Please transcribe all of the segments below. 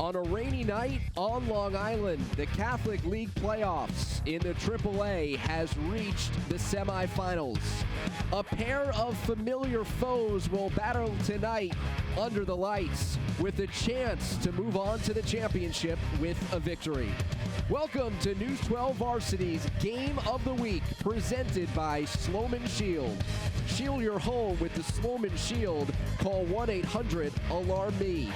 On a rainy night on Long Island, the Catholic League playoffs in the AAA has reached the semifinals. A pair of familiar foes will battle tonight under the lights with a chance to move on to the championship with a victory. Welcome to News 12 Varsity's Game of the Week, presented by Sloman Shield. Shield your home with the Sloman Shield. Call 1-800-ALARM-ME.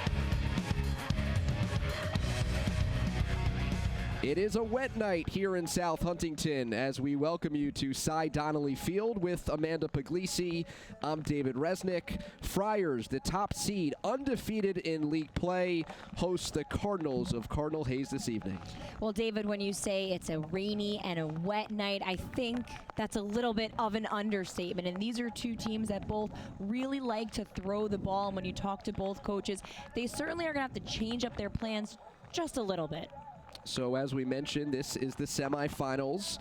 It is a wet night here in South Huntington as we welcome you to Cy Donnelly Field with Amanda Puglisi. I'm David Resnick. Friars, the top seed, undefeated in league play, host the Cardinals of Cardinal Hayes this evening. Well, David, when you say it's a rainy and a wet night, I think that's a little bit of an understatement. And these are two teams that both really like to throw the ball. And when you talk to both coaches, they certainly are going to have to change up their plans just a little bit. So as we mentioned, this is the semifinals.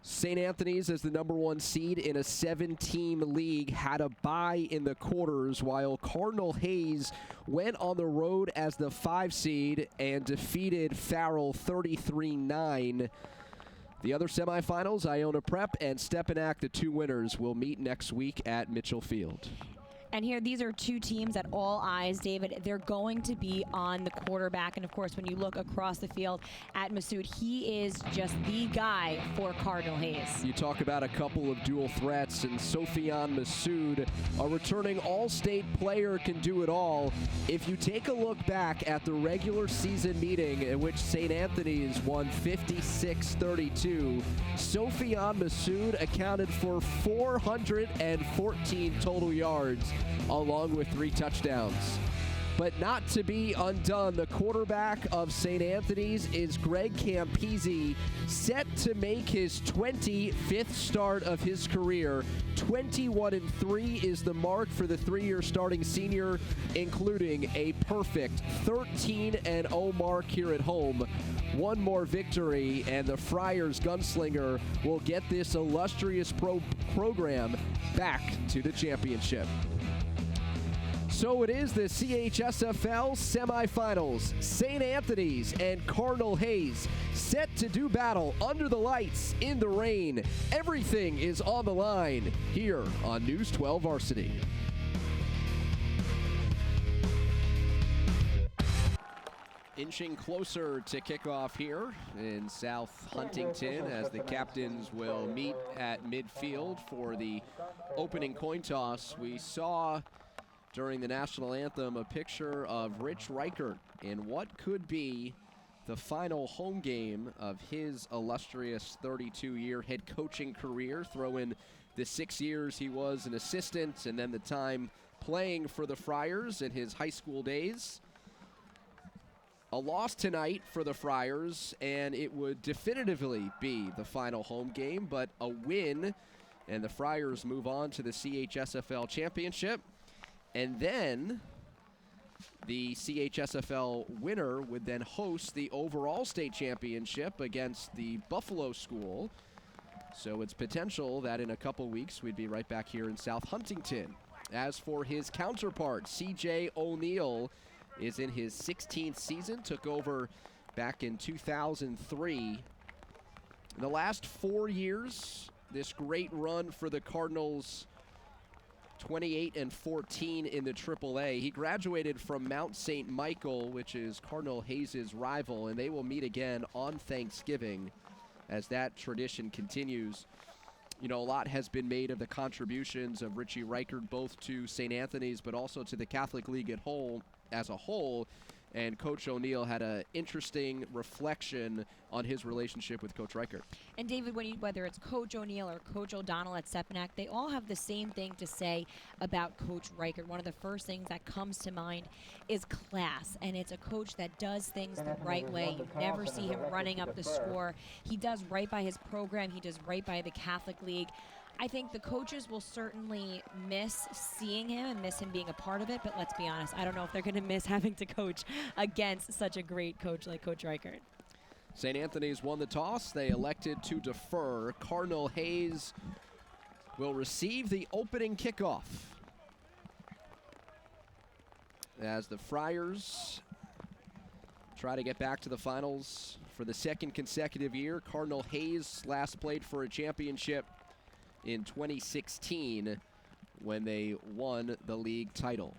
St. Anthony's, as the number one seed in a 7-team league, had a bye in the quarters, while Cardinal Hayes went on the road as the 5 seed and defeated Farrell 33-9. The other semifinals, Iona Prep and Stepinac, the two winners, will meet next week at Mitchell Field. And here, these are two teams that all eyes, David, they're going to be on the quarterback. And, of course, when you look across the field at Massoud, he is just the guy for Cardinal Hayes. You talk about a couple of dual threats, and Sofian Massoud, a returning all-state player, can do it all. If you take a look back at the regular season meeting in which St. Anthony's won 56-32, Sofian Massoud accounted for 414 total yards, along with 3 touchdowns. But not to be undone, the quarterback of St. Anthony's is Greg Campisi, set to make his 25th start of his career. 21-3 is the mark for the 3-year starting senior, including a perfect 13-0 mark here at home. One more victory, and the Friars gunslinger will get this illustrious program back to the championship. So it is the CHSFL semifinals. St. Anthony's and Cardinal Hayes set to do battle under the lights in the rain. Everything is on the line here on News 12 Varsity. Inching closer to kickoff here in South Huntington as the captains will meet at midfield for the opening coin toss. We saw during the national anthem a picture of Rich Reichert in what could be the final home game of his illustrious 32-year head coaching career. Throw in the 6 years he was an assistant and then the time playing for the Friars in his high school days. A loss tonight for the Friars, and it would definitively be the final home game, but a win, and the Friars move on to the CHSFL championship. And then the CHSFL winner would then host the overall state championship against the Buffalo School. So it's potential that in a couple weeks we'd be right back here in South Huntington. As for his counterpart, CJ O'Neill is in his 16th season, took over back in 2003. In the last 4 years, this great run for the Cardinals, 28-14 in the AAA. He graduated from Mount St. Michael, which is Cardinal Hayes' rival, and they will meet again on Thanksgiving as that tradition continues. You know, a lot has been made of the contributions of Richie Reichert, both to St. Anthony's but also to the Catholic League as a whole. And Coach O'Neill had an interesting reflection on his relationship with Coach Reichert. And David, whether it's Coach O'Neill or Coach O'Donnell at Stepinac, they all have the same thing to say about Coach Reichert. One of the first things that comes to mind is class. And it's a coach that does things the right way. You never see him running up the score. He does right by his program. He does right by the Catholic League. I think the coaches will certainly miss seeing him and miss him being a part of it, but let's be honest, I don't know if they're going to miss having to coach against such a great coach like Coach Reichert. St. Anthony's won the toss. They elected to defer. Cardinal Hayes will receive the opening kickoff as the Friars try to get back to the finals for the second consecutive year. Cardinal Hayes last played for a championship in 2016 when they won the league title.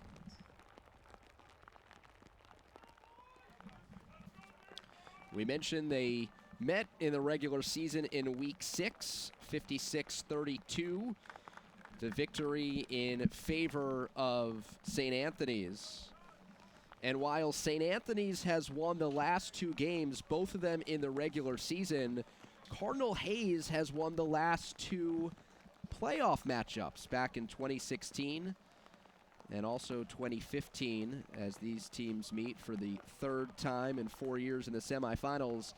We mentioned they met in the regular season in week 6, 56-32. The victory in favor of St. Anthony's. And while St. Anthony's has won the last 2 games, both of them in the regular season, Cardinal Hayes has won the last 2 playoff matchups back in 2016 and also 2015 as these teams meet for the 3rd time in 4 years in the semifinals.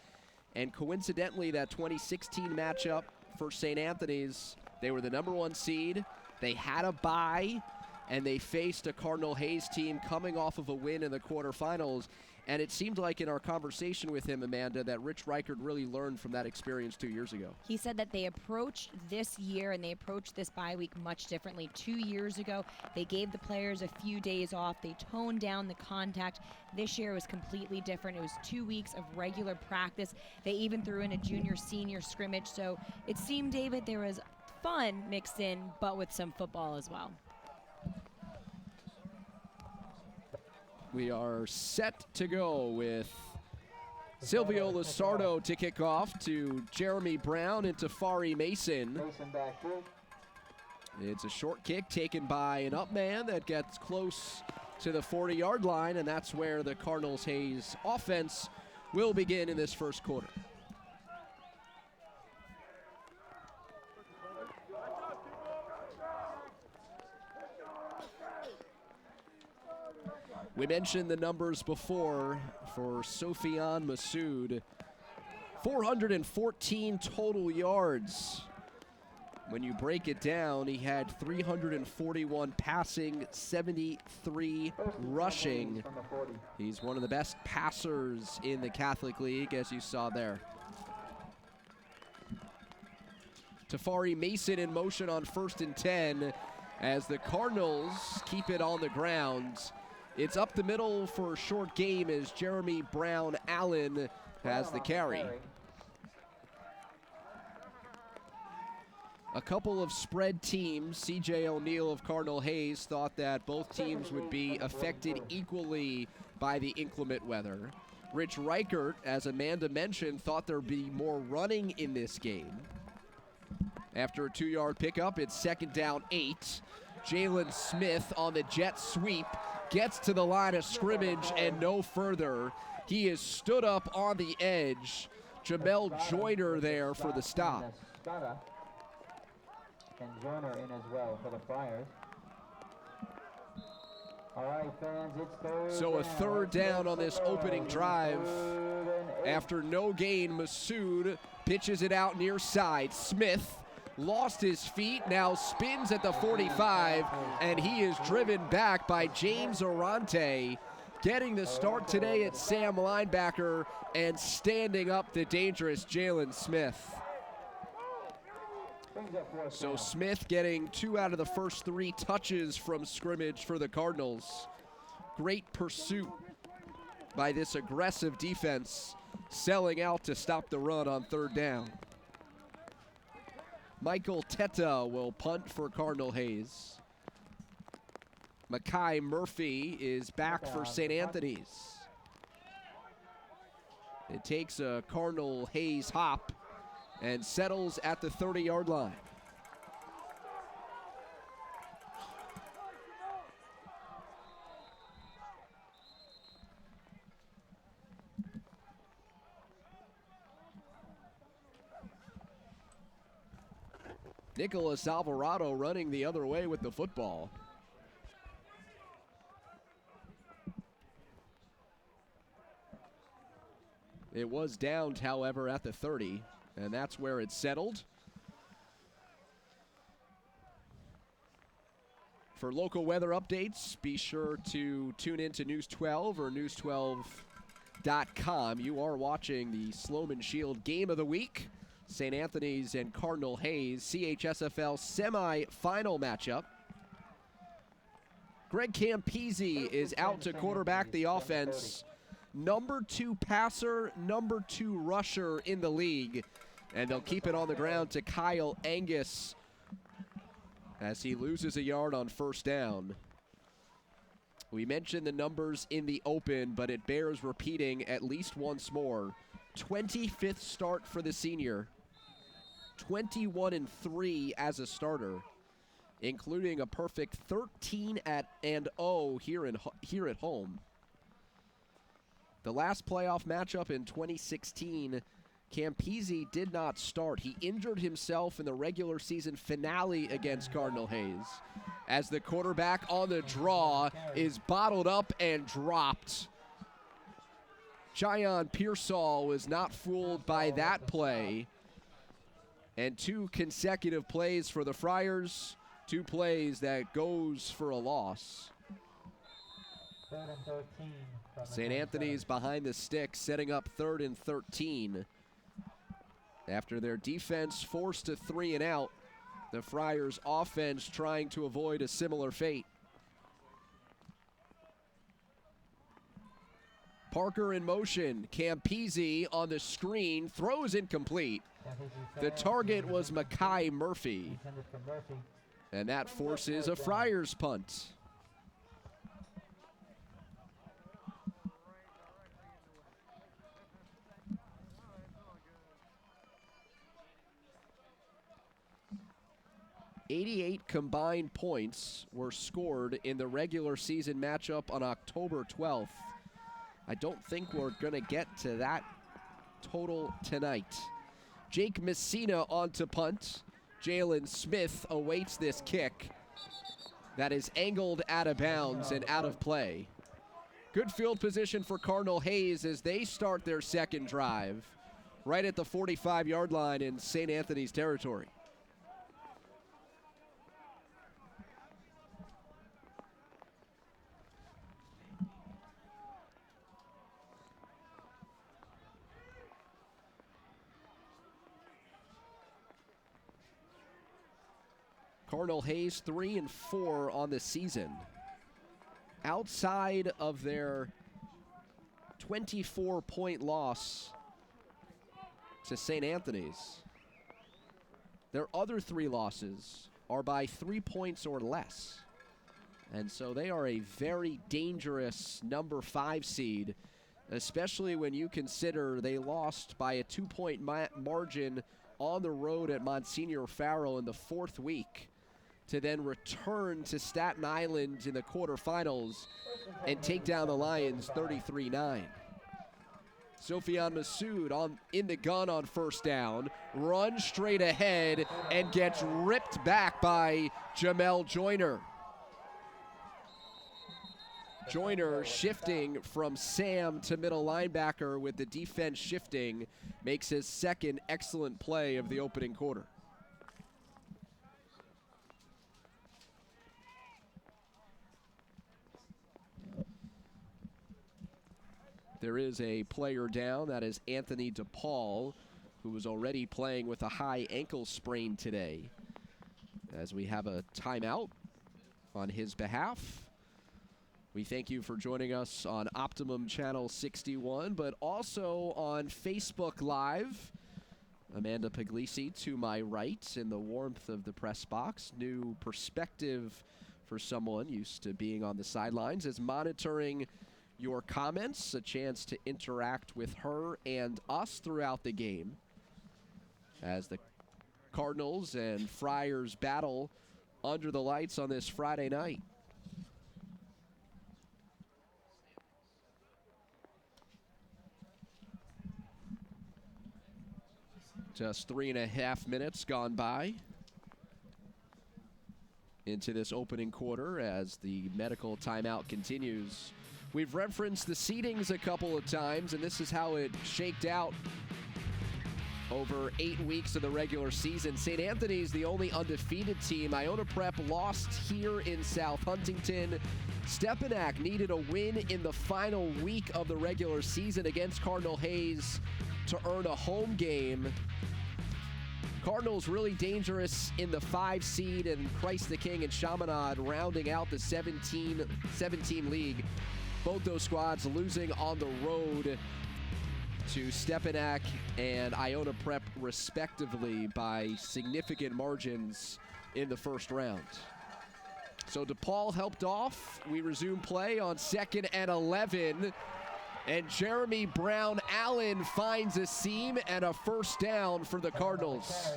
And coincidentally, that 2016 matchup for St. Anthony's, they were the #1 seed. They had a bye, and they faced a Cardinal Hayes team coming off of a win in the quarterfinals. And it seemed like in our conversation with him, Amanda, that Rich Reichert really learned from that experience 2 years ago. He said that they approached this year and they approached this bye week much differently. 2 years ago, they gave the players a few days off. They toned down the contact. This year was completely different. It was 2 weeks of regular practice. They even threw in a junior-senior scrimmage. So it seemed, David, there was fun mixed in, but with some football as well. We are set to go with Silvio Lusardo to kick off to Jeremy Brown and Tafari Mason. It's a short kick taken by an up man that gets close to the 40-yard line, and that's where the Cardinals Hayes offense will begin in this first quarter. We mentioned the numbers before for Sofian Massoud. 414 total yards. When you break it down, he had 341 passing, 73 rushing. He's one of the best passers in the Catholic League, as you saw there. Tafari Mason in motion on 1st and 10 as the Cardinals keep it on the ground. It's up the middle for a short game as Jeremy Brown Allen has the carry. A couple of spread teams, C.J. O'Neill of Cardinal Hayes, thought that both teams would be affected equally by the inclement weather. Rich Reichert, as Amanda mentioned, thought there'd be more running in this game. After a 2-yard pickup, it's 2nd down 8. Jalen Smith on the jet sweep gets to the line of scrimmage and no further. He is stood up on the edge. Jamel Joyner there for the stop. And Joyner in as well for the Friars. All right, fans, it's 3rd. So a 3rd down on this opening drive. After no gain, Massoud pitches it out near side. Smith lost his feet, now spins at the 45, and he is driven back by James Orante, getting the start today at Sam linebacker and standing up the dangerous Jalen Smith. So Smith getting 2 out of the first 3 touches from scrimmage for the Cardinals. Great pursuit by this aggressive defense, selling out to stop the run on 3rd down. Michael Teta will punt for Cardinal Hayes. Makai Murphy is back for St. Anthony's. It takes a Cardinal Hayes hop and settles at the 30-yard line. Nicholas Alvarado running the other way with the football. It was downed, however, at the 30, and that's where it settled. For local weather updates, be sure to tune in to News 12 or news12.com. You are watching the Sloman Shield Game of the Week. St. Anthony's and Cardinal Hayes, CHSFL semi-final matchup. Greg Campese is out to quarterback the offense number 2 passer, number 2 rusher in the league. And they'll keep it on the ground to Kyle Angus as he loses a yard on first down. We mentioned the numbers in the open, but it bears repeating at least once more. 25th start for the senior. 21-3 as a starter, including a perfect 13-0 here at home. The last playoff matchup in 2016, Campese did not start. He injured himself in the regular season finale against Cardinal Hayes, as the quarterback on the draw is bottled up and dropped. Cheyenne Pearsall was not fooled by that play. And 2 consecutive plays for the Friars, 2 plays that goes for a loss. 3rd and 13. St. Anthony's behind the stick, setting up 3rd and 13. After their defense forced a 3 and out, the Friars offense trying to avoid a similar fate. Parker in motion, Campese on the screen, throws incomplete. The target was Makai Murphy, and that forces a Friars punt. .88 combined points were scored in the regular season matchup on October 12th. I don't think we're going to get to that total tonight. Jake Messina on to punt. Jalen Smith awaits this kick that is angled out of bounds and out of play. Good field position for Cardinal Hayes as they start their second drive right at the 45-yard line in St. Anthony's territory. Cardinal Hayes 3-4 on the season. Outside of their 24-point loss to St. Anthony's, their other 3 losses are by 3 points or less. And so they are a very dangerous number 5 seed, especially when you consider they lost by a 2-point margin on the road at Monsignor Farrell in the 4th week, to then return to Staten Island in the quarterfinals and take down the Lions 33-9. Sophian Massoud in the gun on first down, runs straight ahead and gets ripped back by Jamel Joyner. Joyner shifting from Sam to middle linebacker with the defense shifting, makes his second excellent play of the opening quarter. There is a player down. That is Anthony Depaul, who was already playing with a high ankle sprain today. As we have a timeout on his behalf. We thank you for joining us on Optimum Channel 61, but also on Facebook Live. Amanda Puglisi to my right in the warmth of the press box. New perspective for someone used to being on the sidelines, is monitoring your comments, a chance to interact with her and us throughout the game as the Cardinals and Friars battle under the lights on this Friday night. Just 3.5 minutes gone by into this opening quarter as the medical timeout continues. We've referenced the seedings a couple of times, and this is how it shaked out over 8 weeks of the regular season. St. Anthony's the only undefeated team. Iona Prep lost here in South Huntington. Stepinac needed a win in the final week of the regular season against Cardinal Hayes to earn a home game. Cardinals really dangerous in the 5 seed, and Christ the King and Chaminade rounding out the 17 league. Both those squads losing on the road to Stepanak and Iona Prep respectively by significant margins in the first round. So Depaul helped off. We resume play on 2nd and 11. And Jeremy Brown Allen finds a seam and a first down for the Cardinals.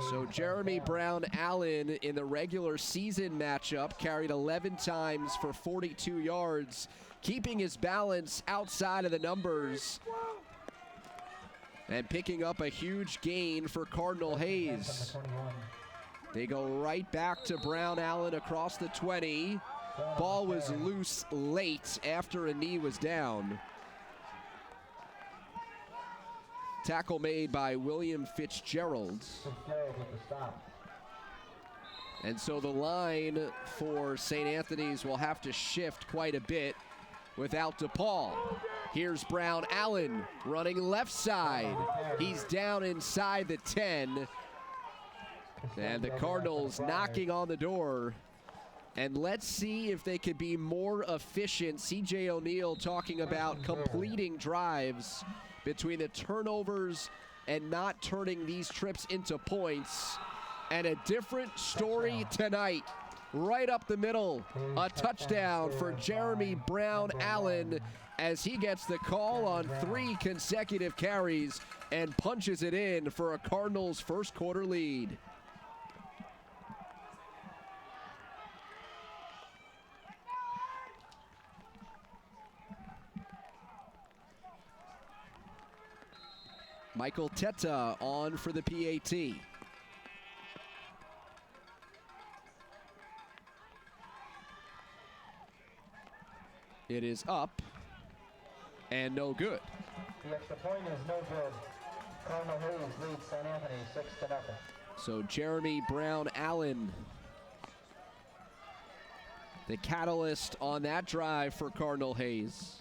So Jeremy Brown Allen in the regular season matchup carried 11 times for 42 yards, keeping his balance outside of the numbers and picking up a huge gain for Cardinal Hayes. They go right back to Brown Allen across the 20. Ball was loose late after a knee was down. Tackle made by William Fitzgerald. And so the line for St. Anthony's will have to shift quite a bit without Depaul. Here's Brown Allen running left side. He's down inside the 10. And the Cardinals knocking on the door. And let's see if they could be more efficient. C.J. O'Neill talking about completing drives between the turnovers and not turning these trips into points. And a different story tonight. Right up the middle, a touchdown for Jeremy Brown Allen as he gets the call on 3 consecutive carries and punches it in for a Cardinals first quarter lead. Michael Teta on for the PAT. It is up and no good. The extra point is no good. Cardinal Hayes leads St. Anthony 6-0. So Jeremy Brown Allen, the catalyst on that drive for Cardinal Hayes.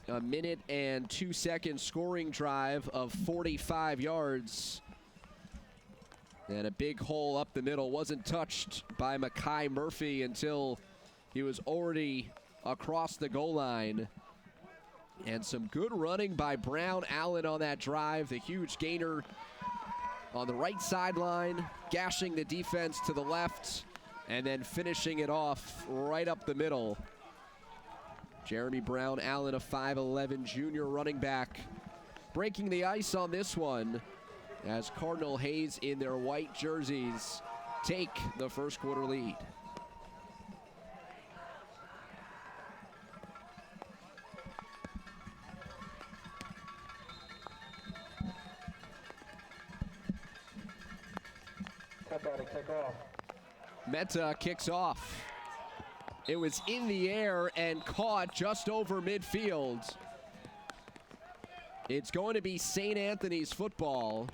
A minute and 2 second scoring drive of 45 yards. And a big hole up the middle. Wasn't touched by Makai Murphy until he was already across the goal line. And some good running by Brown Allen on that drive. The huge gainer on the right sideline, gashing the defense to the left, and then finishing it off right up the middle. Jeremy Brown Allen, a 5'11" junior running back, breaking the ice on this one as Cardinal Hayes in their white jerseys take the first quarter lead. Meta kicks off. It was in the air and caught just over midfield. It's going to be St. Anthony's football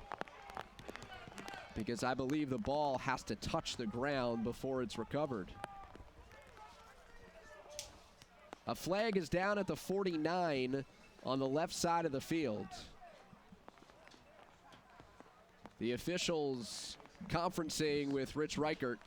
because I believe the ball has to touch the ground before it's recovered. A flag is down at the 49 on the left side of the field. The officials conferencing with Rich Reichert.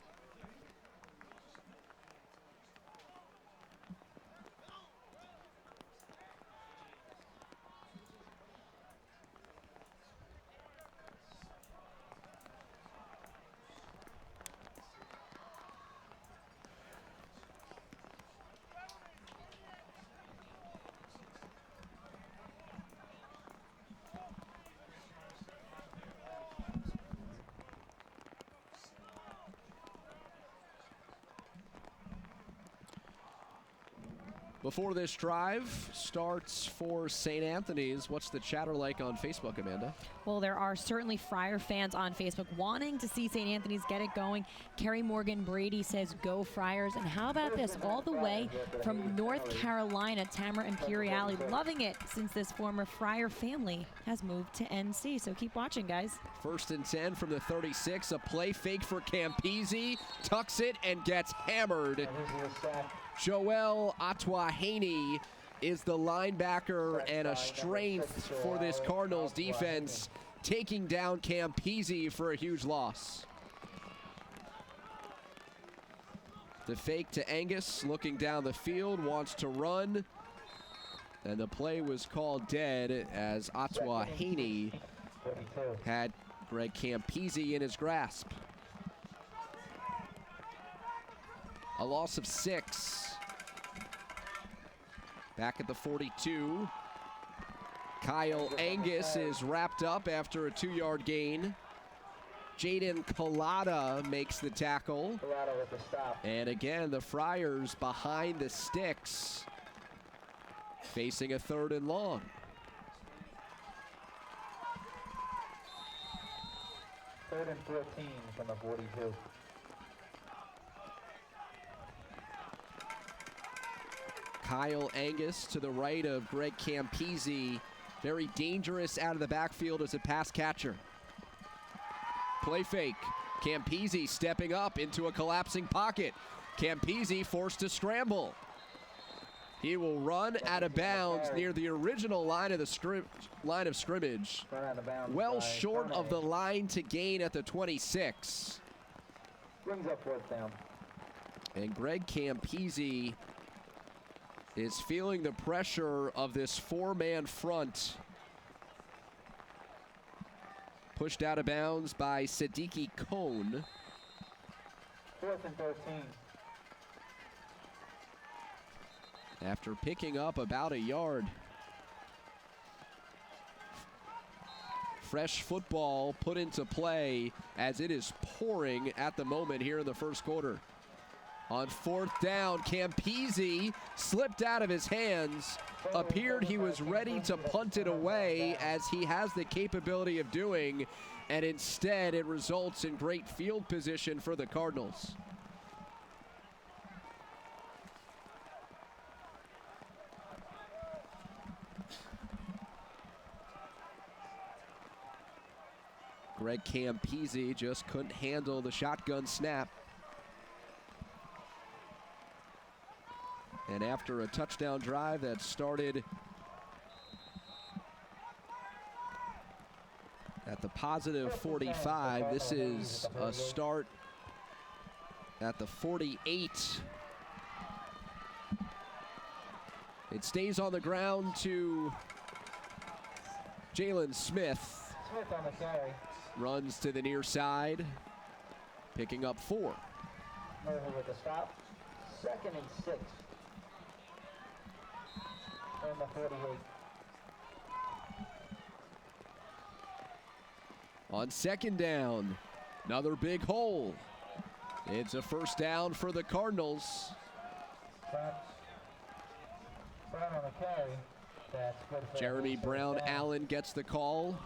Before this drive starts for St. Anthony's, what's the chatter like on Facebook, Amanda? Well, there are certainly Friar fans on Facebook wanting to see St. Anthony's get it going. Kerry Morgan Brady says, go Friars. And how about this? All the way from North Carolina, Tamara Imperiali loving it since this former Friar family has moved to NC. So keep watching, guys. 1st and 10 from the 36. A play fake for Campese. Tucks it and gets hammered. Joel Atwahaney is the linebacker and a strength for this Cardinals defense taking down Campese for a huge loss. The fake to Angus, looking down the field, wants to run. And the play was called dead as Ottawa Haney had Greg Campese in his grasp. A loss of 6. Back at the 42. Kyle Angus is wrapped up after a 2-yard gain. Jaden Collada makes the tackle. And again, the Friars behind the sticks, facing a 3rd and long. Third and 14 from the 42. Kyle Angus to the right of Greg Campese. Very dangerous out of the backfield as a pass catcher. Play fake. Campese stepping up into a collapsing pocket. Campese forced to scramble. He will run out of bounds near the original line of scrimmage. Well short of the line to gain at the 26. Brings up 4th down. And Greg Campese is feeling the pressure of this 4-man front. Pushed out of bounds by Siddiqui Cone. 4th and 13. After picking up about a yard. Fresh football put into play as it is pouring at the moment here in the first quarter. On 4th down, Campese slipped out of his hands. Appeared he was ready to punt it away, as he has the capability of doing, and instead it results in great field position for the Cardinals. Greg Campese just couldn't handle the shotgun snap. And after a touchdown drive that started at the positive 45, this is a start at the 48. It stays on the ground to Jalen Smith. Smith on the carry. Runs to the near side, picking up 4. Murphy with the stop. 2nd and 6. On the 48. On 2nd down, another big hole. It's a 1st down for the Cardinals. Brown on the carry. That's good for Jeremy Hayes, Brown 1st down. Allen gets the call.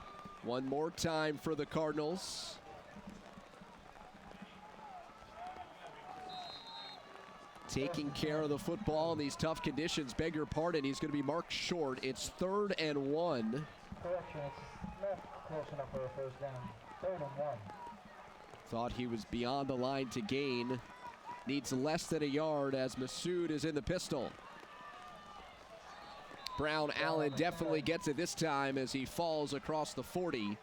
One more time for the Cardinals. Taking care of the football in these tough conditions. Beg your pardon, he's going to be marked short. It's 3rd and 1. Correction, it's not close enough for a 1st down. 3rd and 1. Thought he was beyond the line to gain. Needs less than a yard as Masood is in the pistol. Brown Allen definitely gets it this time as he falls across the 40.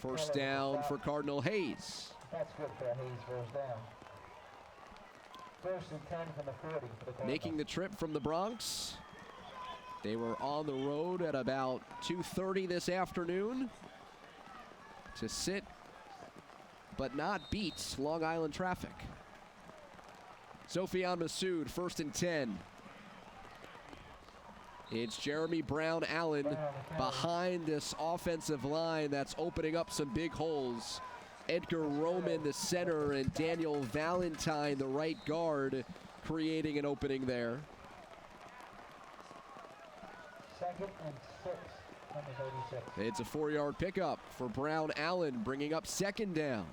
1st down for Cardinal Hayes. That's good for Hayes, 1st down. 1st and 10 from the 40 for the Cardinals. Making the trip from the Bronx. They were on the road at about 2:30 this afternoon to sit but not beat Long Island traffic. Sofyan Masood, 1st and 10. It's Jeremy Brown Allen behind this offensive line that's opening up some big holes. Edgar Roman, the center, and Daniel Valentine, the right guard, creating an opening there. 2nd and 6 from the 36. It's a 4-yard pickup for Brown Allen, bringing up 2nd down.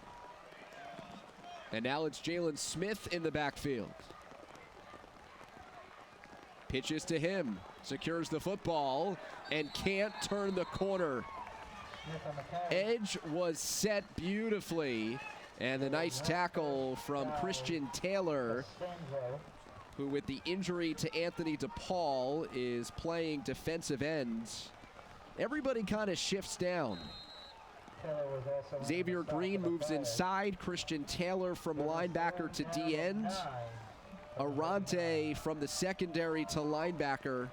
And now it's Jalen Smith in the backfield. Pitches to him, secures the football, and can't turn the corner. Smith on the carry. Edge was set beautifully, and the nice tackle from Christian Taylor, Stanzo. who with the injury to Anthony Depaul is playing defensive end. everybody kind of shifts down. Xavier Green moves inside. Christian Taylor from linebacker to D-end. Arante from the secondary to linebacker.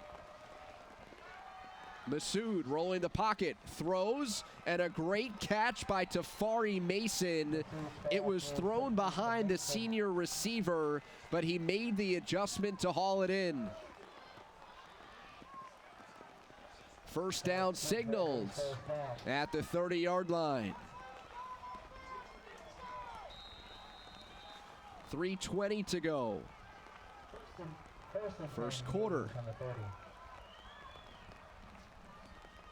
Masood rolling the pocket, throws, and a great catch by Tafari Mason. It was thrown behind the senior receiver, but he made the adjustment to haul it in. First down signaled at the 30-yard line. 3:20 to go. First quarter.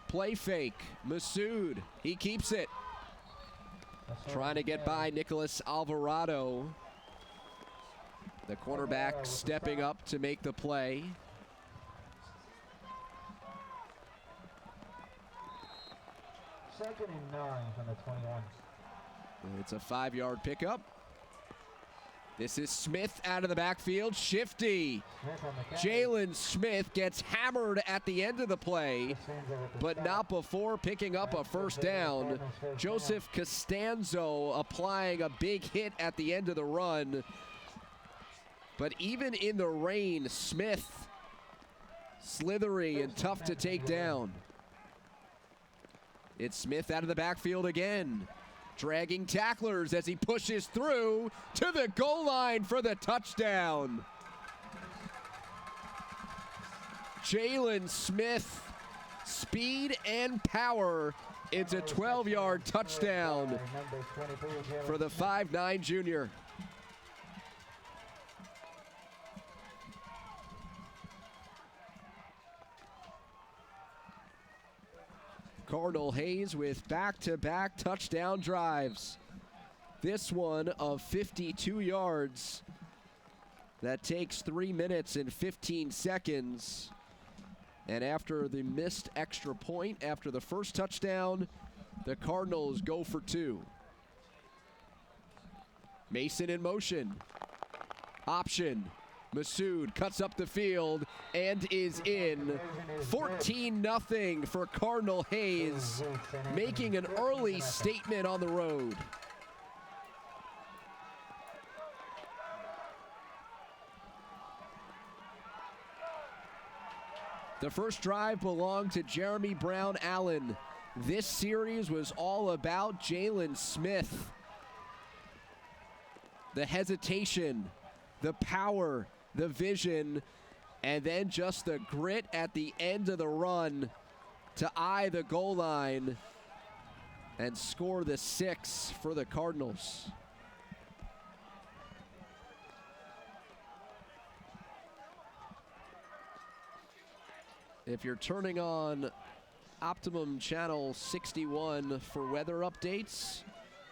Play fake. Masood. He keeps it. Trying to get by Nicholas Alvarado. The cornerback stepping up to make the play. Second and 9 from the 21. It's a 5-yard pickup. This is Smith out of the backfield. Shifty. Jalen Smith gets hammered at the end of the play, but not before picking up a first down. Joseph Costanzo applying a big hit at the end of the run. But even in the rain, Smith slithery and tough to take down. It's Smith out of the backfield again, dragging tacklers as he pushes through to the goal line for the touchdown. Jalen Smith, speed and power. It's a 12-yard touchdown for the 5'9" junior. Cardinal Hayes with back-to-back touchdown drives. This one of 52 yards. That takes 3 minutes and 15 seconds. And after the missed extra point after the first touchdown, the Cardinals go for 2. Mason in motion. Option. Masood cuts up the field and is in. 14-0 for Cardinal Hayes, making an early statement on the road. The first drive belonged to Jeremy Brown Allen. This series was all about Jalen Smith. The hesitation, the power, the vision, and then just the grit at the end of the run to eye the goal line and score the 6 for the Cardinals. If you're turning on Optimum Channel 61 for weather updates,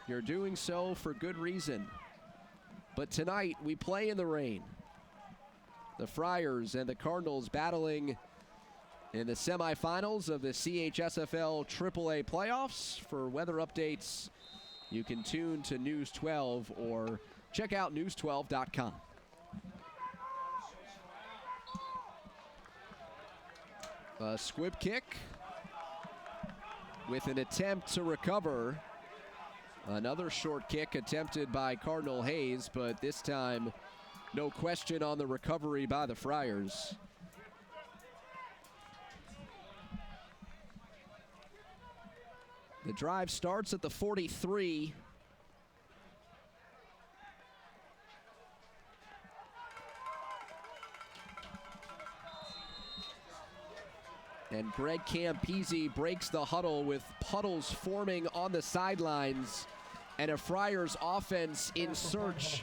you're doing so for good reason. But tonight we play in the rain. The Friars and the Cardinals battling in the semifinals of the CHSFL AAA playoffs. For weather updates, you can tune to News 12 or check out news12.com. A squib kick with an attempt to recover. Another short kick attempted by Cardinal Hayes, but this time no question on the recovery by the Friars. The drive starts at the 43. And Greg Campese breaks the huddle with puddles forming on the sidelines, and a Friars offense in search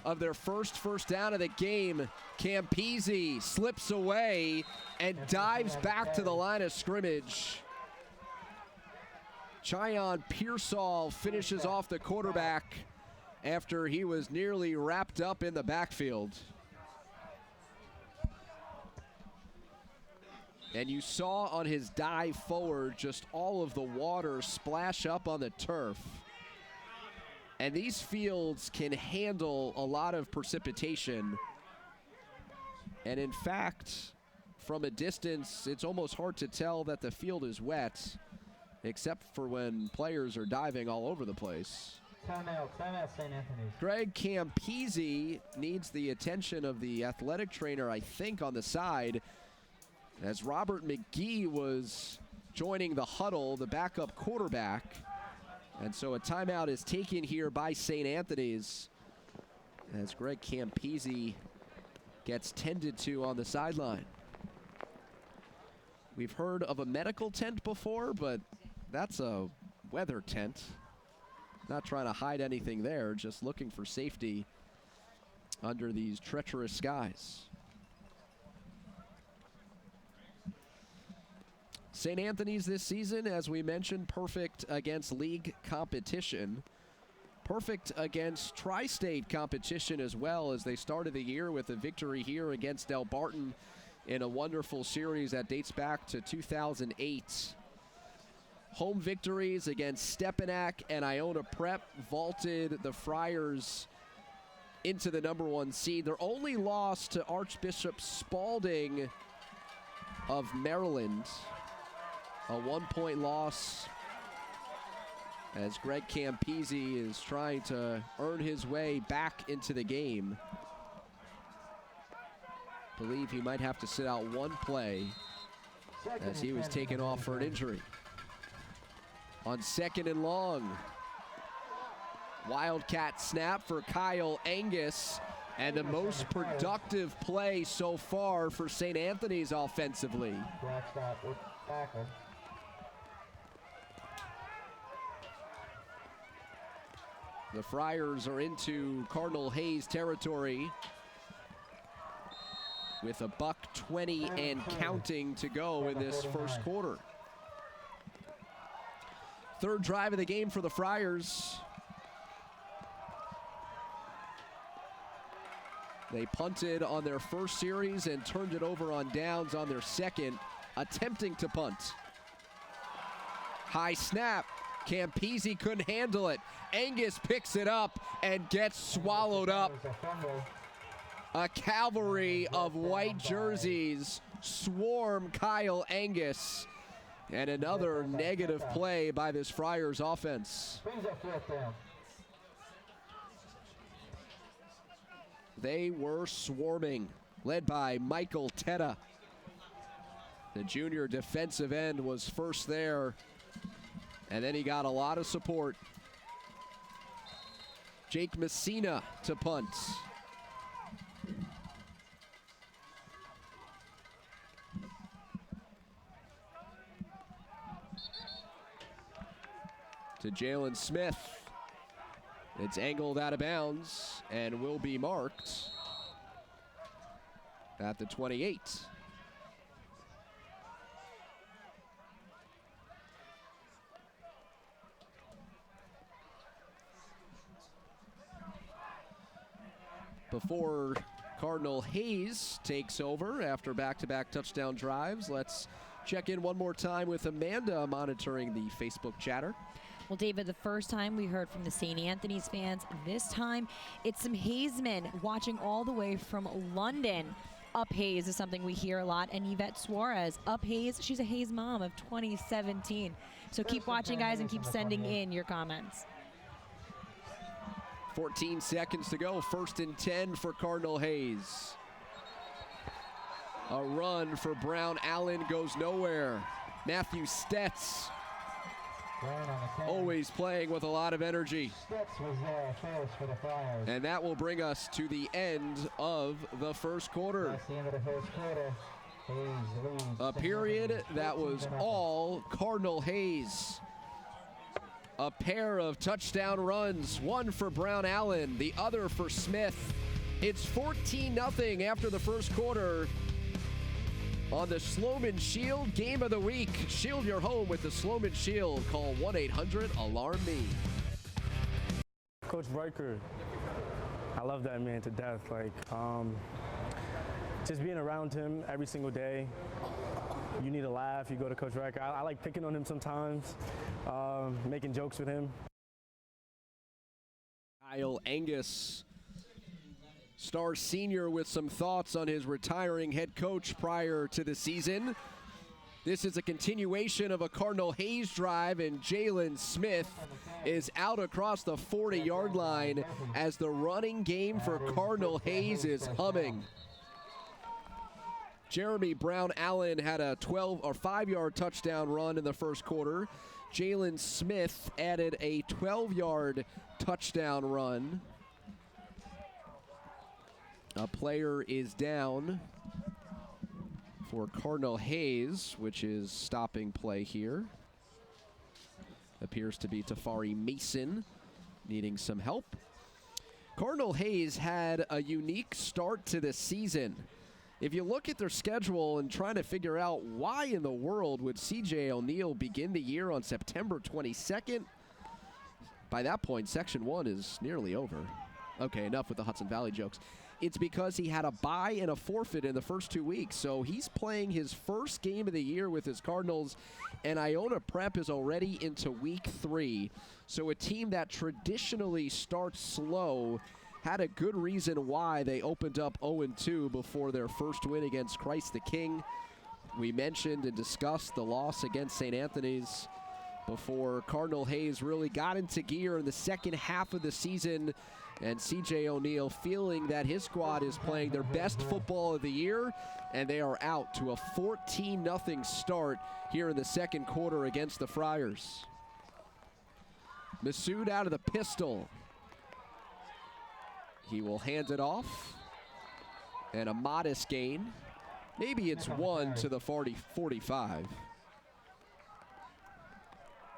of their first down of the game. Campese slips away and dives back to the line of scrimmage. Cheyenne Pearsall finishes off the quarterback after he was nearly wrapped up in the backfield. And you saw on his dive forward just all of the water splash up on the turf. And these fields can handle a lot of precipitation. And in fact, from a distance, it's almost hard to tell that the field is wet, except for when players are diving all over the place. Timeout, St. Anthony's. Greg Campese needs the attention of the athletic trainer, I think, on the side, as Robert McGee was joining the huddle, the backup quarterback. And so a timeout is taken here by St. Anthony's as Greg Campese gets tended to on the sideline. We've heard of a medical tent before, but that's a weather tent. Not trying to hide anything there, just looking for safety under these treacherous skies. St. Anthony's this season, as we mentioned, perfect against league competition. Perfect against tri-state competition as well, as they started the year with a victory here against Del Barton in a wonderful series that dates back to 2008. Home victories against Stepinac and Iona Prep vaulted the Friars into the #1 seed. Their only loss to Archbishop Spalding of Maryland. A 1-point loss as Greg Campese is trying to earn his way back into the game. Believe he might have to sit out one play as he was taken off for an injury. On 2nd and long, Wildcat snap for Kyle Angus, and the most productive play so far for St. Anthony's offensively. The Friars are into Cardinal Hayes territory with a $1:20 and counting to go in this first quarter. Third drive of the game for the Friars. They punted on their first series and turned it over on downs on their second, attempting to punt. High snap. Campese couldn't handle it. Angus picks it up and gets swallowed up. A cavalry of white jerseys swarm Kyle Angus. And another negative play by this Friars offense. They were swarming, led by Michael Tetta. The junior defensive end was first there, and then he got a lot of support. Jake Messina to punt. To Jalen Smith. It's angled out of bounds and will be marked at the 28. Before Cardinal Hayes takes over after back-to-back touchdown drives, let's check in one more time with Amanda monitoring the Facebook chatter. Well, David, the first time we heard from the St. Anthony's fans, this time it's some Hayesmen watching all the way from London. Up Hayes is something we hear a lot, and Yvette Suarez, up Hayes, she's a Hayes mom of 2017. So keep watching, guys, and keep sending in your comments. 14 seconds to go, 1st and 10 for Cardinal Hayes. A run for Brown Allen goes nowhere. Matthew Stetz, always playing with a lot of energy. And that will bring us to the end of the first quarter. That's the end of the first quarter. Hayes leads. A period that was all Cardinal Hayes. A pair of touchdown runs, one for Brown Allen, the other for Smith. It's 14-0 after the first quarter. On the Sloman Shield Game of the Week. Shield your home with the Sloman Shield. Call 1-800-ALARM-ME. Coach Riker, I love that man to death. Like, just being around him every single day, you need a laugh. You go to Coach Riker. I like picking on him sometimes, making jokes with him. Kyle Angus Star senior with some thoughts on his retiring head coach prior to the season. This is a continuation of a Cardinal Hayes drive, and Jalen Smith is out across the 40-yard line as the running game for Cardinal Hayes is humming. Jeremy Brown Allen had a 5-yard touchdown run in the first quarter. Jalen Smith added a 12-yard touchdown run. A player is down for Cardinal Hayes, which is stopping play here. Appears to be Tafari Mason needing some help. Cardinal Hayes had a unique start to the season. If you look at their schedule and trying to figure out why in the world would CJ O'Neal begin the year on September 22nd, by that point, Section 1 is nearly over. Okay, enough with the Hudson Valley jokes. It's because he had a bye and a forfeit in the first 2 weeks. So he's playing his first game of the year with his Cardinals, and Iona Prep is already into week 3. So a team that traditionally starts slow had a good reason why they opened up 0-2 before their first win against Christ the King. We mentioned and discussed the loss against St. Anthony's before Cardinal Hayes really got into gear in the second half of the season. And CJ O'Neal feeling that his squad is playing their best football of the year, and they are out to a 14-0 start here in the second quarter against the Friars. Masood out of the pistol. He will hand it off, and a modest gain. Maybe it's 1 to the 45.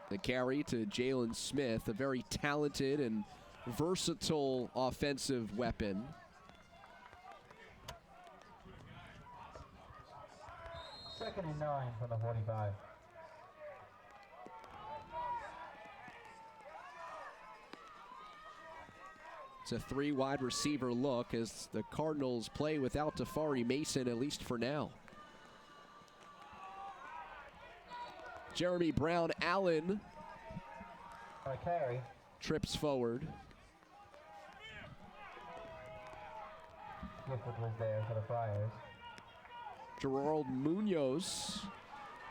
The carry to Jalen Smith, a very talented and versatile offensive weapon. Second and 9 from the 45. It's a 3 wide receiver look as the Cardinals play without Tafari Mason, at least for now. Jeremy Brown Allen Carry. trips forward. Gifford was there for the Friars. Gerald Munoz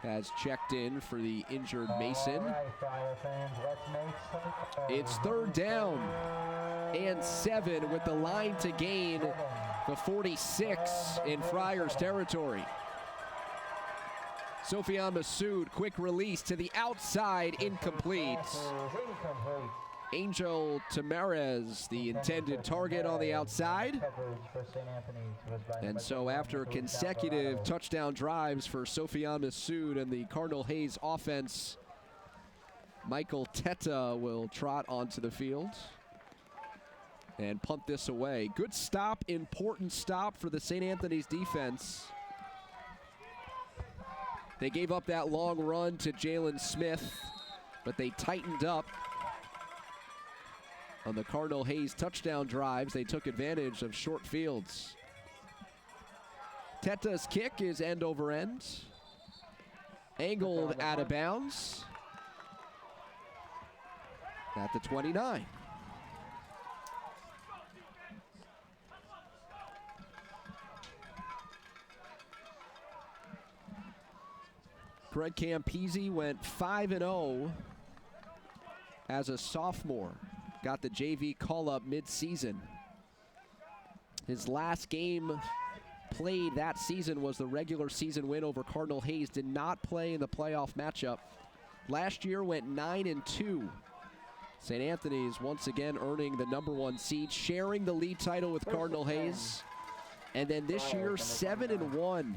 has checked in for the injured Mason. All right, Friar fans, let's make some noise. It's 3rd down and 7 with the line to gain the 46 in Friars territory. Sofian Masood, quick release to the outside, incomplete. Angel Tamarez, the intended target on the outside. And so after consecutive touchdown drives for Sofian Masood and the Cardinal Hayes offense, Michael Teta will trot onto the field and punt this away. Good stop, important stop for the St. Anthony's defense. They gave up that long run to Jalen Smith, but they tightened up on the Cardinal Hayes touchdown drives. They took advantage of short fields. Teta's kick is end over end. Angled out of bounds at the 29. Greg Campese went 5-0 as a sophomore. Got the JV call-up mid-season. His last game played that season was the regular season win over Cardinal Hayes. Did not play in the playoff matchup. Last year went 9-2. St. Anthony's once again earning the #1 seed, sharing the league title with Cardinal Hayes. And then this year, 7-1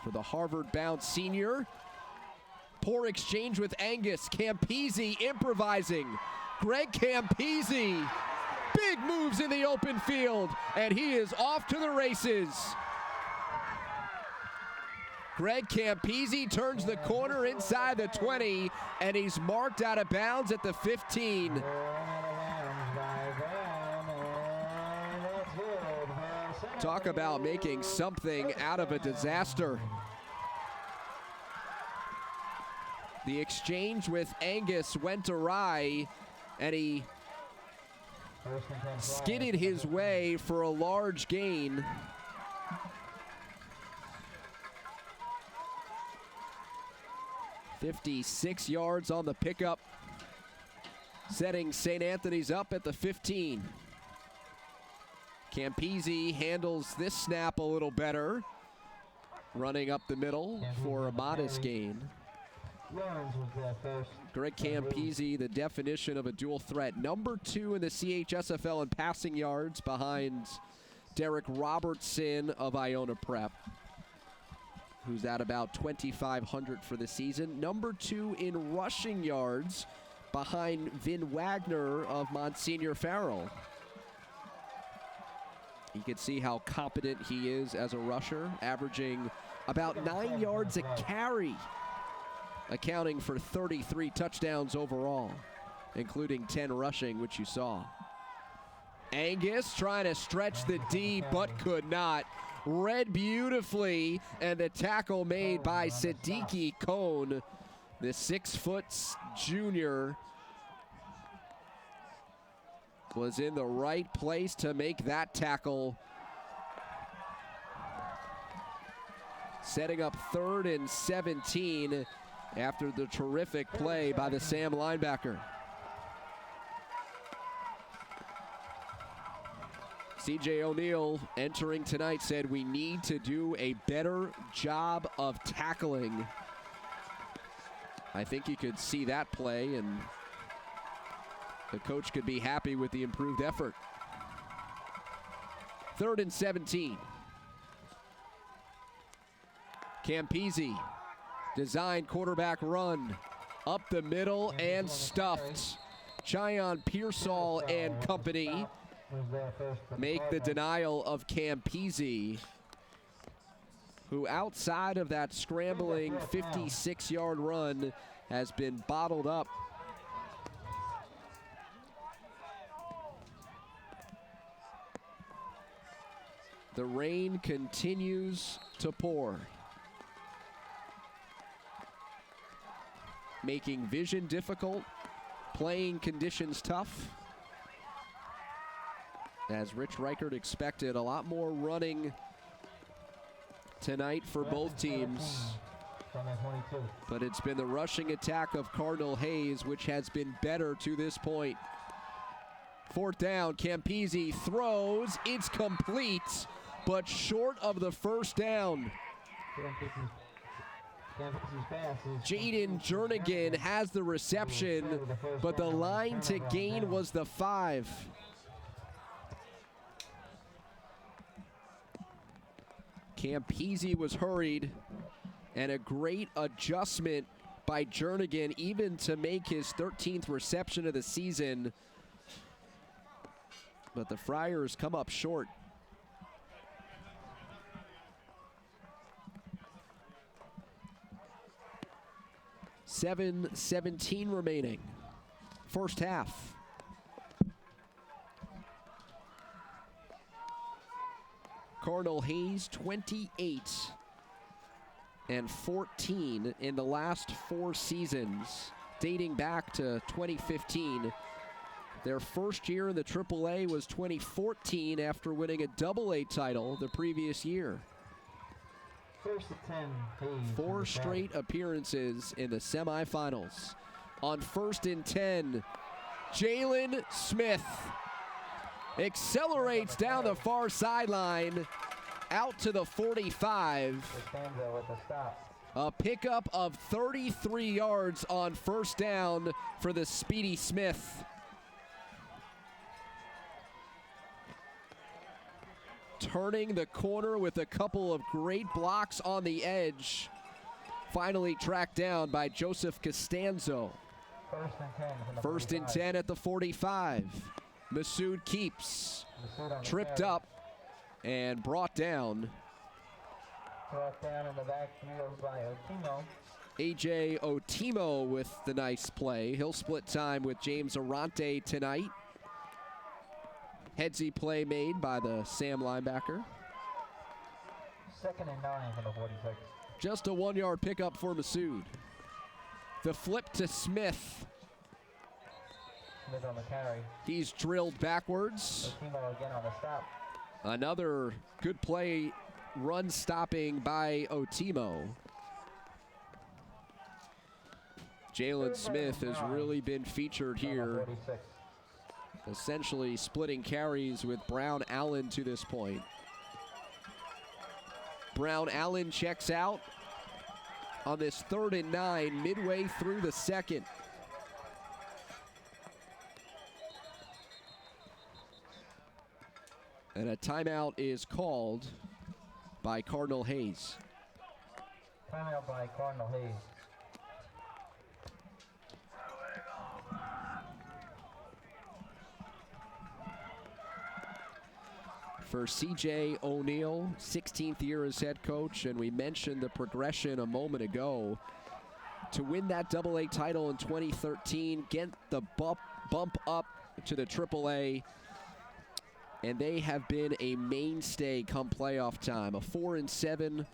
for the Harvard-bound senior. Poor exchange with Angus. Campese improvising. Greg Campese, big moves in the open field, and he is off to the races. Greg Campese turns the corner inside the 20, and he's marked out of bounds at the 15. Talk about making something out of a disaster. The exchange with Angus went awry, and he skidded his way for a large gain. "56 yards on the pickup, setting St. Anthony's up at the 15. Campese handles this snap a little better, running up the middle for a modest gain. Greg Campese, the definition of a dual threat. Number 2 in the CHSFL in passing yards behind Derek Robertson of Iona Prep, who's at about 2,500 for the season. Number 2 in rushing yards behind Vin Wagner of Monsignor Farrell. You can see how competent he is as a rusher, averaging about 9 yards a carry, accounting for 33 touchdowns overall, including 10 rushing, which you saw. Angus trying to stretch the D, but could not. Read beautifully, and the tackle made by Siddiqui Cone, the 6-foot junior, was in the right place to make that tackle. Setting up 3rd and 17 after the terrific play by the Sam linebacker. CJ O'Neal entering tonight said, "We need to do a better job of tackling." I think you could see that play, and the coach could be happy with the improved effort. 3rd and 17. Campese, designed quarterback run, up the middle and stuffed. Cheyenne Pearsall and company make the denial of Campese, who outside of that scrambling 56-yard run has been bottled up. The rain continues to pour, making vision difficult, playing conditions tough. As Rich Reichert expected, a lot more running tonight for both teams. But it's been the rushing attack of Cardinal Hayes, which has been better to this point. 4th down, Campese throws, it's complete, but short of the 1st down. Jaden Jernigan has the reception, but the line to gain was the 5. Campese was hurried, and a great adjustment by Jernigan, even to make his 13th reception of the season. But the Friars come up short. $7:17 remaining. First half. Cardinal Hayes 28-14 in the last 4 seasons, dating back to 2015. Their first year in the AAA was 2014 after winning a AA title the previous year. 1st and 10, Hayes. 4 straight appearances in the semifinals. On 1st and 10, Jalen Smith accelerates down the far sideline out to the 45. A pickup of 33 yards on 1st down for the speedy Smith. Turning the corner with a couple of great blocks on the edge. Finally tracked down by Joseph Costanzo. 1st and 10 at the 45. Masood keeps, tripped up, and brought down. In the backfield by Otimo. A.J. Otimo with the nice play. He'll split time with James Arante tonight. Headsy play made by the Sam linebacker. 2nd and 9 from the 46. Just a 1-yard pickup for Masood. The flip to Smith. Smith on the carry. He's drilled backwards. Otimo again on the stop. Another good play, run stopping by Otimo. Jalen Smith has really been featured here, essentially splitting carries with Brown Allen to this point. Brown Allen checks out on this 3rd and 9, midway through the second. And a timeout is called by Cardinal Hayes. Timeout by Cardinal Hayes. For C.J. O'Neal, 16th year as head coach, and we mentioned the progression a moment ago. To win that AA title in 2013, get the bump up to the AAA, and they have been a mainstay come playoff time. A 4-7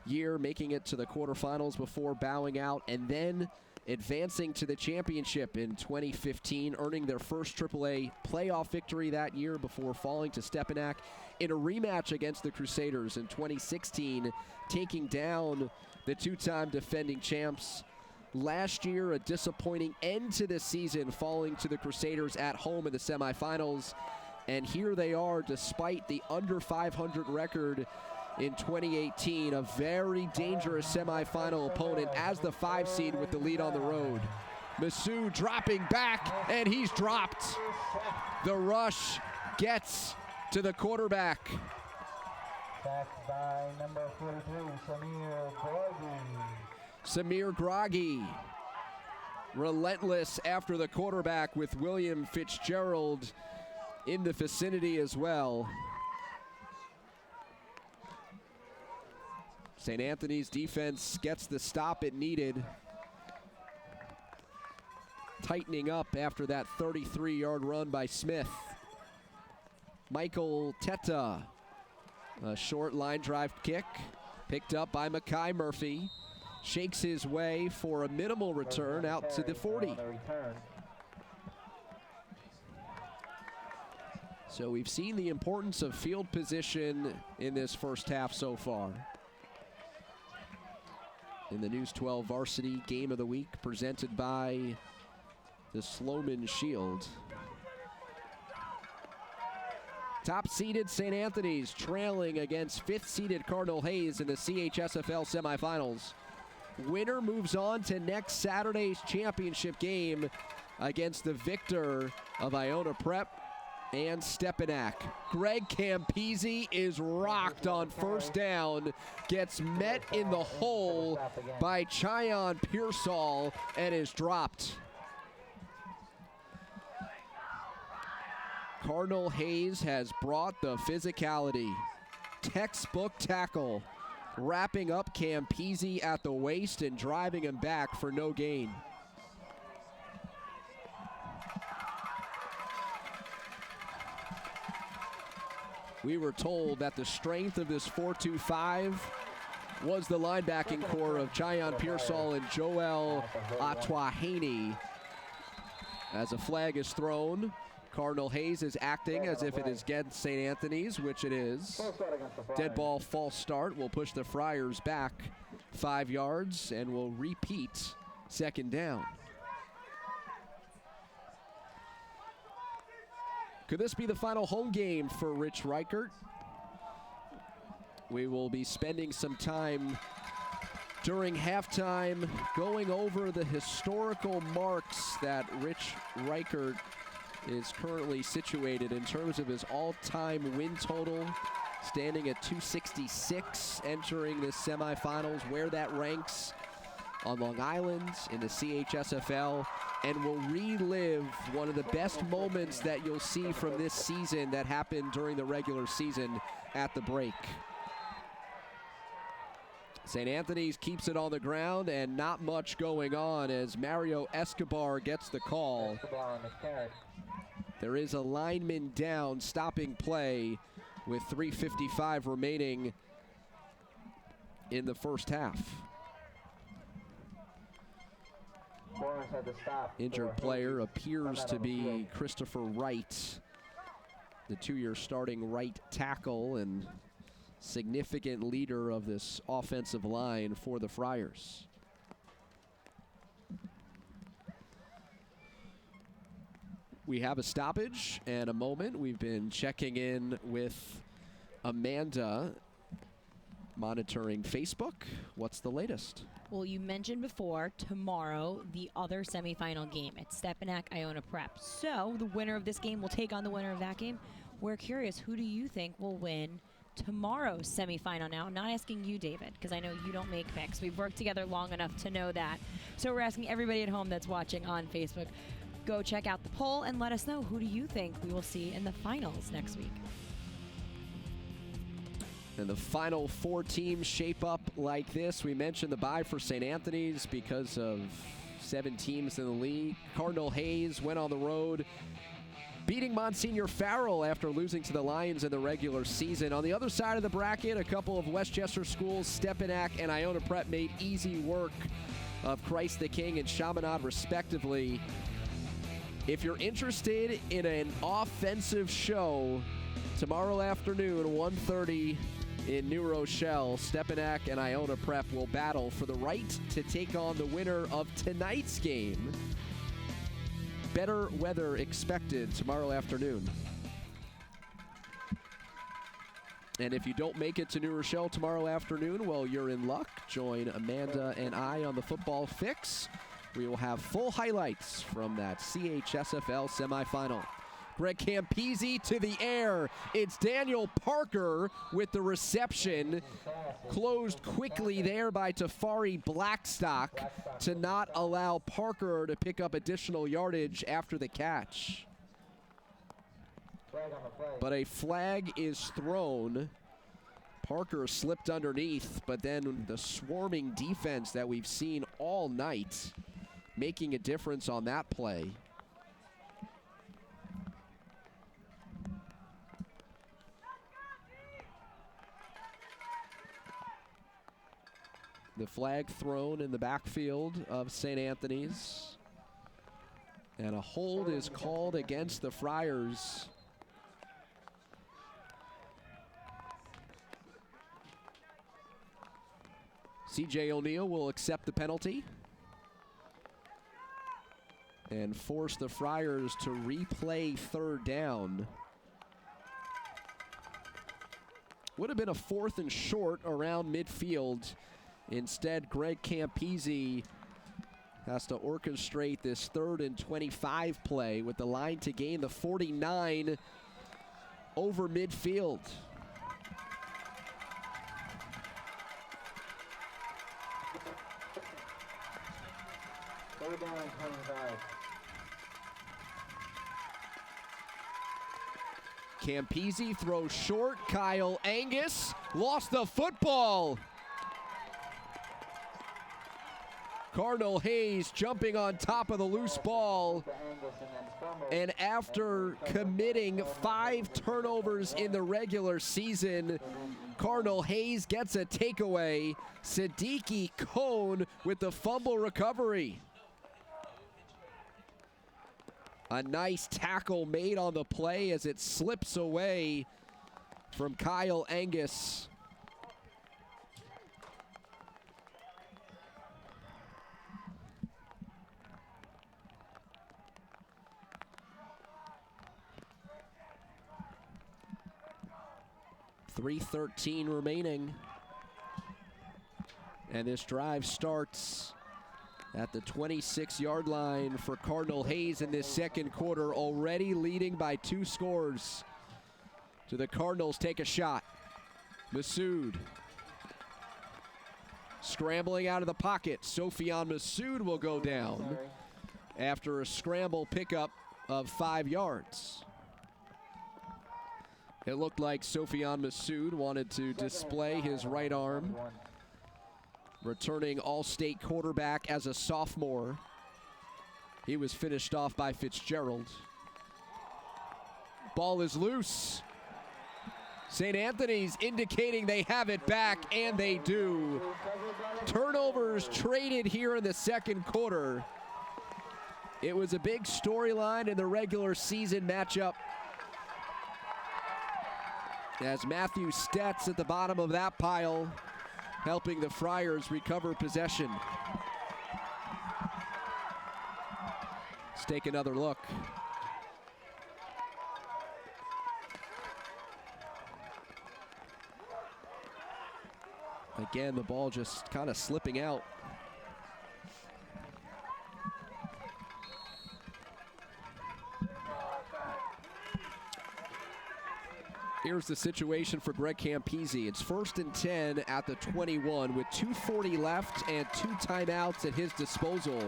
year, making it to the quarterfinals before bowing out, and then advancing to the championship in 2015, earning their first AAA playoff victory that year before falling to Stepinac in a rematch against the Crusaders in 2016, taking down the two-time defending champs. Last year, a disappointing end to the season, falling to the Crusaders at home in the semifinals. And here they are, despite the under 500 record in 2018, a very dangerous semifinal opponent as the 5 seed with the lead on the road. Masu dropping back, and he's dropped. The rush gets to the quarterback. Sacked by number 43, Samir Groggy. Samir Groggy, relentless after the quarterback with William Fitzgerald in the vicinity as well. St. Anthony's defense gets the stop it needed, tightening up after that 33-yard run by Smith. Michael Teta, a short line drive kick, picked up by Makai Murphy, shakes his way for a minimal return out to the 40. So we've seen the importance of field position in this first half so far. In the News 12 Varsity Game of the Week, presented by the Sloman Shield. Top-seeded St. Anthony's trailing against 5th-seeded Cardinal Hayes in the CHSFL semifinals. Winner moves on to next Saturday's championship game against the victor of Iona Prep and Stepinac. Greg Campisi is rocked on first down, gets met in the hole by Cheyenne Pearsall and is dropped. Cardinal Hayes has brought the physicality. Textbook tackle, wrapping up Campisi at the waist and driving him back for no gain. We were told that the strength of this 4-2-5 was the linebacking core of Cheyenne Pearsall and Joel Atwahaney. As a flag is thrown, Cardinal Hayes is acting as if it is against St. Anthony's, which it is. Dead ball, false start will push the Friars back 5 yards and will repeat second down. Could this be the final home game for Rich Reichert? We will be spending some time during halftime going over the historical marks that Rich Reichert is currently situated in terms of his all-time win total, standing at 266 entering the semifinals, where that ranks on Long Island in the CHSFL, and will relive one of the best moments that you'll see from this season that happened during the regular season at the break. St. Anthony's keeps it on the ground and not much going on as Mario Escobar gets the call. There is a lineman down, stopping play with 3:55 remaining in the first half. Florence had to stop. Injured player appears to be Christopher Wright, the 2-year starting right tackle and significant leader of this offensive line for the Friars. We have a stoppage and a moment. We've been checking in with Amanda, monitoring Facebook. What's the latest? Well, you mentioned before, tomorrow, the other semifinal game at Stepinac Iona Prep. So the winner of this game will take on the winner of that game. We're curious, who do you think will win tomorrow's semifinal? Now, I'm not asking you, David, because I know you don't make picks. We've worked together long enough to know that. So we're asking everybody at home that's watching on Facebook, go check out the poll and let us know, who do you think we will see in the finals next week? And the final 4 teams shape up like this. We mentioned the bye for St. Anthony's because of 7 teams in the league. Cardinal Hayes went on the road, beating Monsignor Farrell after losing to the Lions in the regular season. On the other side of the bracket, a couple of Westchester schools, Stepinac and Iona Prep, made easy work of Christ the King and Chaminade respectively. If you're interested in an offensive show, tomorrow afternoon, 1:30 in New Rochelle, Stepinac and Iona Prep will battle for the right to take on the winner of tonight's game. Better weather expected tomorrow afternoon. And if you don't make it to New Rochelle tomorrow afternoon, well, you're in luck. Join Amanda and I on the Football Fix. We will have full highlights from that CHSFL semifinal. Greg Campese to the air. It's Daniel Parker with the reception. Closed quickly there by Tafari Blackstock to not allow Parker to pick up additional yardage after the catch. But a flag is thrown. Parker slipped underneath, but then the swarming defense that we've seen all night making a difference on that play. The flag thrown in the backfield of St. Anthony's. And a hold is called against the Friars. C.J. O'Neill will accept the penalty and force the Friars to replay 3rd down. Would have been a 4th and short around midfield. Instead, Greg Campese has to orchestrate this 3rd and 25 play with the line to gain the 49 over midfield. Third down and 25. Campese throws short. Kyle Angus lost the football. Cardinal Hayes jumping on top of the loose ball. And after committing 5 turnovers in the regular season, Cardinal Hayes gets a takeaway. Siddiqui Cone with the fumble recovery. A nice tackle made on the play as it slips away from Kyle Angus. .313 remaining. And this drive starts at the 26-yard line for Cardinal Hayes in this second quarter, already leading by 2 scores. Do the Cardinals take a shot? Massoud scrambling out of the pocket. Sofian Massoud will go down after a scramble pickup of 5 yards. It looked like Sofian Massoud wanted to display his right arm. Returning All-State quarterback as a sophomore. He was finished off by Fitzgerald. Ball is loose. St. Anthony's indicating they have it back, and they do. Turnovers traded here in the second quarter. It was a big storyline in the regular season matchup, as Matthew Stetz at the bottom of that pile, helping the Friars recover possession. Let's take another look. Again, the ball just kind of slipping out. Here's the situation for Greg Campese. It's 1st and 10 at the 21 with 2:40 left and 2 timeouts at his disposal.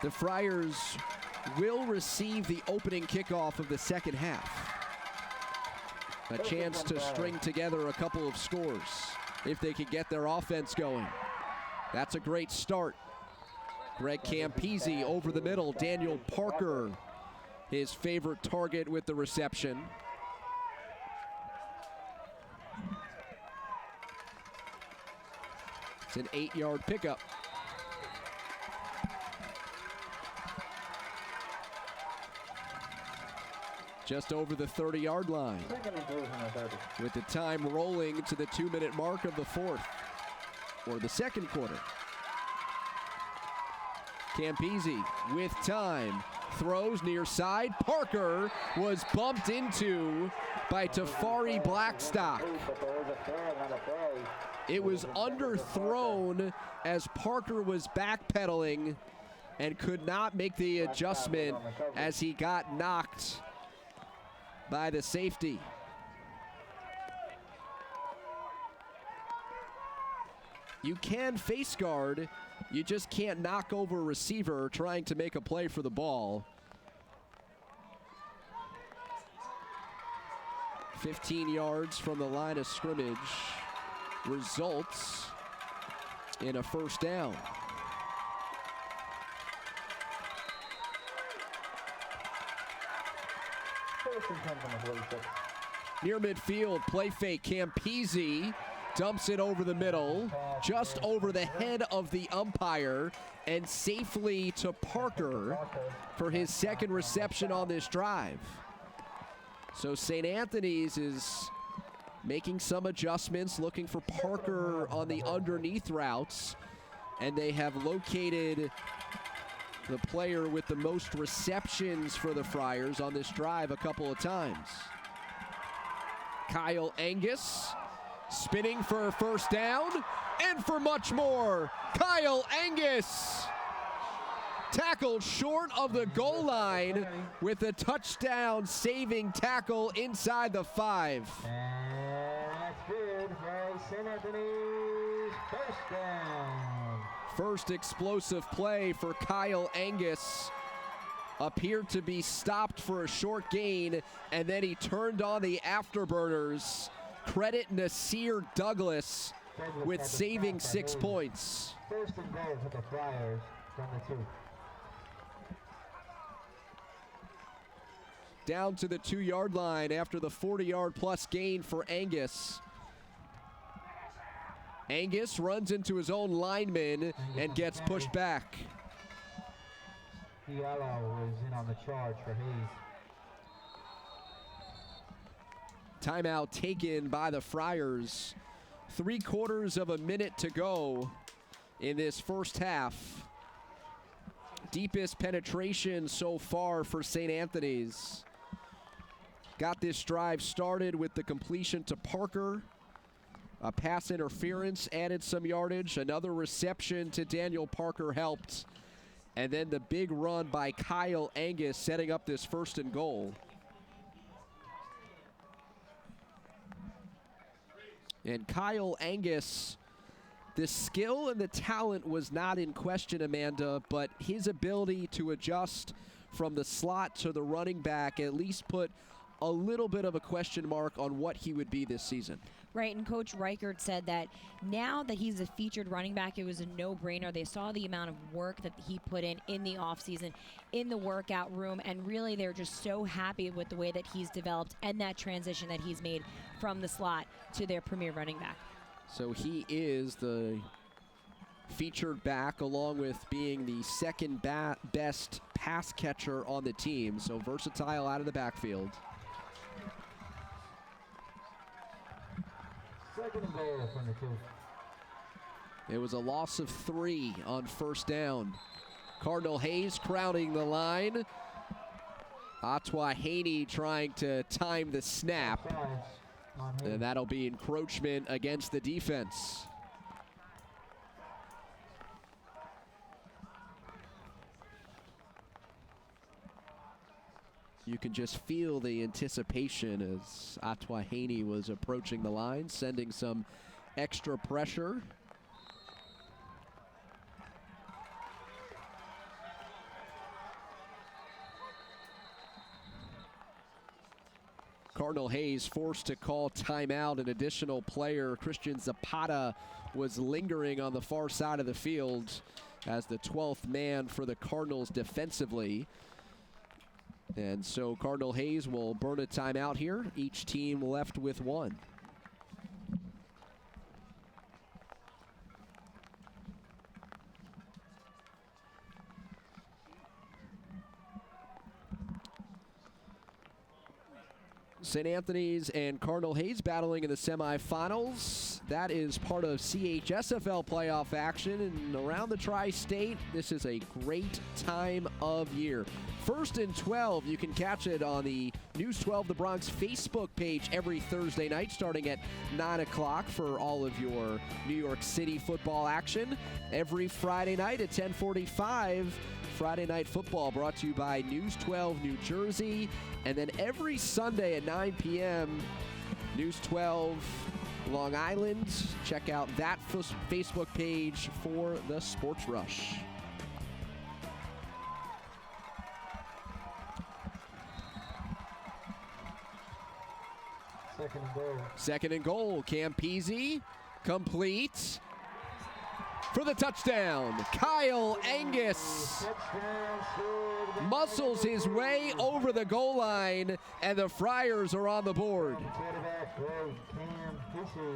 The Friars will receive the opening kickoff of the second half. A chance to string together a couple of scores if they can get their offense going. That's a great start. Greg Campese over the middle. Daniel Parker, his favorite target with the reception. It's an 8-yard pickup. Just over the 30-yard line. With the time rolling to the 2-minute mark of the fourth, or the second quarter. Campese with time, throws near side. Parker was bumped into by Tafari Blackstock. It was underthrown as Parker was backpedaling and could not make the adjustment as he got knocked by the safety. You can face guard, you just can't knock over a receiver trying to make a play for the ball. 15 yards from the line of scrimmage results in a first down. Near midfield, play fake. Campese dumps it over the middle, just over the head of the umpire, and safely to Parker for his second reception on this drive. So St. Anthony's is making some adjustments, looking for Parker on the underneath routes, and they have located the player with the most receptions for the Friars on this drive a couple of times. Kyle Angus spinning for a first down and for much more. Kyle Angus tackled short of the goal line with a touchdown saving tackle inside the 5. And that's good for St. Anthony's first down. First explosive play for Kyle Angus. Appeared to be stopped for a short gain, and then he turned on the afterburners. Credit Nasir Douglas with saving 6 points. First and goal for the Friars from the 2. Down to the 2-yard line after the 40-yard plus gain for Angus. Angus runs into his own lineman and gets pushed back. Diallo is in on the charge for Hayes. Timeout taken by the Friars. 3/4 of a minute to go in this first half. Deepest penetration so far for St. Anthony's. Got this drive started with the completion to Parker. A pass interference added some yardage. Another reception to Daniel Parker helped. And then the big run by Kyle Angus setting up this first and goal. And Kyle Angus, the skill and the talent was not in question, Amanda, but his ability to adjust from the slot to the running back at least put a little bit of a question mark on what he would be this season. Right, and Coach Reichert said that now that he's a featured running back, it was a no-brainer. They saw the amount of work that he put in the offseason, in the workout room, and really they're just so happy with the way that he's developed and that transition that he's made from the slot to their premier running back. So he is the featured back, along with being the second best pass catcher on the team. So versatile out of the backfield. Second and goal from the 2. It was a loss of 3 on first down. Cardinal Hayes crowding the line. Haney trying to time the snap. And that'll be encroachment against the defense. You can just feel the anticipation as Haney was approaching the line, sending some extra pressure. Cardinal Hayes forced to call timeout. An additional player, Christian Zapata, was lingering on the far side of the field as the 12th man for the Cardinals defensively. And so Cardinal Hayes will burn a timeout here. Each team left with 1. St. Anthony's and Cardinal Hayes battling in the semifinals. That is part of CHSFL playoff action. And around the tri-state, this is a great time of year. 1st and 12, you can catch it on the News 12 The Bronx Facebook page every Thursday night starting at 9 o'clock for all of your New York City football action. Every Friday night at 10:45, Friday Night Football brought to you by News 12 New Jersey. And then every Sunday at 9 p.m., News 12 Long Island. Check out that Facebook page for the Sports Rush. Second and goal. Second and goal. Campese complete for the touchdown. Kyle Angus muscles his way over the goal line, and the Friars are on the board. Quarterback, Campese.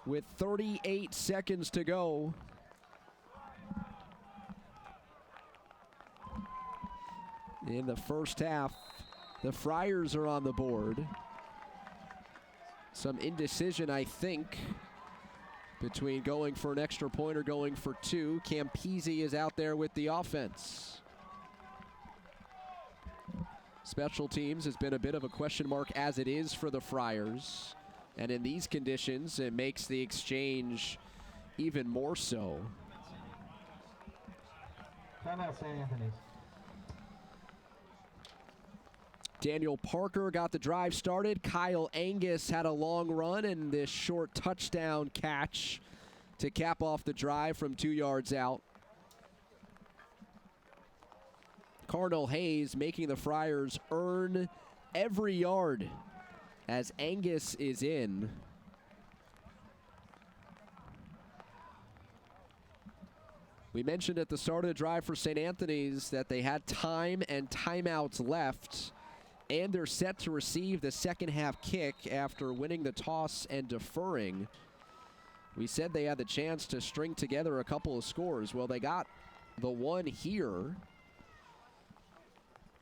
With 38 seconds to go. In the first half, the Friars are on the board. Some indecision, I think, between going for an extra point or going for 2. Campese is out there with the offense. Special teams has been a bit of a question mark as it is for the Friars. And in these conditions, it makes the exchange even more so. Timeout, St. Anthony's. Daniel Parker got the drive started. Kyle Angus had a long run and this short touchdown catch to cap off the drive from 2 yards out. Cardinal Hayes making the Friars earn every yard as Angus is in. We mentioned at the start of the drive for St. Anthony's that they had time and timeouts left, and they're set to receive the second half kick after winning the toss and deferring. We said they had the chance to string together a couple of scores. Well, they got the one here,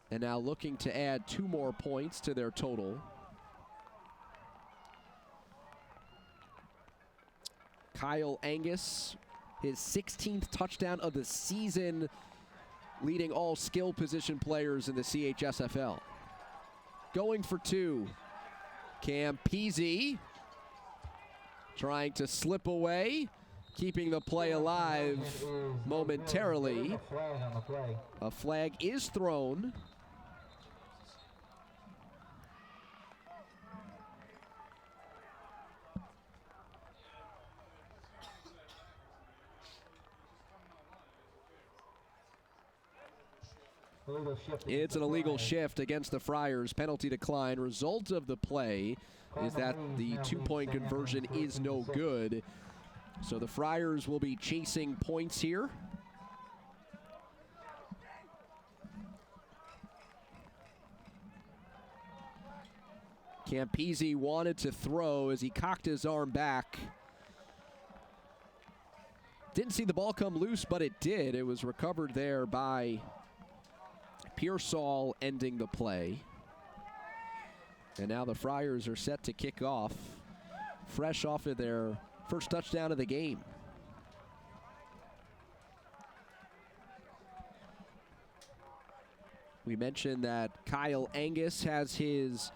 and now looking to add 2 more points to their total. Kyle Angus, his 16th touchdown of the season, leading all skill position players in the CHSFL. Going for 2. Campese trying to slip away, keeping the play alive momentarily. A flag is thrown. It's an illegal shift against the Friars. Penalty decline. Result of the play is that the 2-point conversion is no good. So the Friars will be chasing points here. Campese wanted to throw as he cocked his arm back. Didn't see the ball come loose, but it did. It was recovered there by Pearsall, ending the play. And now the Friars are set to kick off, fresh off of their first touchdown of the game. We mentioned that Kyle Angus has his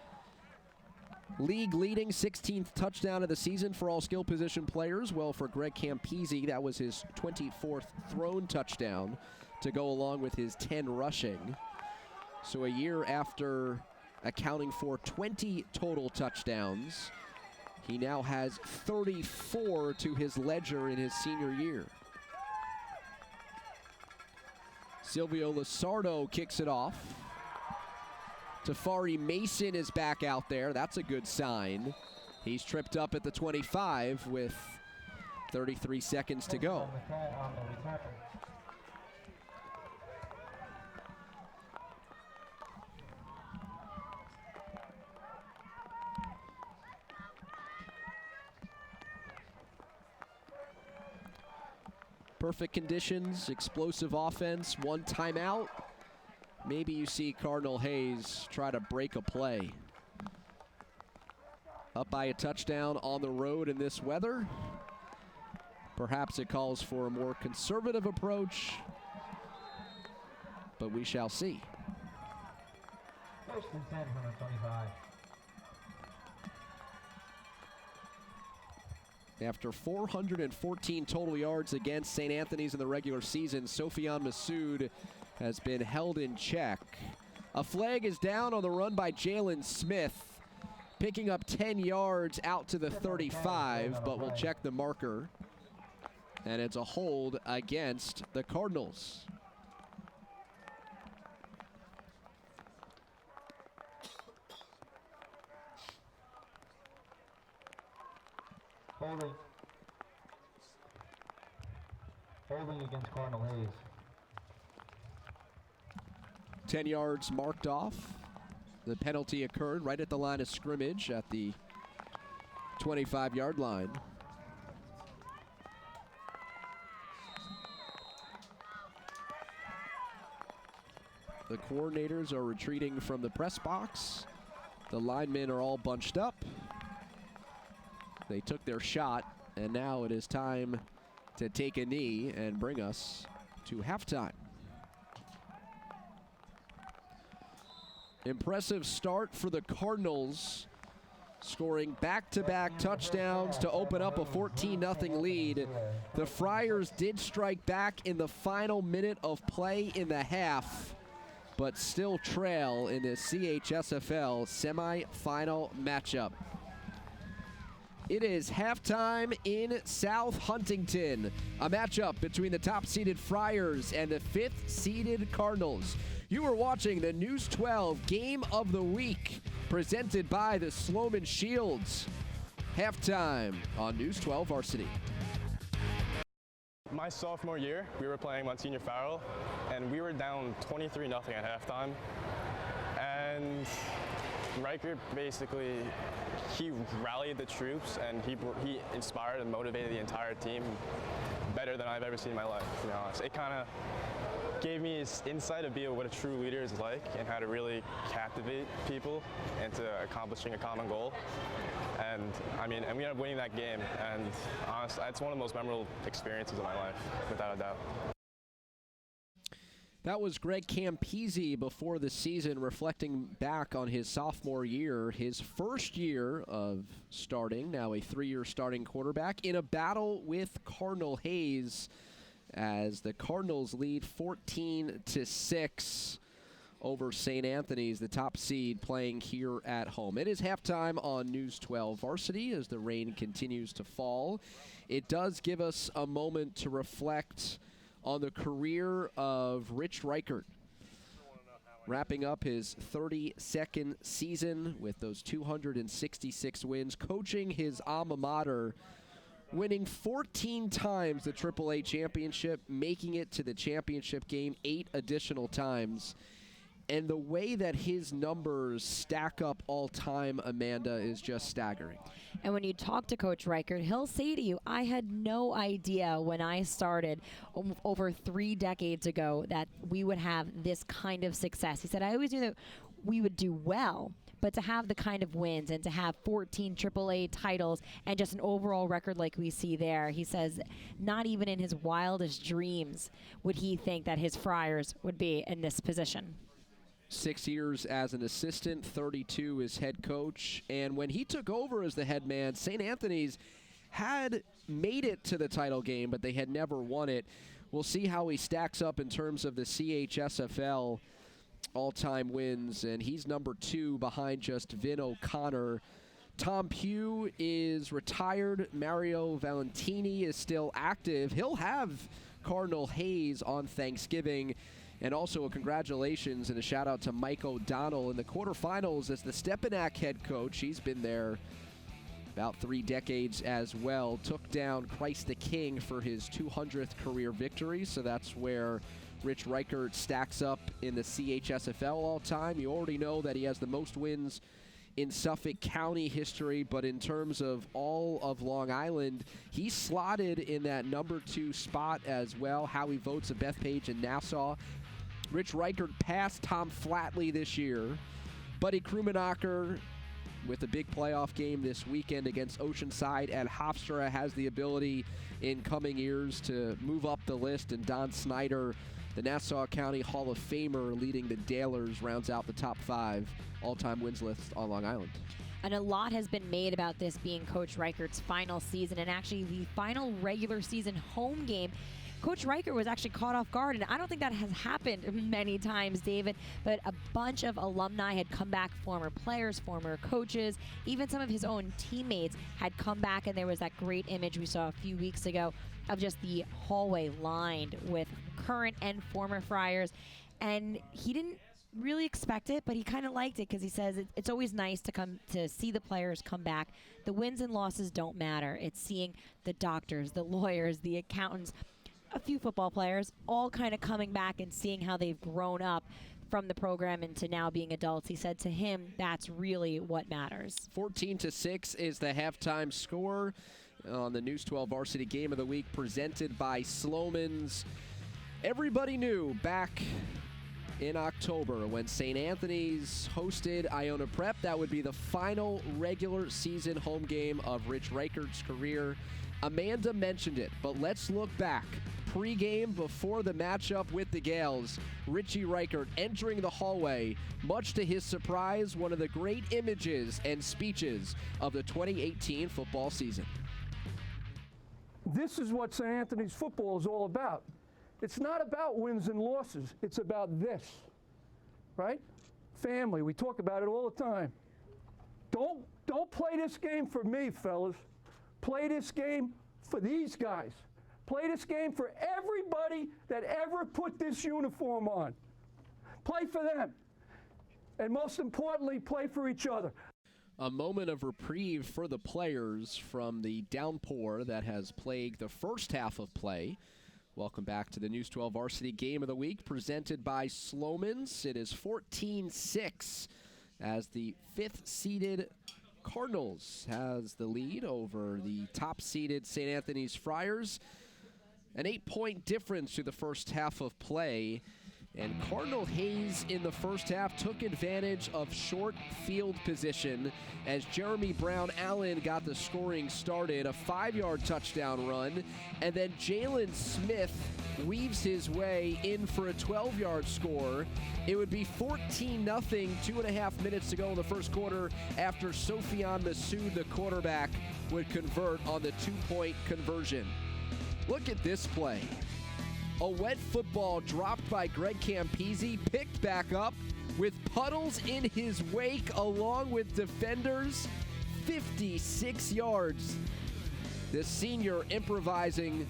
league-leading 16th touchdown of the season for all skill position players. Well, for Greg Campese, that was his 24th thrown touchdown to go along with his 10 rushing. So a year after accounting for 20 total touchdowns, he now has 34 to his ledger in his senior year. Silvio Lasardo kicks it off. Tafari Mason is back out there. That's a good sign. He's tripped up at the 25 with 33 seconds to go. Perfect conditions, explosive offense, one timeout. Maybe you see Cardinal Hayes try to break a play. Up by a touchdown on the road in this weather. Perhaps it calls for a more conservative approach, but we shall see. First and 10 from the 25. After 414 total yards against St. Anthony's in the regular season, Sofian Massoud has been held in check. A flag is down on the run by Jalen Smith, picking up 10 yards out to the 35, but we'll check the marker. And it's a hold against the Cardinals. Holding against Cardinal Hayes. 10 yards marked off. The penalty occurred right at the line of scrimmage at the 25-yard line. The coordinators are retreating from the press box. The linemen are all bunched up. They took their shot, and now it is time to take a knee and bring us to halftime. Impressive start for the Cardinals, scoring back-to-back touchdowns to open up a 14-0 lead. The Friars did strike back in the final minute of play in the half, but still trail in the CHSFL semifinal matchup. It is halftime in South Huntington, a matchup between the top-seeded Friars and the 5th-seeded Cardinals. You are watching the News 12 Game of the Week, presented by the Sloman Shields. Halftime on News 12 Varsity. My sophomore year, we were playing Monsignor Farrell, and we were down 23-0 at halftime. And Riker basically, he rallied the troops, and he inspired and motivated the entire team better than I've ever seen in my life, to be honest. It kind of gave me his insight of being what a true leader is like and how to really captivate people into accomplishing a common goal. And I mean, and we ended up winning that game, and honestly, it's one of the most memorable experiences of my life, without a doubt. That was Greg Campese before the season, reflecting back on his sophomore year, his first year of starting, now a 3-year starting quarterback, in a battle with Cardinal Hayes as the Cardinals lead 14-6 over St. Anthony's, the top seed, playing here at home. It is halftime on News 12 Varsity as the rain continues to fall. It does give us a moment to reflect on the career of Rich Reichert, wrapping up his 32nd season with those 266 wins, coaching his alma mater, winning 14 times the AAA championship, making it to the championship game 8 additional times. And the way that his numbers stack up all time, Amanda, is just staggering. And when you talk to Coach Reichert, he'll say to you, I had no idea when I started over 3 decades ago that we would have this kind of success. He said, I always knew that we would do well, but to have the kind of wins and to have 14 AAA titles and just an overall record like we see there, he says not even in his wildest dreams would he think that his Friars would be in this position. 6 years as an assistant, 32 as head coach. And when he took over as the head man, St. Anthony's had made it to the title game, but they had never won it. We'll see how he stacks up in terms of the CHSFL all-time wins, and he's number 2 behind just Vin O'Connor. Tom Pugh is retired. Mario Valentini is still active. He'll have Cardinal Hayes on Thanksgiving. And also a congratulations and a shout out to Mike O'Donnell in the quarterfinals as the Stepinac head coach. He's been there about 3 decades as well. Took down Christ the King for his 200th career victory. So that's where Rich Reichert stacks up in the CHSFL all time. You already know that he has the most wins in Suffolk County history, but in terms of all of Long Island, he's slotted in that number 2 spot as well. Howie Votes of Bethpage and Nassau. Rich Reichert passed Tom Flatley this year. Buddy Krummenacher, with a big playoff game this weekend against Oceanside at Hofstra, has the ability in coming years to move up the list. And Don Snyder, the Nassau County Hall of Famer leading the Dalers, rounds out the top 5 all-time wins list on Long Island. And a lot has been made about this being Coach Reichert's final season, and actually the final regular season home game. Coach Reichert was actually caught off guard, and I don't think that has happened many times, David, but a bunch of alumni had come back, former players, former coaches, even some of his own teammates had come back, and there was that great image we saw a few weeks ago of just the hallway lined with current and former Friars, and he didn't really expect it, but he kind of liked it because he says it's always nice to come to see the players come back. The wins and losses don't matter. It's seeing the doctors, the lawyers, the accountants, a few football players all kind of coming back and seeing how they've grown up from the program into now being adults. He said to him, that's really what matters. 14-6 is the halftime score on the News 12 Varsity Game of the Week presented by Sloman's. Everybody knew back in October when St. Anthony's hosted Iona Prep that would be the final regular season home game of Rich Reichert's career. Amanda mentioned it, but let's look back. Pre-game, before the matchup with the Gales, Richie Reichert entering the hallway, much to his surprise, one of the great images and speeches of the 2018 football season. This is what St. Anthony's football is all about. It's not about wins and losses. It's about this, right? Family, we talk about it all the time. Don't play this game for me, fellas. Play this game for these guys. Play this game for everybody that ever put this uniform on. Play for them. And most importantly, play for each other. A moment of reprieve for the players from the downpour that has plagued the first half of play. Welcome back to the News 12 Varsity Game of the Week presented by Sloman's. It is 14-6 as the 5th-seeded Cardinals has the lead over the top-seeded St. Anthony's Friars. An 8-point difference through the first half of play. And Cardinal Hayes in the first half took advantage of short field position as Jeremy Brown Allen got the scoring started, a 5-yard touchdown run, and then Jalen Smith weaves his way in for a 12-yard score. It would be 14-0, 2.5 minutes to go in the first quarter after Sofian Masood, the quarterback, would convert on the 2-point conversion. Look at this play. A wet football dropped by Greg Campese, picked back up with puddles in his wake along with defenders, 56 yards. The senior improvising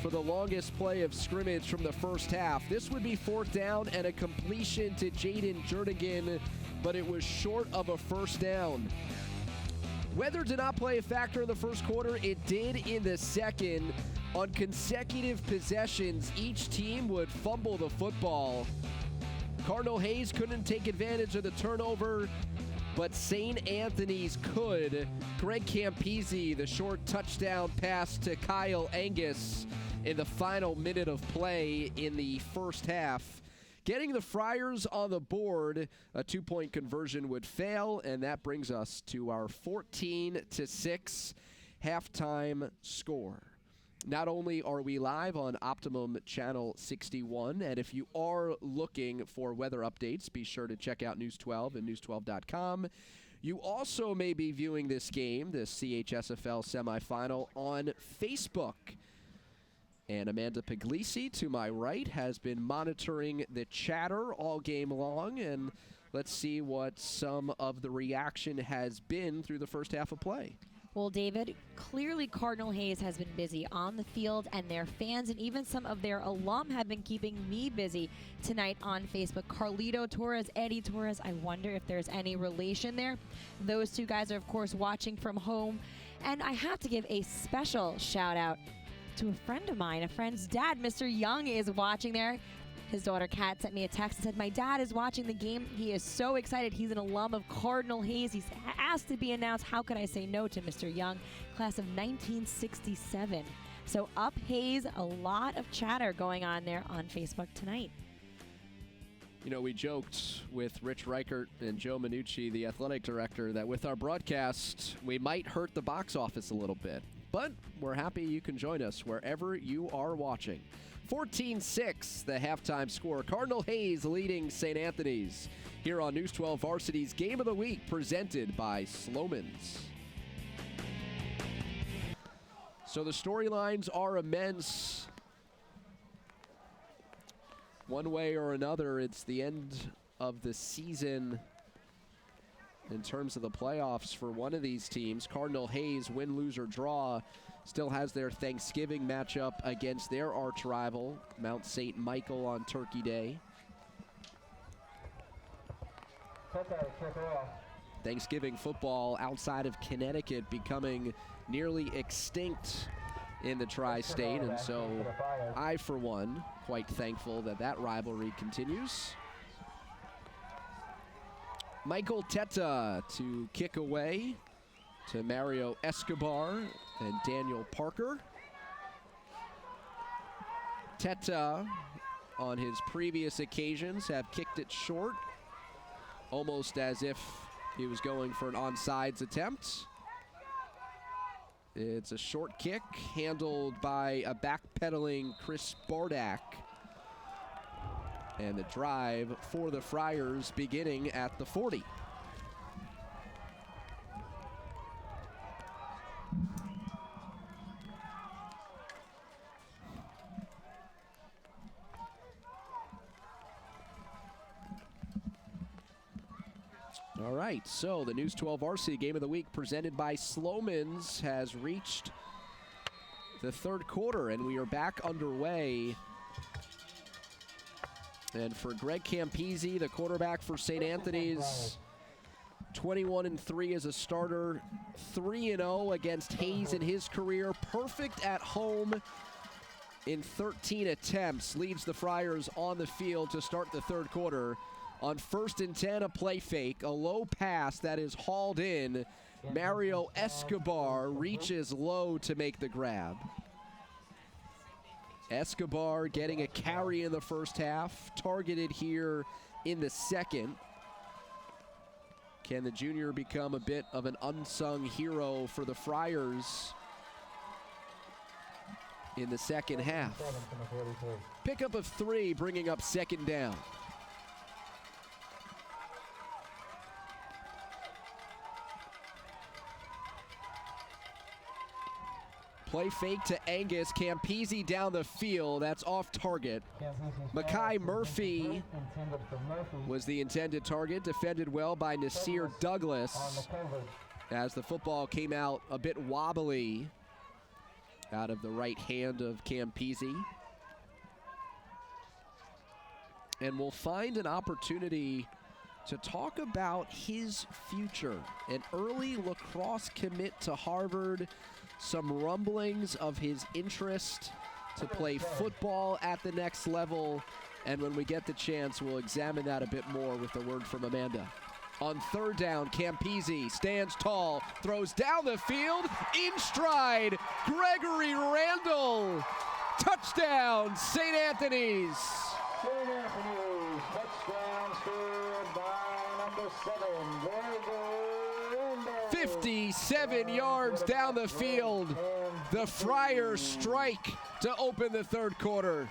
for the longest play of scrimmage from the first half. This would be 4th down and a completion to Jaden Jernigan, but it was short of a first down. Weather did not play a factor in the first quarter. It did in the second. On consecutive possessions, each team would fumble the football. Cardinal Hayes couldn't take advantage of the turnover, but St. Anthony's could. Greg Campese, the short touchdown pass to Kyle Angus in the final minute of play in the first half. Getting the Friars on the board, a 2-point conversion would fail, and that brings us to our 14-6 halftime score. Not only are we live on Optimum Channel 61, and if you are looking for weather updates, be sure to check out News 12 and news12.com. You also may be viewing this game, the CHSFL semifinal, on Facebook. And Amanda Puglisi, to my right, has been monitoring the chatter all game long, and let's see what some of the reaction has been through the first half of play. Well, David, clearly Cardinal Hayes has been busy on the field, and their fans and even some of their alum have been keeping me busy tonight on Facebook. Carlito Torres, Eddie Torres, I wonder if there's any relation there. Those two guys are, of course, watching from home. And I have to give a special shout out to a friend of mine, a friend's dad. Mr. Young is watching there. His daughter Kat sent me a text and said, my dad is watching the game. He is so excited. He's an alum of Cardinal Hayes. He's asked to be announced. How could I say no to Mr. Young? Class of 1967. So up Hayes, a lot of chatter going on there on Facebook tonight. You know, we joked with Rich Reichert and Joe Minucci, the athletic director, that with our broadcast, we might hurt the box office a little bit. But we're happy you can join us wherever you are watching. 14-6, the halftime score. Cardinal Hayes leading St. Anthony's here on News 12 Varsity's Game of the Week, presented by Sloman's. So the storylines are immense. One way or another, it's the end of the season in terms of the playoffs for one of these teams. Cardinal Hayes, win, lose, or draw, still has their Thanksgiving matchup against their arch rival, Mount St. Michael, on Turkey Day. Thanksgiving football outside of Connecticut becoming nearly extinct in the tri-state, and so I, for one, quite thankful that that rivalry continues. Michael Teta to kick away to Mario Escobar and Daniel Parker. Teta, on his previous occasions, have kicked it short, almost as if he was going for an onside attempt. It's a short kick handled by a backpedaling Chris Bardak. And the drive for the Friars beginning at the 40. All right, so the News 12 Varsity Game of the Week presented by Sloman's has reached the third quarter, and we are back underway. And for Greg Campese, the quarterback for St. Anthony's, 21-3 as a starter, 3-0 against Hayes in his career, perfect at home in 13 attempts, leads the Friars on the field to start the third quarter. On 1st and 10, a play fake, a low pass that is hauled in. Mario Escobar reaches low to make the grab. Escobar getting a carry in the first half, targeted here in the second. Can the junior become a bit of an unsung hero for the Friars in the second half? Pickup of 3, bringing up second down. Play fake to Angus. Campese down the field. That's off target. Makai Murphy was the intended target. Defended well by Nasir Douglas as the football came out a bit wobbly out of the right hand of Campese. And we'll find an opportunity to talk about his future. An early lacrosse commit to Harvard. Some rumblings of his interest to play football at the next level. And when we get the chance, we'll examine that a bit more with a word from Amanda. On third down, Campese stands tall, throws down the field, in stride, Gregory Randall. Touchdown, St. Anthony's. St. Anthony's, touchdown scored by number 7, Gregory Randall. 57 yards down the field. The Friars strike to open the third quarter.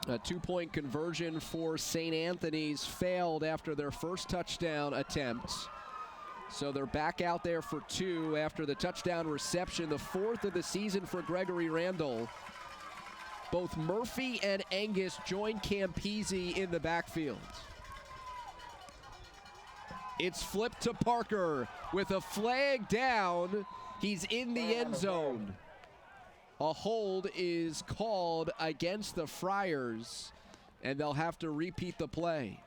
A two-point conversion for St. Anthony's failed after their first touchdown attempt. So they're back out there for 2 after the touchdown reception, the 4th of the season for Gregory Randall. Both Murphy and Angus join Campese in the backfield. It's flipped to Parker with a flag down. He's in the end zone. A hold is called against the Friars, and they'll have to repeat the play.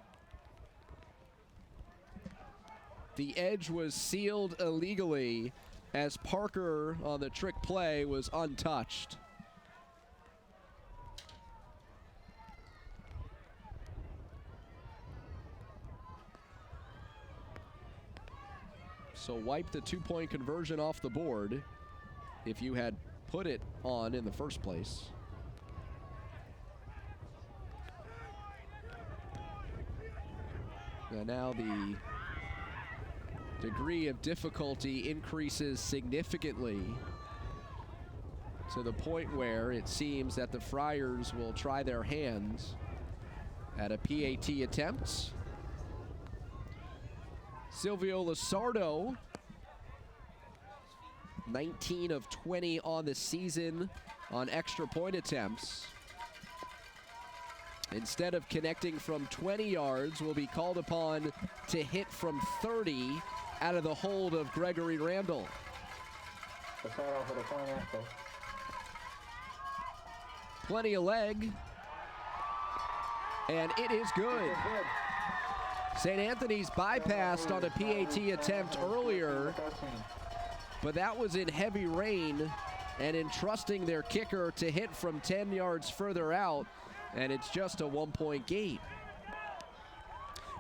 The edge was sealed illegally as Parker on the trick play was untouched. So wipe the two-point conversion off the board if you had put it on in the first place. And now the degree of difficulty increases significantly to the point where it seems that the Friars will try their hands at a PAT attempt. Silvio Lasardo, 19 of 20 on the season on extra point attempts. Instead of connecting from 20 yards, will be called upon to hit from 30 out of the hold of Gregory Randall. Plenty of leg, and it is good. St. Anthony's bypassed on a PAT attempt earlier, but that was in heavy rain and entrusting their kicker to hit from 10 yards further out, and it's just a one-point game.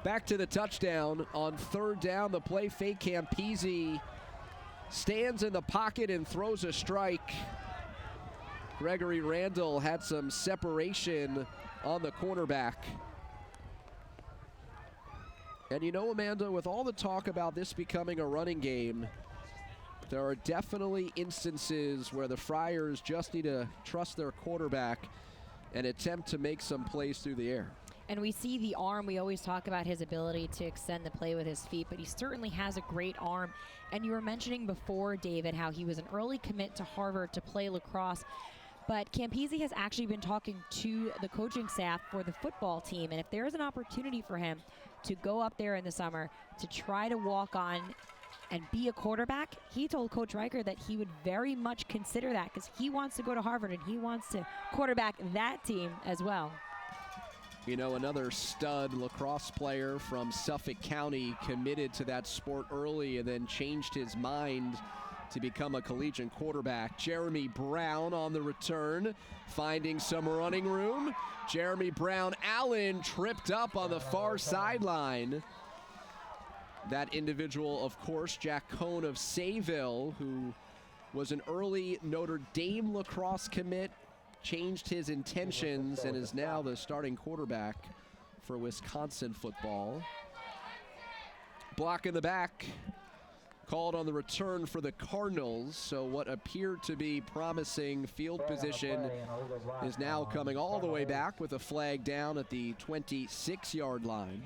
Back to the touchdown. On third down, the play fake, Campese stands in the pocket and throws a strike. Gregory Randall had some separation on the cornerback. And you know, Amanda, with all the talk about this becoming a running game, there are definitely instances where the Friars just need to trust their quarterback and attempt to make some plays through the air. And we see the arm. We always talk about his ability to extend the play with his feet, but he certainly has a great arm. And you were mentioning before, David, how he was an early commit to Harvard to play lacrosse. But Campese has actually been talking to the coaching staff for the football team. And if there's an opportunity for him to go up there in the summer to try to walk on and be a quarterback, he told Coach Riker that he would very much consider that because he wants to go to Harvard and he wants to quarterback that team as well. You know, another stud lacrosse player from Suffolk County committed to that sport early and then changed his mind to become a collegiate quarterback. Jeremy Brown on the return, finding some running room. Jeremy Brown Allen tripped up on the far sideline. That individual, of course, Jack Cohn of Sayville, who was an early Notre Dame lacrosse commit, changed his intentions and is now the starting quarterback for Wisconsin football. Block in the back, called on the return for the Cardinals, so what appeared to be promising field position is now coming all the way back with a flag down at the 26-yard line.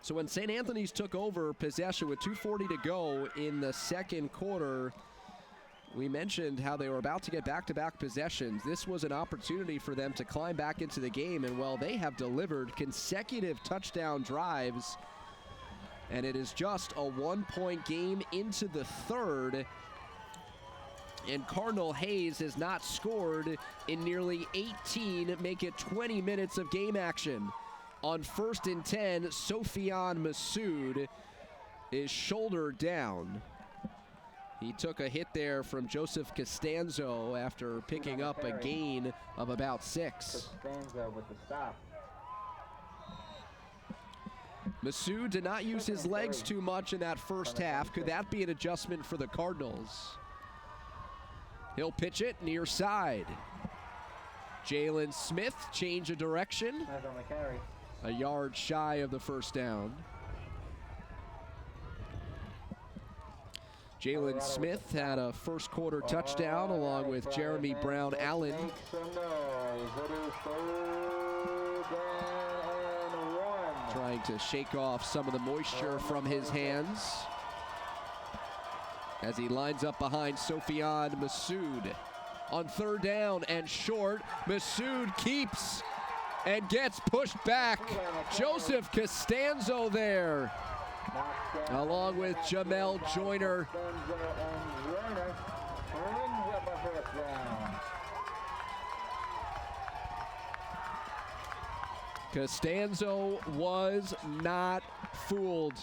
So when St. Anthony's took over possession with 2:40 to go in the second quarter, We mentioned how they were about to get back-to-back possessions. This was an opportunity for them to climb back into the game, and well, they have delivered consecutive touchdown drives, and it is just a one-point game into the third, and Cardinal Hayes has not scored in nearly 18, make it 20 minutes of game action. On 1st and 10, Sofian Massoud is shouldered down. He took a hit there from Joseph Costanzo after picking up a gain of about 6. Costanzo with the stop. Massoud did not use his legs too much in that first half. Could that be an adjustment for the Cardinals? He'll pitch it near side. Jalen Smith, change of direction. Nice on the carry. A yard shy of the first down. Jalen Smith had a first quarter touchdown along with Jeremy Brown Allen. Make some noise. It is 3rd and 1. Trying to shake off some of the moisture from his hands as he lines up behind Sofian Massoud. On 3rd down and short, Massoud keeps and gets pushed back. Joseph Costanzo there, along with Jamel Joyner. Costanzo was not fooled.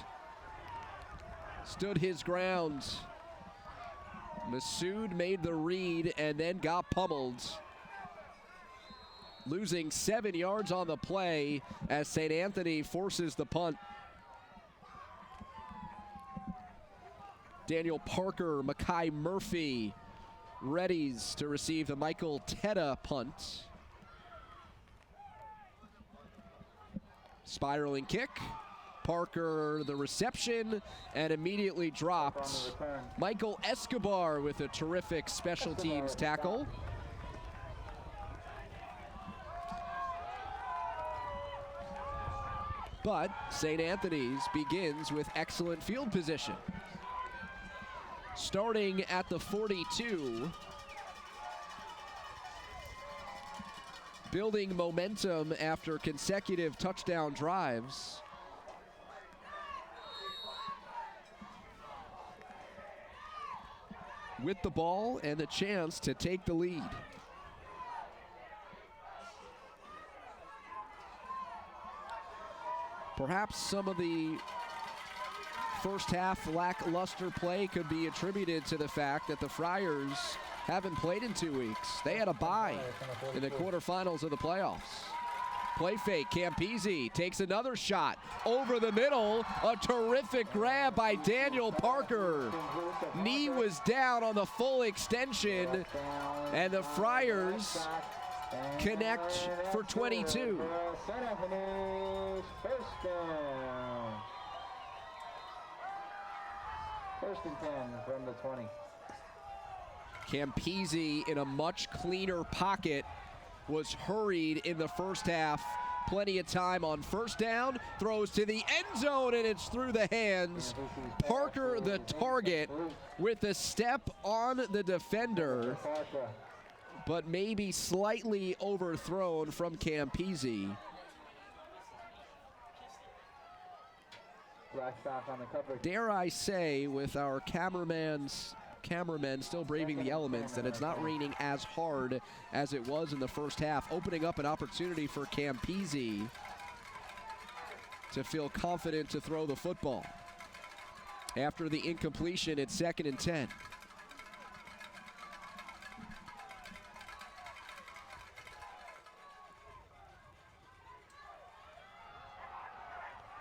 Stood his ground. Massoud made the read and then got pummeled. Losing 7 yards on the play as St. Anthony forces the punt. Daniel Parker, Makai Murphy readies to receive the Michael Teta punt. Spiraling kick. Parker the reception and immediately dropped. Michael Escobar with a terrific special teams tackle. But St. Anthony's begins with excellent field position. Starting at the 42, building momentum after consecutive touchdown drives. With the ball and the chance to take the lead. Perhaps some of the first half lackluster play could be attributed to the fact that the Friars haven't played in 2 weeks. They had a bye in the quarterfinals of the playoffs. Play fake, Campese takes another shot over the middle. A terrific grab by Daniel Parker. Knee was down on the full extension, and the Friars connect for 22. First and 10 from the 20. Campese in a much cleaner pocket was hurried in the first half. Plenty of time on first down, throws to the end zone, and it's through the hands. Parker the target with a step on the defender, but maybe slightly overthrown from Campese. Dare I say, with our cameramen still braving the elements, that it's not raining as hard as it was in the first half, opening up an opportunity for Campese to feel confident to throw the football. After the incompletion, it's 2nd and 10.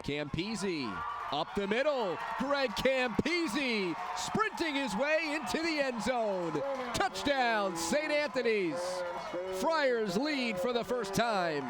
Campese up the middle. Greg Campese sprinting his way into the end zone. Touchdown, St. Anthony's. Friars lead for the first time.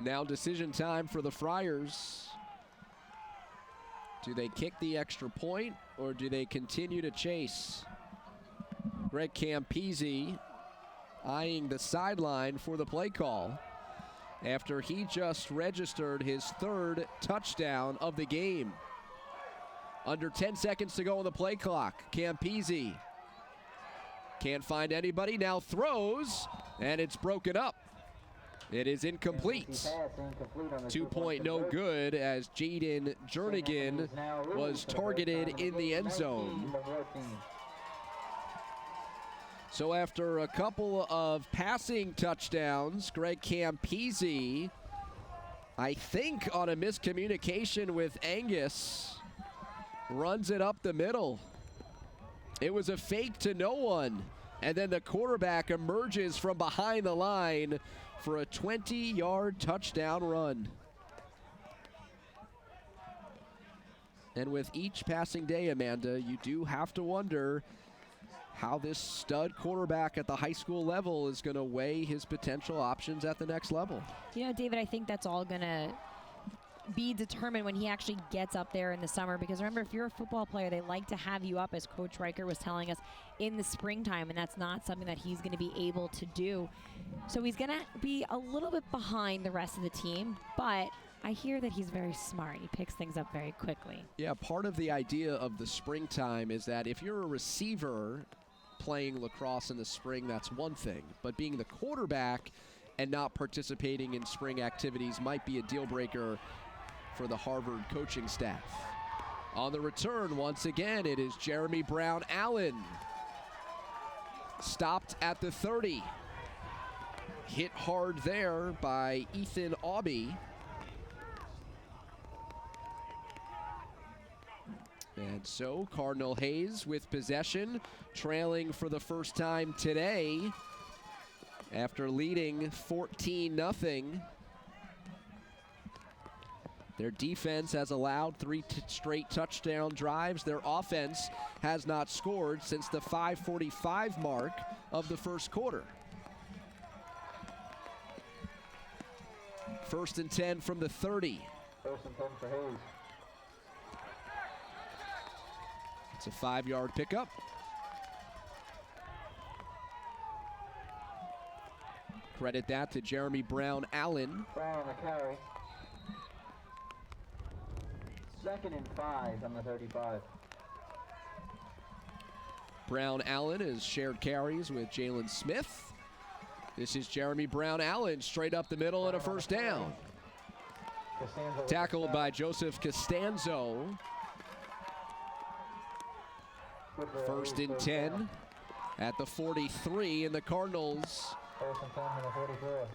Now decision time for the Friars. Do they kick the extra point or do they continue to chase? Greg Campese eyeing the sideline for the play call after he just registered his 3rd touchdown of the game. Under 10 seconds to go on the play clock. Campese can't find anybody, now throws, and it's broken up. It is incomplete. 2 point no good as Jaden Jernigan was targeted in the end zone. So after a couple of passing touchdowns, Greg Campese, I think on a miscommunication with Angus, runs it up the middle. It was a fake to no one. And then the quarterback emerges from behind the line for a 20-yard touchdown run. And with each passing day, Amanda, you do have to wonder how this stud quarterback at the high school level is going to weigh his potential options at the next level. You know, David, I think that's all going to be determined when he actually gets up there in the summer, because remember, if you're a football player, they like to have you up, as Coach Riker was telling us, in the springtime, and that's not something that he's going to be able to do. So he's going to be a little bit behind the rest of the team, but I hear that he's very smart. He picks things up very quickly. Yeah, part of the idea of the springtime is that if you're a receiver playing lacrosse in the spring, that's one thing, but being the quarterback and not participating in spring activities might be a deal breaker for the Harvard coaching staff. On the return, once again, it is Jeremy Brown Allen. Stopped at the 30. Hit hard there by Ethan Aubie. And so Cardinal Hayes with possession, trailing for the first time today after leading 14-0. Their defense has allowed 3 straight touchdown drives. Their offense has not scored since the 5:45 mark of the first quarter. 1st and 10 from the 30. 1st and 10 for Hayes. It's a 5-yard pickup. Credit that to Jeremy Brown Allen. Brown on the carry. 2nd and 5 on the 35. Brown Allen has shared carries with Jalen Smith. This is Jeremy Brown Allen straight up the middle and a first down. Tackled by Joseph Costanzo. 1st and 10 at the 43, and the Cardinals 1st and 10 on the 44.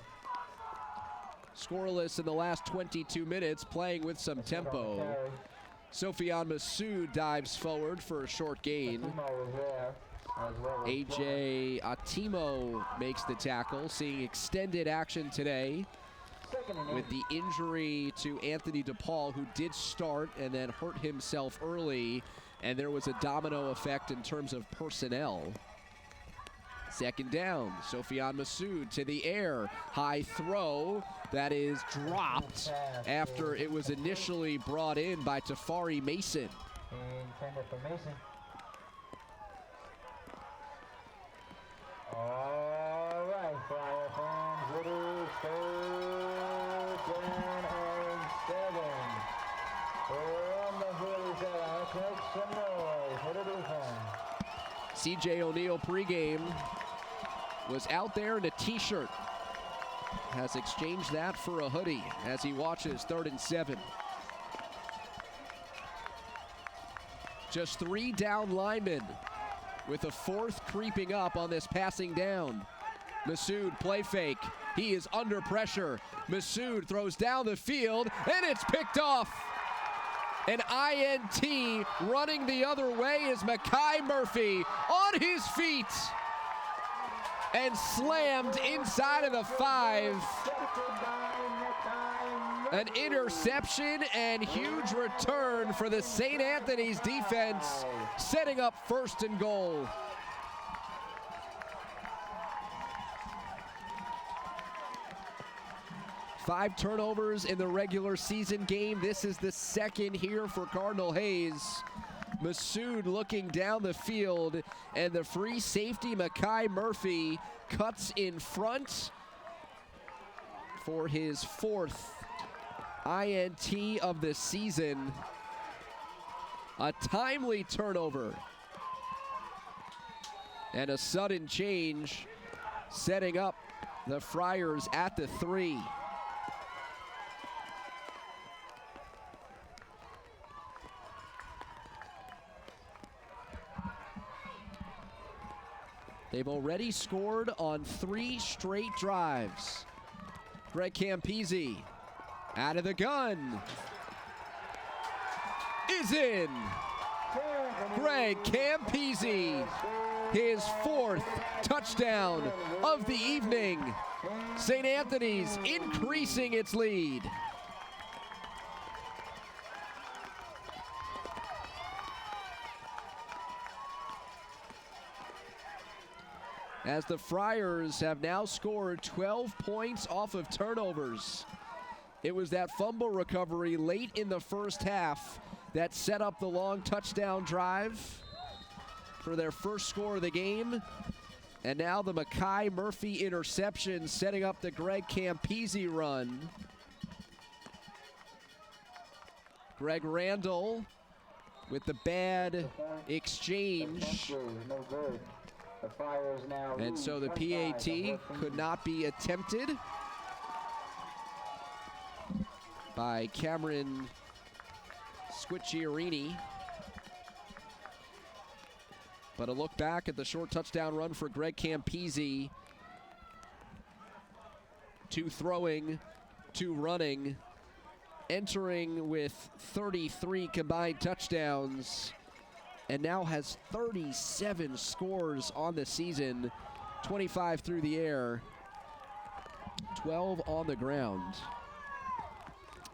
Scoreless in the last 22 minutes, playing with some tempo. Sofian Massoud dives forward for a short gain. AJ Atimo makes the tackle, seeing extended action today with the injury to Anthony Depaul, who did start and then hurt himself early, and there was a domino effect in terms of personnel. 2nd down, Sofian Massoud to the air. High throw that is dropped after it was initially brought in by Tafari Mason. Intended for Mason. All right, Flyer fans, it is 3rd down and 7. On the 47, let's make some noise for the defense. CJ O'Neal pregame was out there in a t-shirt. Has exchanged that for a hoodie as he watches 3rd and 7. Just 3 down linemen with a 4th creeping up on this passing down. Massoud play fake. He is under pressure. Massoud throws down the field and it's picked off. An INT running the other way is Makai Murphy on his feet and slammed inside of the 5. An interception and huge return for the St. Anthony's defense, setting up 1st and goal. 5 turnovers in the regular season game. This is the second here for Cardinal Hayes. Masood looking down the field, and the free safety, Makai Murphy, cuts in front for his 4th INT of the season. A timely turnover and a sudden change, setting up the Friars at the 3. They've already scored on 3 straight drives. Greg Campese out of the gun. Is in. Greg Campese, his 4th touchdown of the evening. St. Anthony's increasing its lead. As the Friars have now scored 12 points off of turnovers. It was that fumble recovery late in the first half that set up the long touchdown drive for their first score of the game. And now the Makai Murphy interception setting up the Greg Campese run. Greg Randall with the bad exchange. And so the PAT could not be attempted by Cameron Squicciarini. But a look back at the short touchdown run for Greg Campese. 2 throwing, 2 running, entering with 33 combined touchdowns, and now has 37 scores on the season, 25 through the air, 12 on the ground.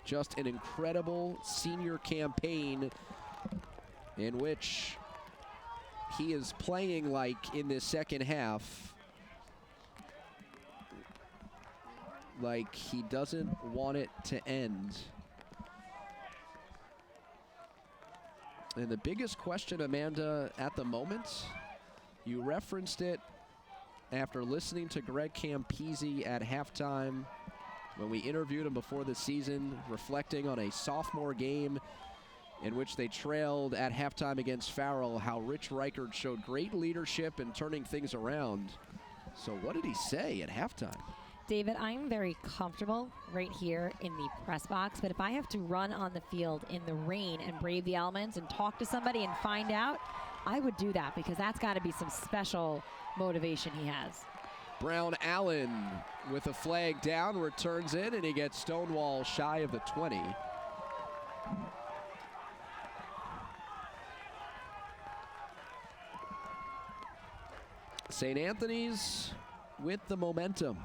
Just an incredible senior campaign in which he is playing like in this second half, like he doesn't want it to end. And the biggest question, Amanda, at the moment, you referenced it after listening to Greg Campese at halftime when we interviewed him before the season, reflecting on a sophomore game in which they trailed at halftime against Farrell, how Rich Reichert showed great leadership in turning things around. So what did he say at halftime? David, I'm very comfortable right here in the press box, but if I have to run on the field in the rain and brave the elements and talk to somebody and find out, I would do that, because that's got to be some special motivation he has. Brown Allen with a flag down, returns in, and he gets Stonewall shy of the 20. St. Anthony's with the momentum.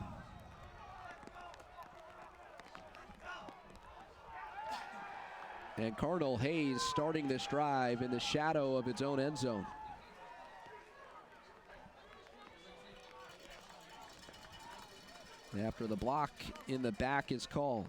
And Cardinal Hayes starting this drive in the shadow of its own end zone. After the block in the back is called.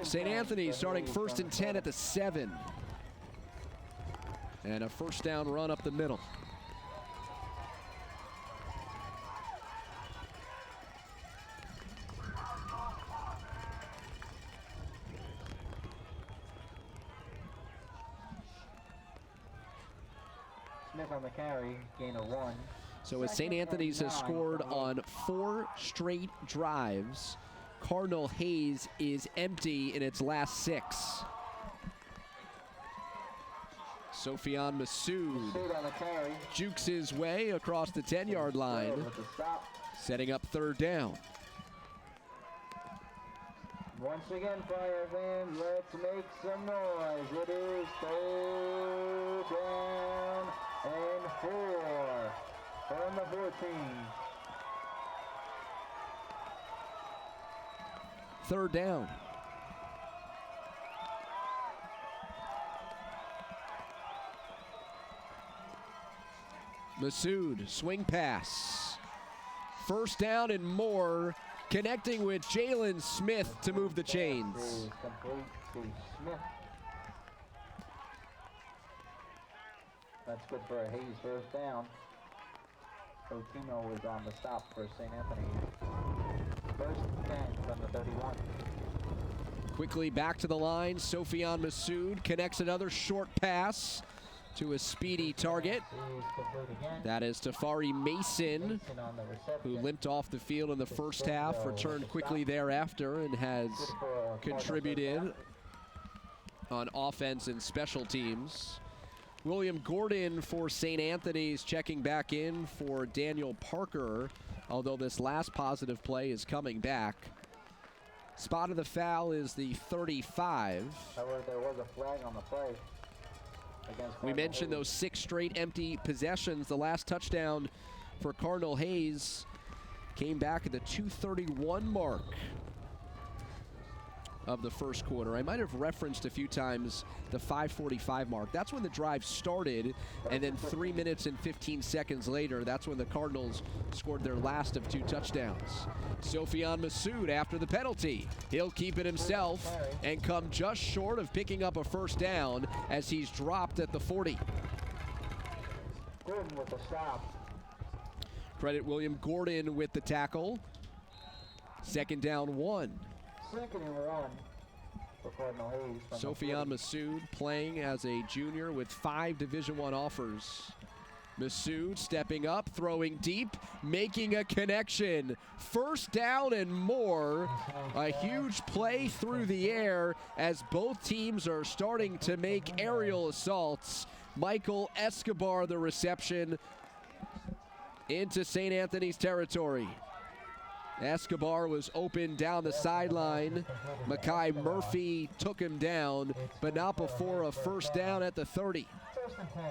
St. Anthony starting 1st and 10 at the 7. And a first down run up the middle. Smith on the carry, gain of 1. So as St. Anthony's has scored on 4 straight drives, Cardinal Hayes is empty in its last 6. Sofian Masood jukes his way across the 10-yard line, setting up 3rd down. Once again, Fire fans, let's make some noise. It is 3rd down and 4 from the 14. 3rd down. Masood, swing pass. 1st down and more, connecting with Jalen Smith to move the chains. Is complete to Smith. That's good for a Hayes 1st down. Otino was on the stop for St. Anthony. 1st 10 from the 31. Quickly back to the line, Sophion Masood connects another short pass to a speedy target. Is complete again. That is Tafari Mason, Mason on the who reception. limped off the field in the 1st half, returned quickly thereafter, and has Good for a Cardinal contributed on offense and special teams. William Gordon for St. Anthony's checking back in for Daniel Parker, although this last positive play is coming back. Spot of the foul is the 35. However, there was a flag on the play. Against We Cardinal mentioned Hayes. those 6 straight empty possessions. The last touchdown for Cardinal Hayes came back at the 2:31 mark of the 1st quarter. I might have referenced a few times the 5:45 mark. That's when the drive started, and then 3 minutes and 15 seconds later, that's when the Cardinals scored their last of 2 touchdowns. Sophion Masood after the penalty. He'll keep it himself and come just short of picking up a 1st down as he's dropped at the 40. Gordon with the stop. Credit William Gordon with the tackle. 2nd down 1. 2nd and 1 for Cardinal Hayes. from the Sophion 40. Masood playing as a junior with 5 Division I offers. Masood stepping up, throwing deep, making a connection. 1st down and more. A huge play through the air as both teams are starting to make aerial assaults. Michael Escobar, the reception into St. Anthony's territory. Escobar was open down the sideline. Makai Murphy took him down, but not before a 1st down at the 30. 1st and 10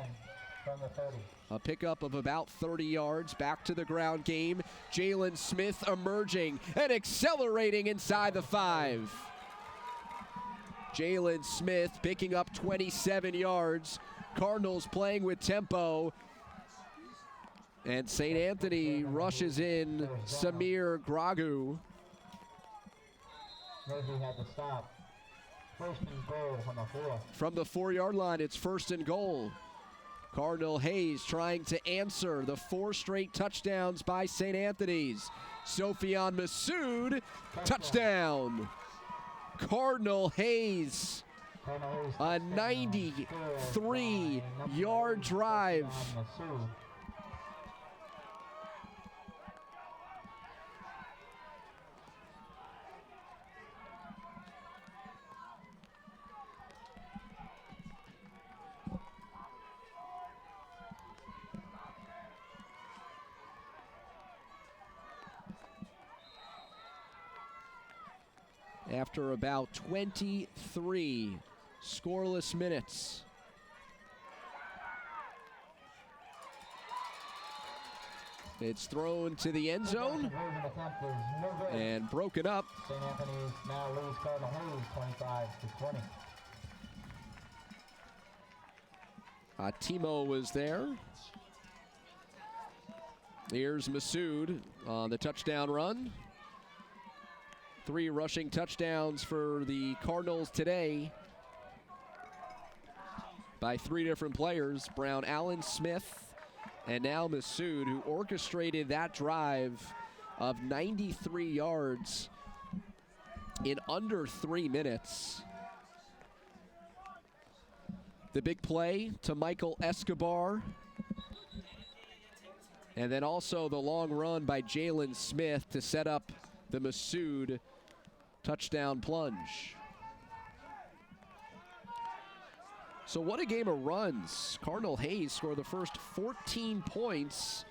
from the 30. A pickup of about 30 yards, back to the ground game. Jalen Smith emerging and accelerating inside the 5. Jalen Smith picking up 27 yards. Cardinals playing with tempo. And St. Anthony rushes in Samir Gragu. Maybe had to stop. 1st and goal from the 4. From the 4-yard line, it's 1st and goal. Cardinal Hayes trying to answer the 4 straight touchdowns by St. Anthony's. Sophion Masood, touchdown. Cardinal Hayes, a 93-yard drive. After about 23 scoreless minutes. It's thrown to the end zone and broken up. St. Anthony's now leads Cardinal Hayes 25-20. Timo was there. Here's Masood on the touchdown run. 3 rushing touchdowns for the Cardinals today by 3 different players. Brown, Allen, Smith, and now Masood, who orchestrated that drive of 93 yards in under 3 minutes. The big play to Michael Escobar. And then also the long run by Jalen Smith to set up the Masood touchdown plunge. So what a game of runs. Cardinal Hayes scored the first 14 points,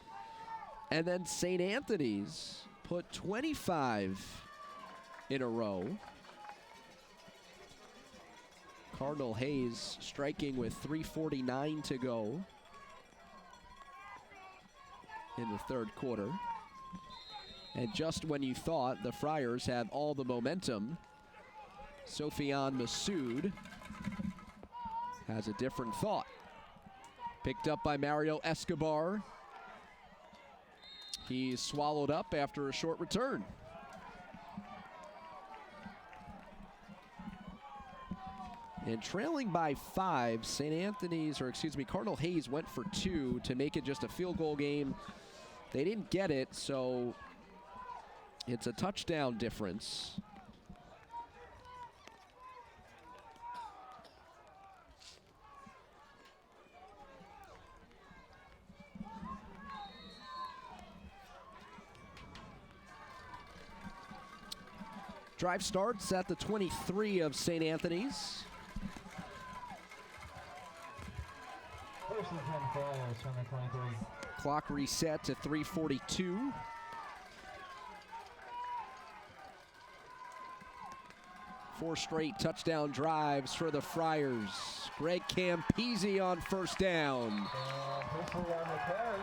and then St. Anthony's put 25 in a row. Cardinal Hayes striking with 3:49 to go in the third quarter. And just when you thought the Friars had all the momentum, Sofian Massoud has a different thought. Picked up by Mario Escobar. He's swallowed up after a short return. And trailing by 5, Cardinal Hayes went for 2 to make it just a field goal game. They didn't get it, so it's a touchdown difference. Drive starts at the 23 of St. Anthony's. First and 10 Friars from the 23. Clock reset to 3:42. Four straight touchdown drives for the Friars. Greg Campese on first down. And History on the carry.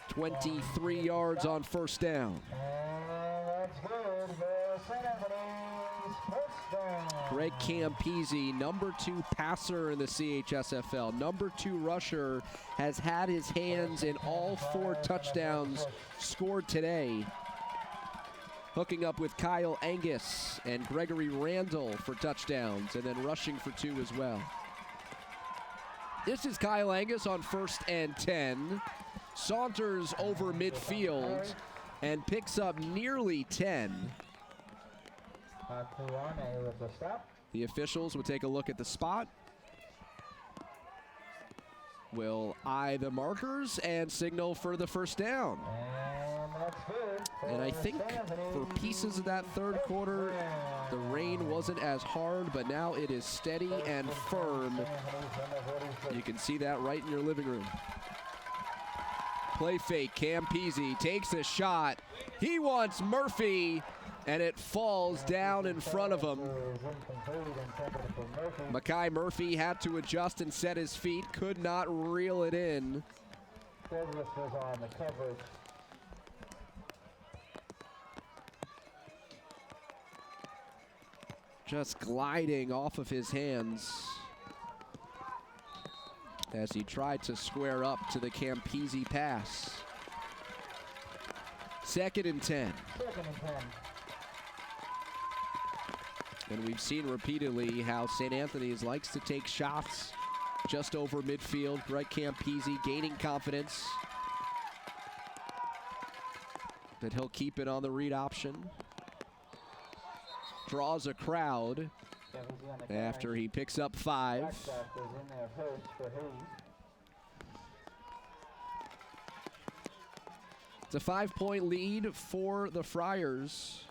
23 yards on first down. And that's good for St. Anthony's first down. Greg Campese, number 2 passer in the CHSFL, number 2 rusher, has had his hands in all 4 touchdowns scored today. Hooking up with Kyle Angus and Gregory Randall for touchdowns, and then rushing for 2 as well. This is Kyle Angus on first and 10. Saunters over midfield and picks up nearly 10. Kuane with the stop. The officials will take a look at the spot. Will eye the markers and signal for the first down. And that's good. And I think for pieces of that third quarter, the rain wasn't as hard, but now it is steady and firm. You can see that right in your living room. Play fake, Campese takes a shot. He wants Murphy, and it falls down in front of him. Makai Murphy had to adjust and set his feet, could not reel it in. Douglas was on the coverage. Just gliding off of his hands as he tried to square up to the Campese pass. Second and 10. Second and 10. And we've seen repeatedly how St. Anthony's likes to take shots just over midfield. Greg Campese gaining confidence that he'll keep it on the read option. Draws a crowd after he picks up 5. Backstop was in there first for Hayes. It's a 5-point lead for the Friars.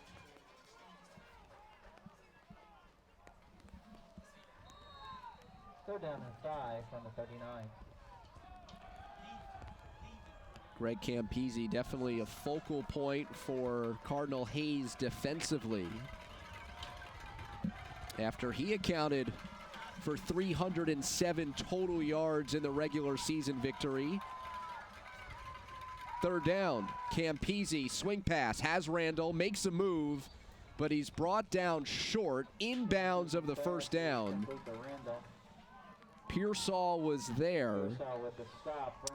Third down and 5 from the 39. Greg Campese definitely a focal point for Cardinal Hayes defensively, after he accounted for 307 total yards in the regular season victory. Third down, Campese, swing pass, has Randall, makes a move, but he's brought down short, inbounds of the first down. Pearsall was there.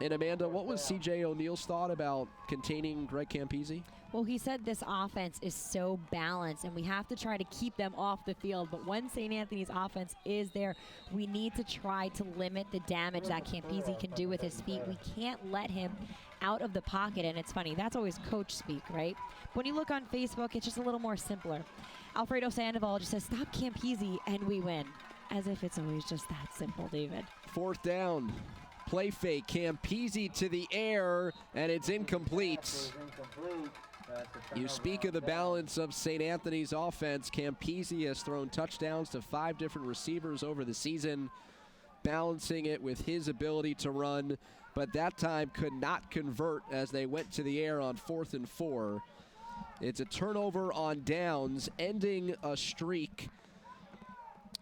And Amanda, what was C.J. O'Neill's thought about containing Greg Campese? Well, he said this offense is so balanced, and we have to try to keep them off the field. But when St. Anthony's offense is there, we need to try to limit the damage that Campese can do with his feet. We can't let him out of the pocket. And it's funny, that's always coach speak, right? When you look on Facebook, it's just a little more simpler. Alfredo Sandoval just says, stop Campese, and we win. As if it's always just that simple, David. Fourth down. Play fake, Campese to the air, and it's incomplete. You speak of the balance of St. Anthony's offense. Campese has thrown touchdowns to 5 different receivers over the season, balancing it with his ability to run, but that time could not convert as they went to the air on 4th and 4. It's a turnover on downs, ending a streak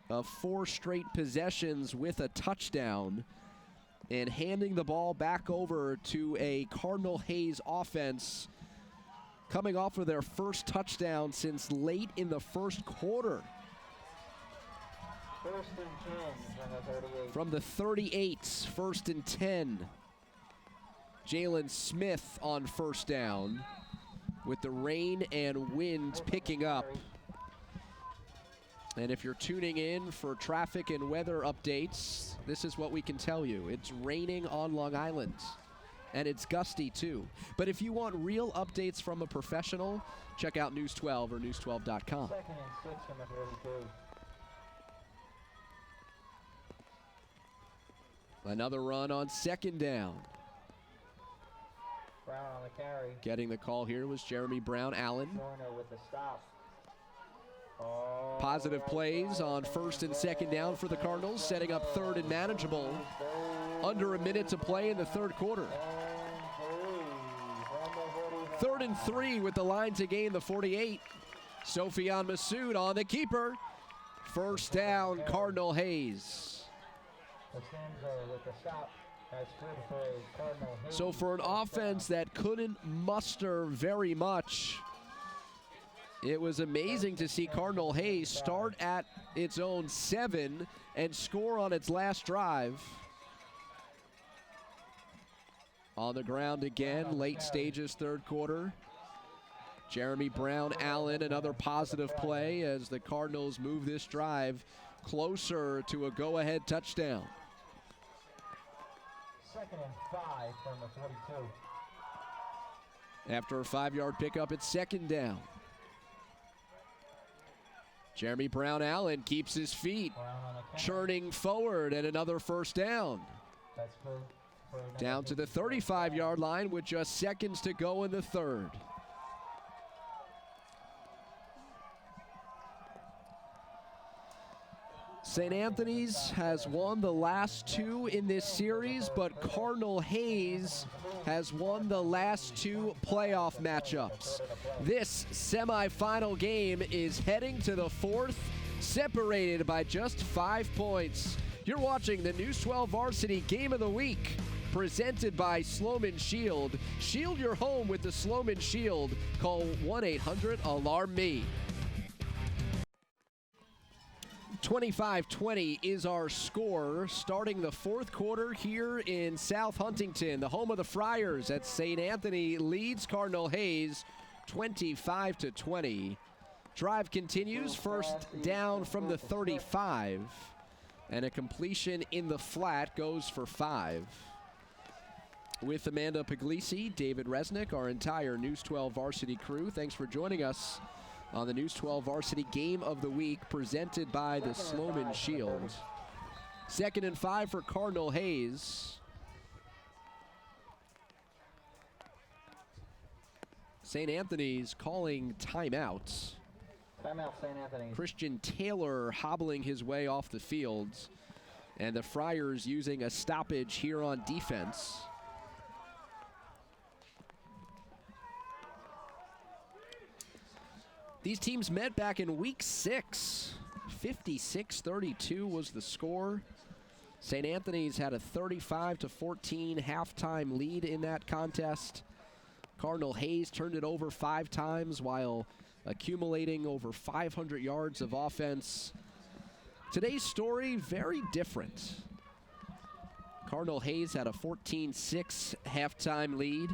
of 4 straight possessions with a touchdown, and handing the ball back over to a Cardinal Hayes offense coming off of their first touchdown since late in the first quarter. First and 10 from the 38. From the 38, 1st and 10. Jalen Smith on first down with the rain and wind picking up. And if you're tuning in for traffic and weather updates, this is what we can tell you. It's raining on Long Island, and it's gusty too. But if you want real updates from a professional, check out News 12 or news12.com. 2nd and 6 from the 42. Another run on 2nd down. Brown on the carry. Getting the call here was Jeremy Brown Allen. Joyner with the stop. Positive plays on 1st and 2nd down for the Cardinals, setting up 3rd and manageable. Under a minute to play in the 3rd quarter. 3rd and 3 with the line to gain the 48. Sofyan Massoud on the keeper. First down, Cardinal Hayes. With the stop. That's good for Cardinal Hayes. So for an offense that couldn't muster very much, it was amazing to see Cardinal Hayes start at its own 7 and score on its last drive. On the ground again, late stages, 3rd quarter. Jeremy Brown Allen, another positive play as the Cardinals move this drive closer to a go-ahead touchdown. 2nd and 5 from the 42. After a 5-yard pickup, it's 2nd down. Jeremy Brown Allen keeps his feet, churning forward, and another first down. That's good. Down to the 35-yard line with just seconds to go in the 3rd. St. Anthony's has won the last 2 in this series, but Cardinal Hayes has won the last 2 playoff matchups. This semifinal game is heading to the 4th, separated by just 5 points. You're watching the News 12 Varsity Game of the Week, presented by Sloman Shield. Shield your home with the Sloman Shield. Call 1-800-ALARM-ME. 25-20 is our score, starting the 4th quarter here in South Huntington, the home of the Friars, at St. Anthony leads Cardinal Hayes 25-20. Drive continues, first down from the 35, and a completion in the flat goes for 5. With Amanda Puglisi, David Resnick, our entire News 12 Varsity crew, thanks for joining us on the News 12 Varsity Game of the Week, presented by the Sloman Shield. 2nd and 5 for Cardinal Hayes. St. Anthony's calling timeouts. Timeout, St. Anthony's. Christian Taylor hobbling his way off the field, and the Friars using a stoppage here on defense. These teams met back in week 6. 56-32 was the score. St. Anthony's had a 35-14 halftime lead in that contest. Cardinal Hayes turned it over 5 times while accumulating over 500 yards of offense. Today's story, very different. Cardinal Hayes had a 14-6 halftime lead.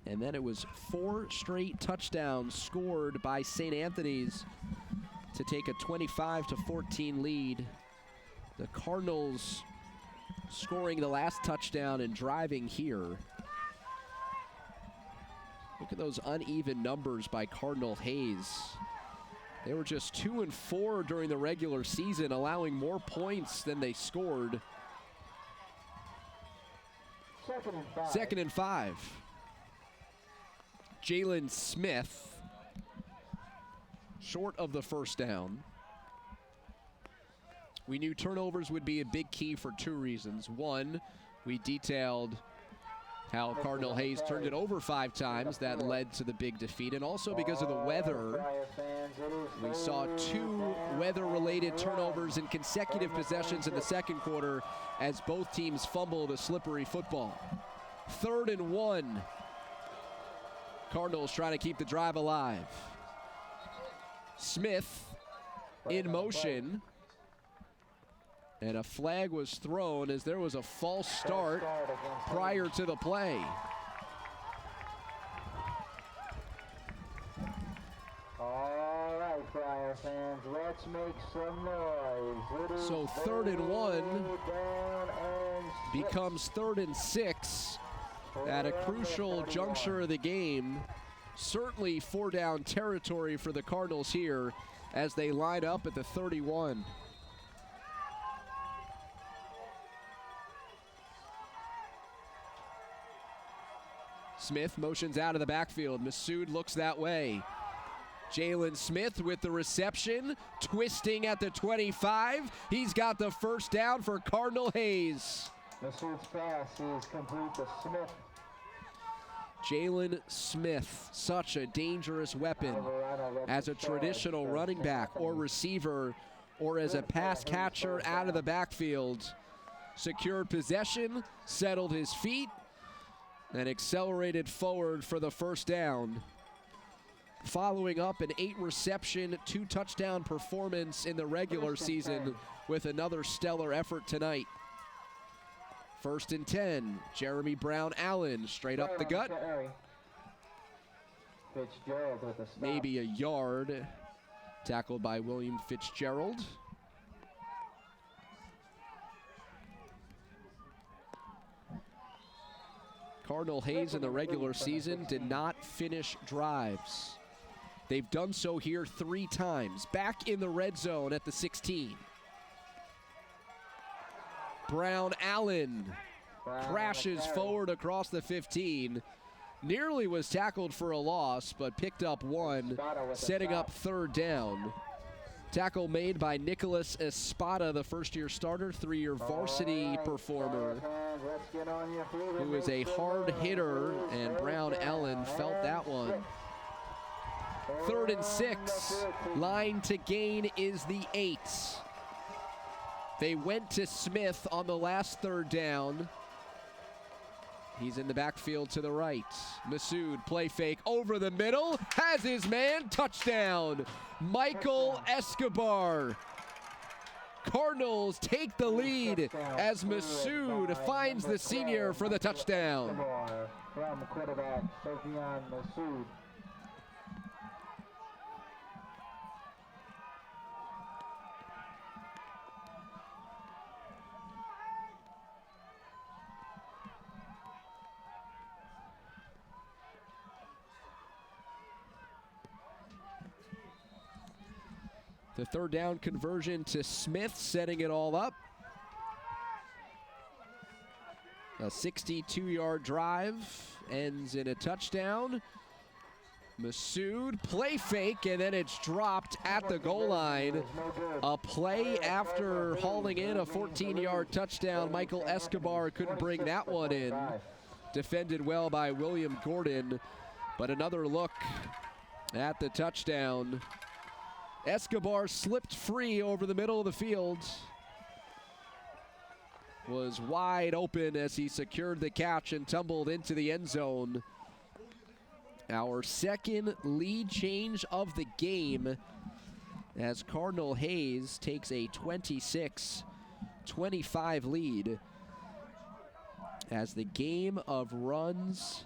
And then it was 4 straight touchdowns scored by St. Anthony's to take a 25-14 lead. The Cardinals scoring the last touchdown and driving here. Look at those uneven numbers by Cardinal Hayes. They were just 2 and 4 during the regular season, allowing more points than they scored. 2nd and 5. 2nd and 5. Jalen Smith, short of the first down. We knew turnovers would be a big key for 2 reasons. 1, we detailed how Cardinal Hayes turned it over 5 times. That led to the big defeat. And also because of the weather, we saw 2 weather-related turnovers in consecutive possessions in the second quarter as both teams fumbled a slippery football. 3rd and 1. Cardinals trying to keep the drive alive. Smith in motion. And a flag was thrown as there was a false start prior to the play. All right, Friar fans, let's make some noise. So 3rd and 1 becomes 3rd and 6 at a crucial juncture of the game. Certainly 4-down territory for the Cardinals here as they line up at the 31. Smith motions out of the backfield. Massoud looks that way. Jalen Smith with the reception, twisting at the 25. He's got the first down for Cardinal Hayes. Massoud's pass is complete to Smith. Jalen Smith, such a dangerous weapon as a traditional running back or receiver or as a pass catcher out of the backfield. Secured possession, settled his feet, and accelerated forward for the first down. Following up an 8-reception, 2-touchdown performance in the regular season with another stellar effort tonight. 1st and 10, Jeremy Brown Allen straight up the gut. Fitzgerald with a stop. Maybe a yard. Tackled by William Fitzgerald. Cardinal Hayes in the regular season did not finish drives. They've done so here 3 times. Back in the red zone at the 16. Brown Allen crashes forward across the 15. Nearly was tackled for a loss, but picked up 1, setting up 3rd down. Tackle made by Nicholas Espada, the first-year starter, 3-year varsity performer, who is a hard hitter, and Brown Allen felt that one. 3rd and 6. Line to gain is the 8. They went to Smith on the last 3rd down. He's in the backfield to the right. Massoud, play fake over the middle, has his man, touchdown. Michael Escobar. Cardinals take the lead as Massoud finds the senior for the touchdown. From quarterback Sofyan Massoud. The 3rd down conversion to Smith, setting it all up. A 62-yard drive ends in a touchdown. Massoud, play fake, and then it's dropped at the goal line. A play after hauling in a 14-yard touchdown. Michael Escobar couldn't bring that one in. Defended well by William Gordon, but another look at the touchdown. Escobar slipped free over the middle of the field. Was wide open as he secured the catch and tumbled into the end zone. Our 2nd lead change of the game as Cardinal Hayes takes a 26-25 lead as the game of runs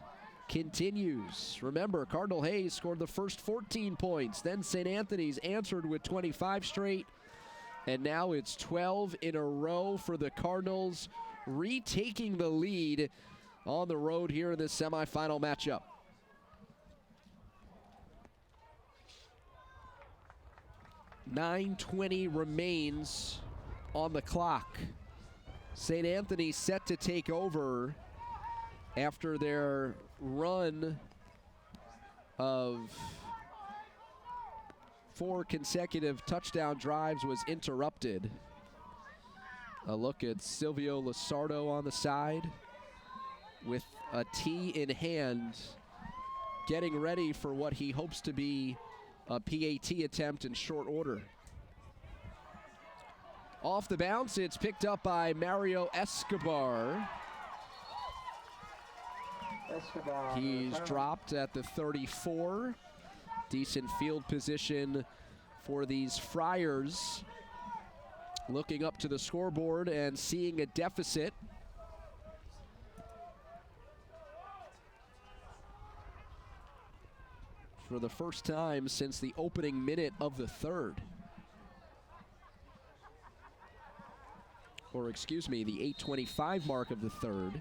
continues. Remember, Cardinal Hayes scored the first 14 points. Then St. Anthony's answered with 25 straight. And now it's 12 in a row for the Cardinals, retaking the lead on the road here in this semifinal matchup. .920 remains on the clock. St. Anthony set to take over after their run of 4 consecutive touchdown drives was interrupted. A look at Silvio Lasardo on the side. with a tee in hand, getting ready for what he hopes to be a PAT attempt in short order. Off the bounce, it's picked up by Mario Escobar. He's dropped at the 34. Decent field position for these Friars. Looking up to the scoreboard and seeing a deficit. For the first time since the opening minute of the third. Or excuse me, the 8:25 mark of the third.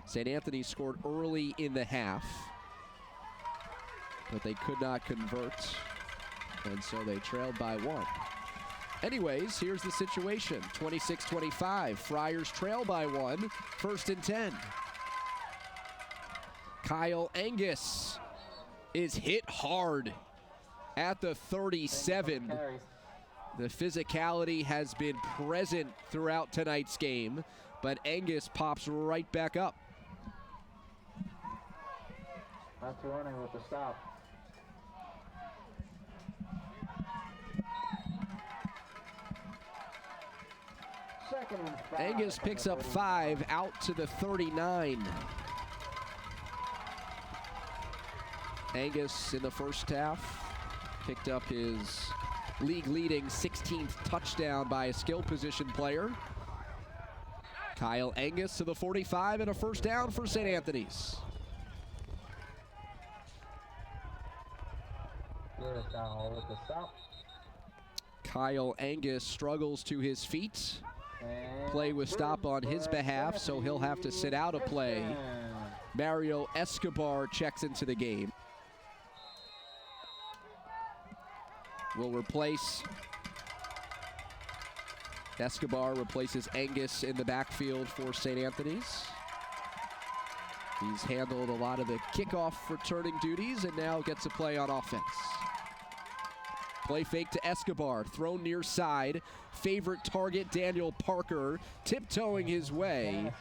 St. Anthony scored early in the half, but they could not convert, and so they trailed by 1. Anyways, here's the situation. 26-25, Friars trail by 1, 1st and 10. Kyle Angus is hit hard at the 37. The physicality has been present throughout tonight's game, but Angus pops right back up. That's running with the stop. Second and 5. Angus picks up 5 out to the 39. Angus in the first half picked up his league-leading 16th touchdown by a skill position player. Kyle Angus to the 45 and a first down for St. Anthony's. With the stop. Kyle Angus struggles to his feet. Play with stop on his behalf, so he'll have to sit out a play. Mario Escobar checks into the game. Will replace Escobar, replaces Angus in the backfield for St. Anthony's. He's handled a lot of the kickoff returning duties and now gets a play on offense. Play fake to Escobar, thrown near side. Favorite target, Daniel Parker, tiptoeing his way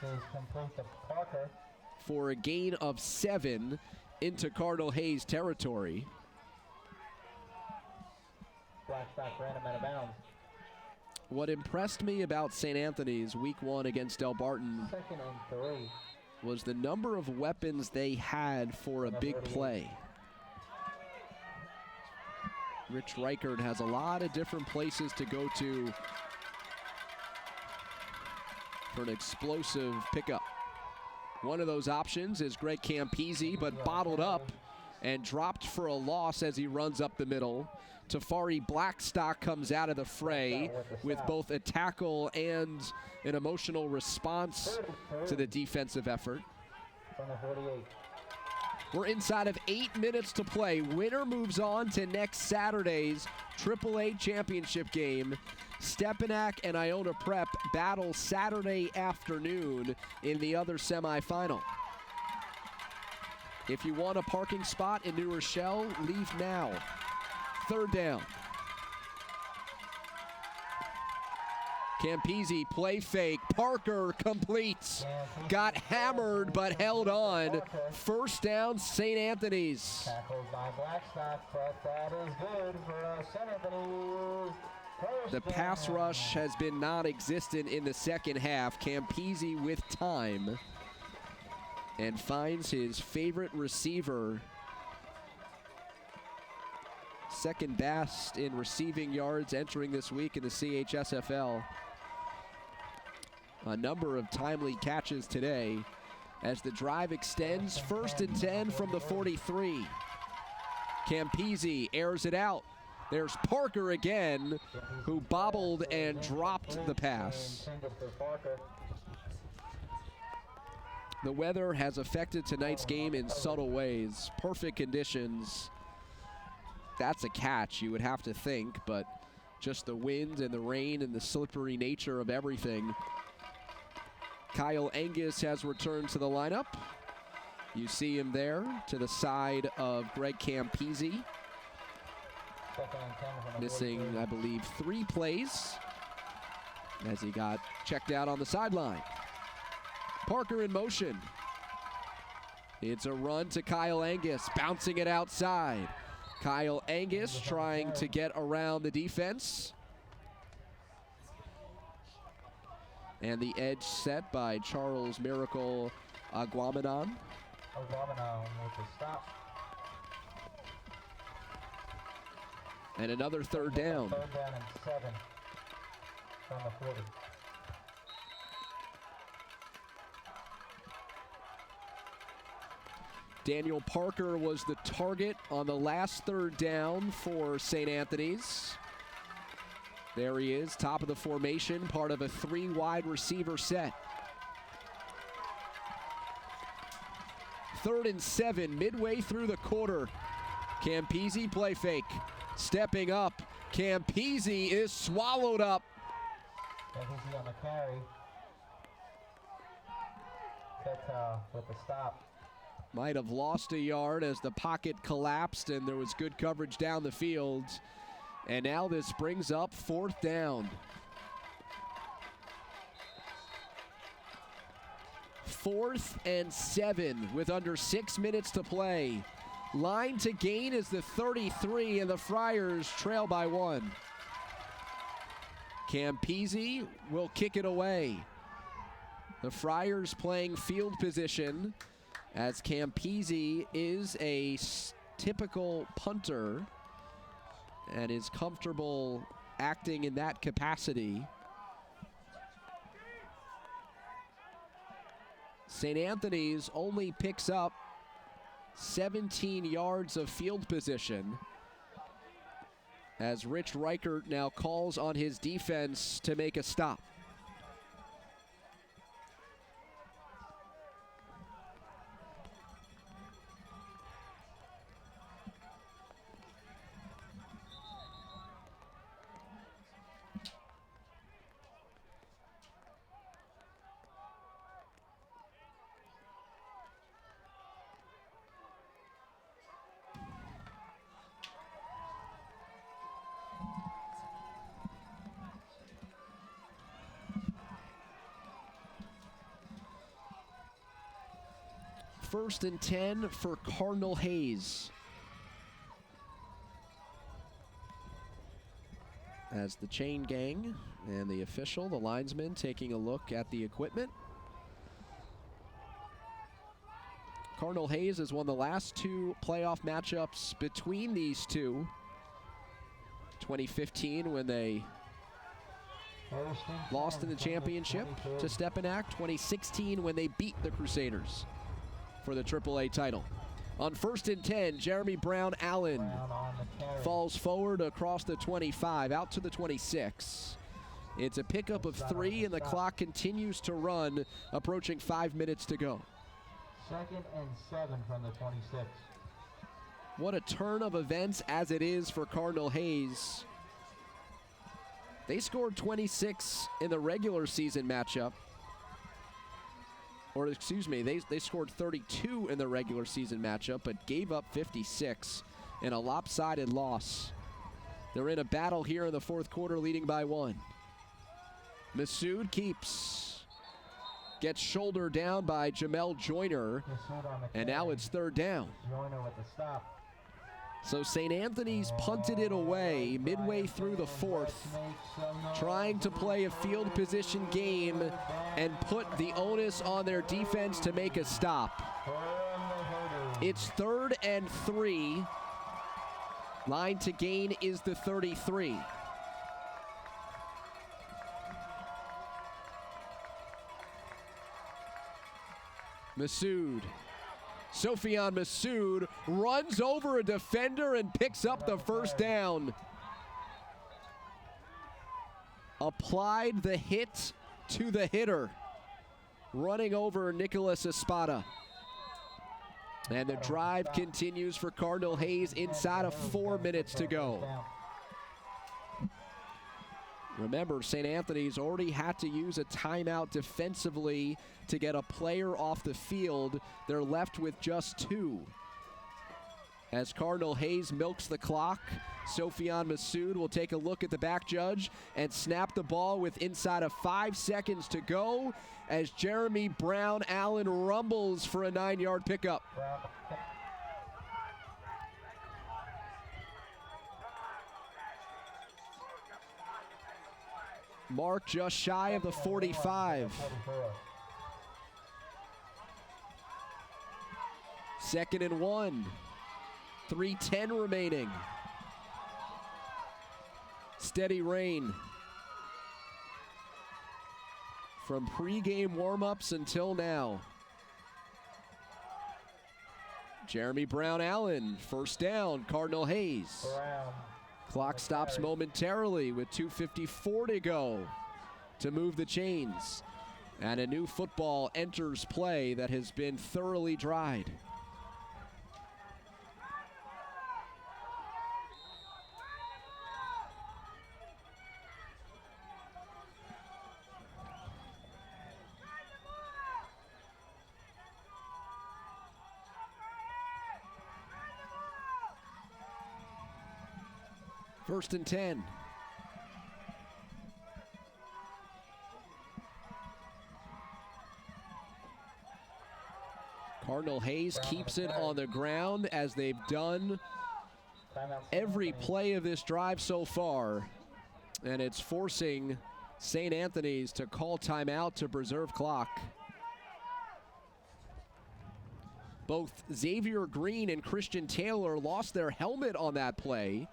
for a gain of 7 into Cardinal Hayes territory. Blackstock ran him out of bounds. What impressed me about St. Anthony's week 1 against Del Barton 2nd and 3. was the number of weapons they had for a big play. Rich Reichard has a lot of different places to go to for an explosive pickup. One of those options is Greg Campese, but bottled up and dropped for a loss as he runs up the middle. Tafari Blackstock comes out of the fray with both a tackle and an emotional response to the defensive effort. From the 48. We're inside of 8 minutes to play. Winner moves on to next Saturday's AAA championship game. Stepinac and Iona Prep battle Saturday afternoon in the other semifinal. If you want a parking spot in New Rochelle, leave now. 3rd down. Campese, play fake. Parker completes. Got hammered but held on. First down, St. Anthony's. Tackled by Blackstock, but that is good for St. Anthony's. The pass rush has been non-existent in the second half. Campese with time and finds his favorite receiver. Second best in receiving yards entering this week in the CHSFL. A number of timely catches today as the drive extends. 1st and 10 from the 43. Campese airs it out. There's Parker again, who bobbled and dropped the pass. The weather has affected tonight's game in subtle ways. Perfect conditions. That's a catch, you would have to think, but just the wind and the rain and the slippery nature of everything. Kyle Angus has returned to the lineup. You see him there to the side of Greg Campese. Missing, I believe, 3 plays as he got checked out on the sideline. Parker in motion. It's a run to Kyle Angus, bouncing it outside. Kyle Angus trying to get around the defense. And the edge set by Charles Miracle Aguamanon. Aguamanon with the stop. And another third down. Third down and 7 from the 40. Daniel Parker was the target on the last third down for St. Anthony's. There he is, top of the formation, part of a 3 wide receiver set. 3rd and 7, midway through the quarter. Campese play fake, stepping up. Campese is swallowed up. Campese on the carry. That with the stop. Might have lost a yard as the pocket collapsed and there was good coverage down the field. And now this brings up 4th down. 4th and 7 with under 6 minutes to play. Line to gain is the 33 and the Friars trail by 1. Campese will kick it away. The Friars playing field position, as Campese is a typical punter and is comfortable acting in that capacity. St. Anthony's only picks up 17 yards of field position as Rich Reichert now calls on his defense to make a stop. First and 10 for Cardinal Hayes. As the chain gang and the official, the linesman, taking a look at the equipment. Cardinal Hayes has won the last 2 playoff matchups between these two. 2015 when they lost in the championship to Stepanak. 2016 when they beat the Crusaders for the AAA title. On 1st and 10, Jeremy Brown Allen falls forward across the 25, out to the 26. It's a pickup of 3, and the clock continues to run, approaching 5 minutes to go. 2nd and 7 from the 26. What a turn of events as it is for Cardinal Hayes. They scored 26 in the regular season matchup. Or excuse me, they scored 32 in the regular season matchup, but gave up 56 in a lopsided loss. They're in a battle here in the 4th quarter, leading by 1. Masood keeps. Gets shouldered down by Jamel Joyner, and now it's 3rd down. Joyner with the stop. So St. Anthony's punted it away midway through the 4th, trying to play a field position game and put the onus on their defense to make a stop. It's 3rd and 3. Line to gain is the 33. Masood. Sofian Masood runs over a defender and picks up the 1st down. Applied the hit to the hitter, running over Nicholas Espada. And the drive continues for Cardinal Hayes inside of 4 minutes to go. Remember, St. Anthony's already had to use a timeout defensively to get a player off the field. They're left with just 2. As Cardinal Hayes milks the clock, Sofian Masood will take a look at the back judge and snap the ball with inside of 5 seconds to go. as Jeremy Brown Allen rumbles for a 9-yard pickup. Mark just shy of the 45. 2nd and 1. 3:10 remaining. Steady rain from pregame warm-ups until now. Jeremy Brown Allen, first down, Cardinal Hayes. Clock stops momentarily with 2:54 to go to move the chains. And a new football enters play that has been thoroughly dried. First and 10. Cardinal Hayes keeps it on the ground as they've done every play of this drive so far. And it's forcing St. Anthony's to call timeout to preserve clock. Both Xavier Green and Christian Taylor lost their helmet on that play.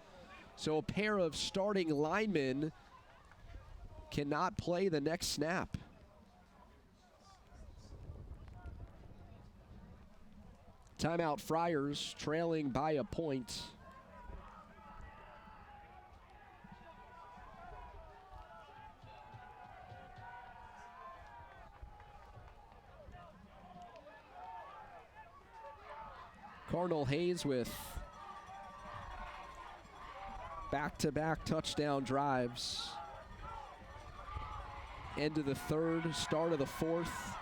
So a pair of starting linemen cannot play the next snap. Timeout Friars, trailing by a point. Cardinal Hayes with back-to-back touchdown drives. End of the third, start of the fourth.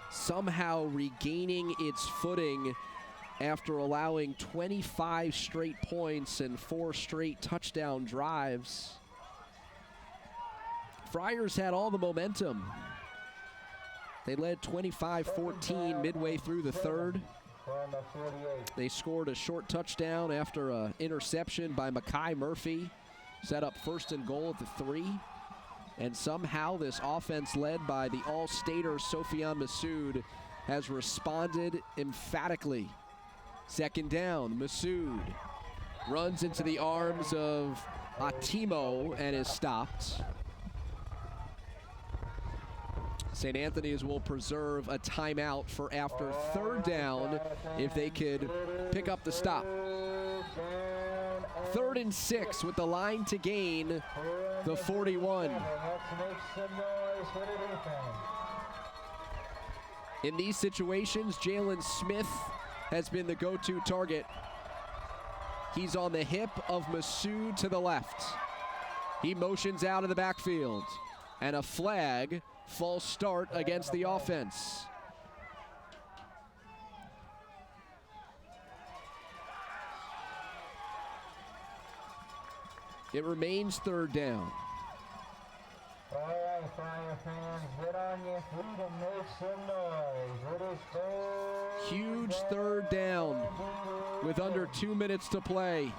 Somehow regaining its footing after allowing 25 straight points and 4 straight touchdown drives. Friars had all the momentum. They led 25-14 midway through the third. They scored a short touchdown after an interception by Makai Murphy. Set up 1st and goal at the 3. And somehow this offense led by the All-Stater Sofian Massoud has responded emphatically. 2nd down, Massoud runs into the arms of Atimo and is stopped. St. Anthony's will preserve a timeout for after 3rd down if they could pick up the stop. 3rd and 6 with the line to gain the 41. In these situations, Jalen Smith has been the go-to target. He's on the hip of Massoud to the left. He motions out of the backfield. And a flag, false start against the offense. It remains 3rd down. All right, Friar fans, get on your feet and make some noise. It is Huge 3rd down with under 2 minutes to play.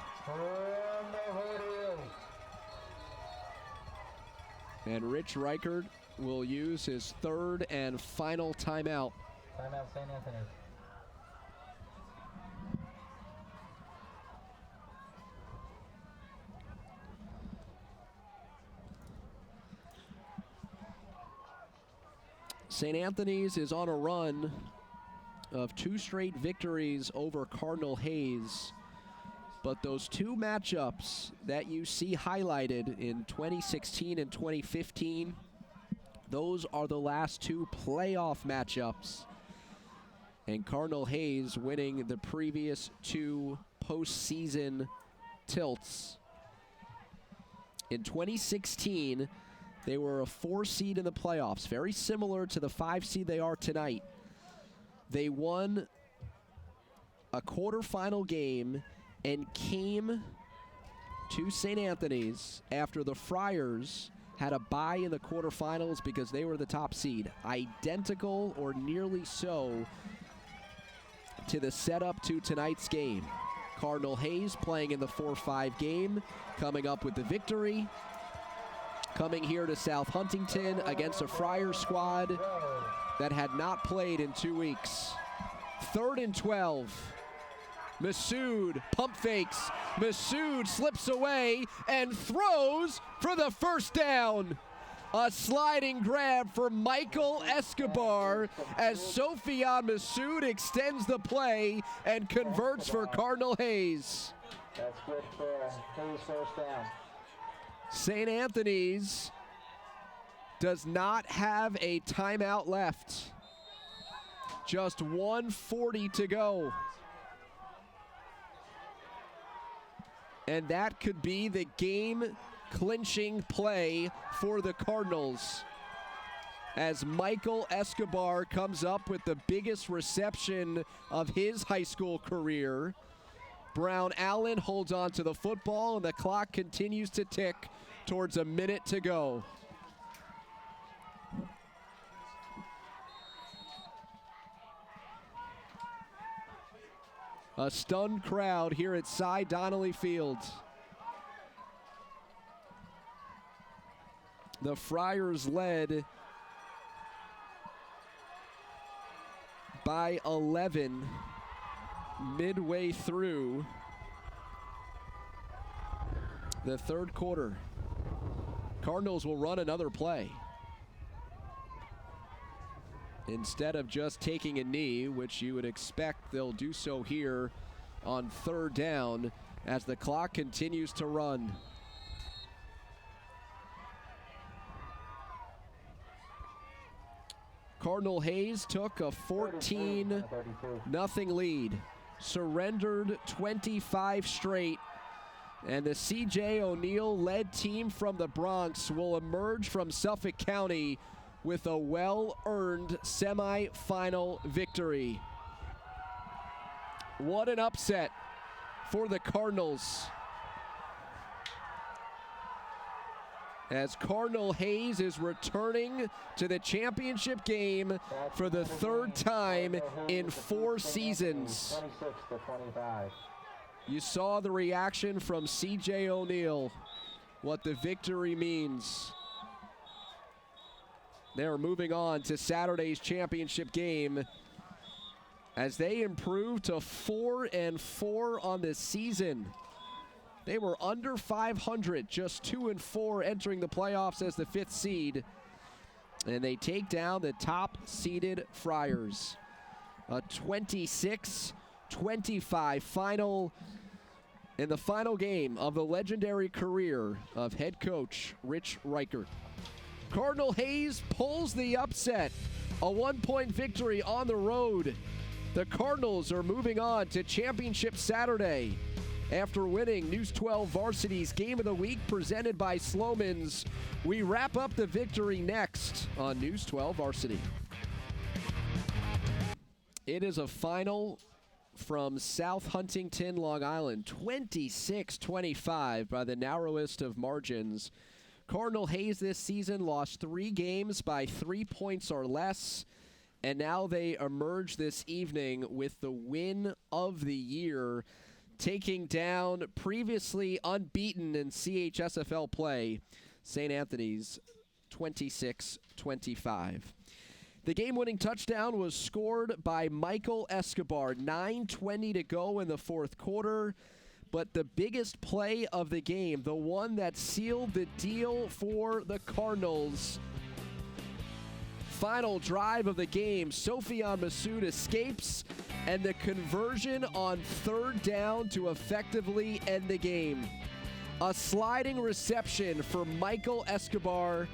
And Rich Reichert will use his 3rd and final timeout. Timeout, St. Anthony. St. Anthony's is on a run of 2 straight victories over Cardinal Hayes. But those 2 matchups that you see highlighted in 2016 and 2015, those are the last 2 playoff matchups. And Cardinal Hayes winning the previous 2 postseason tilts. In 2016, they were a 4 seed in the playoffs, very similar to the 5 seed they are tonight. They won a quarterfinal game and came to St. Anthony's after the Friars had a bye in the quarterfinals because they were the top seed. Identical or nearly so to the setup to tonight's game. Cardinal Hayes playing in the 4-5 game, coming up with the victory. Coming here to South Huntington against a Friars squad that had not played in 2 weeks. 3rd and 12. Masood pump fakes. Masood slips away and throws for the first down. A sliding grab for Michael Escobar as Sofian Masood extends the play and converts for Cardinal Hayes. That's good for Hayes first down. St. Anthony's does not have a timeout left. Just 1:40 to go. And that could be the game-clinching play for the Cardinals as Michael Escobar comes up with the biggest reception of his high school career. Brown Allen holds on to the football, and the clock continues to tick towards a minute to go. A stunned crowd here at Cy Donnelly Field. The Friars led by 11 midway through the third quarter. Cardinals will run another play. Instead of just taking a knee, which you would expect they'll do so here on 3rd down as the clock continues to run. Cardinal Hayes took a 14-0 lead, surrendered 25 straight, and the C.J. O'Neill-led team from the Bronx will emerge from Suffolk County with a well-earned semifinal victory. What an upset for the Cardinals, as Cardinal Hayes is returning to the championship game for the 3rd time in 4 seasons. 26-25. You saw the reaction from C.J. O'Neill, what the victory means. They're moving on to Saturday's championship game as they improve to 4-4 on the season. They were under 500, just 2-4 entering the playoffs as the 5th seed. And they take down the top-seeded Friars. A 26-25 final in the final game of the legendary career of head coach Rich Reichert. Cardinal Hayes pulls the upset, a 1-point victory on the road. The Cardinals are moving on to Championship Saturday after winning News 12 Varsity's Game of the Week presented by Sloman's. We wrap up the victory next on News 12 Varsity. It is a final from South Huntington, Long Island, 26-25 by the narrowest of margins. Cardinal Hayes this season lost 3 games by 3 points or less, and now they emerge this evening with the win of the year, taking down previously unbeaten in CHSFL play, St. Anthony's 26-25. The game-winning touchdown was scored by Michael Escobar, 9:20 to go in the 4th quarter. But the biggest play of the game, the one that sealed the deal for the Cardinals, final drive of the game, Sofian Masood escapes, and the conversion on 3rd down to effectively end the game. A sliding reception for Michael Escobar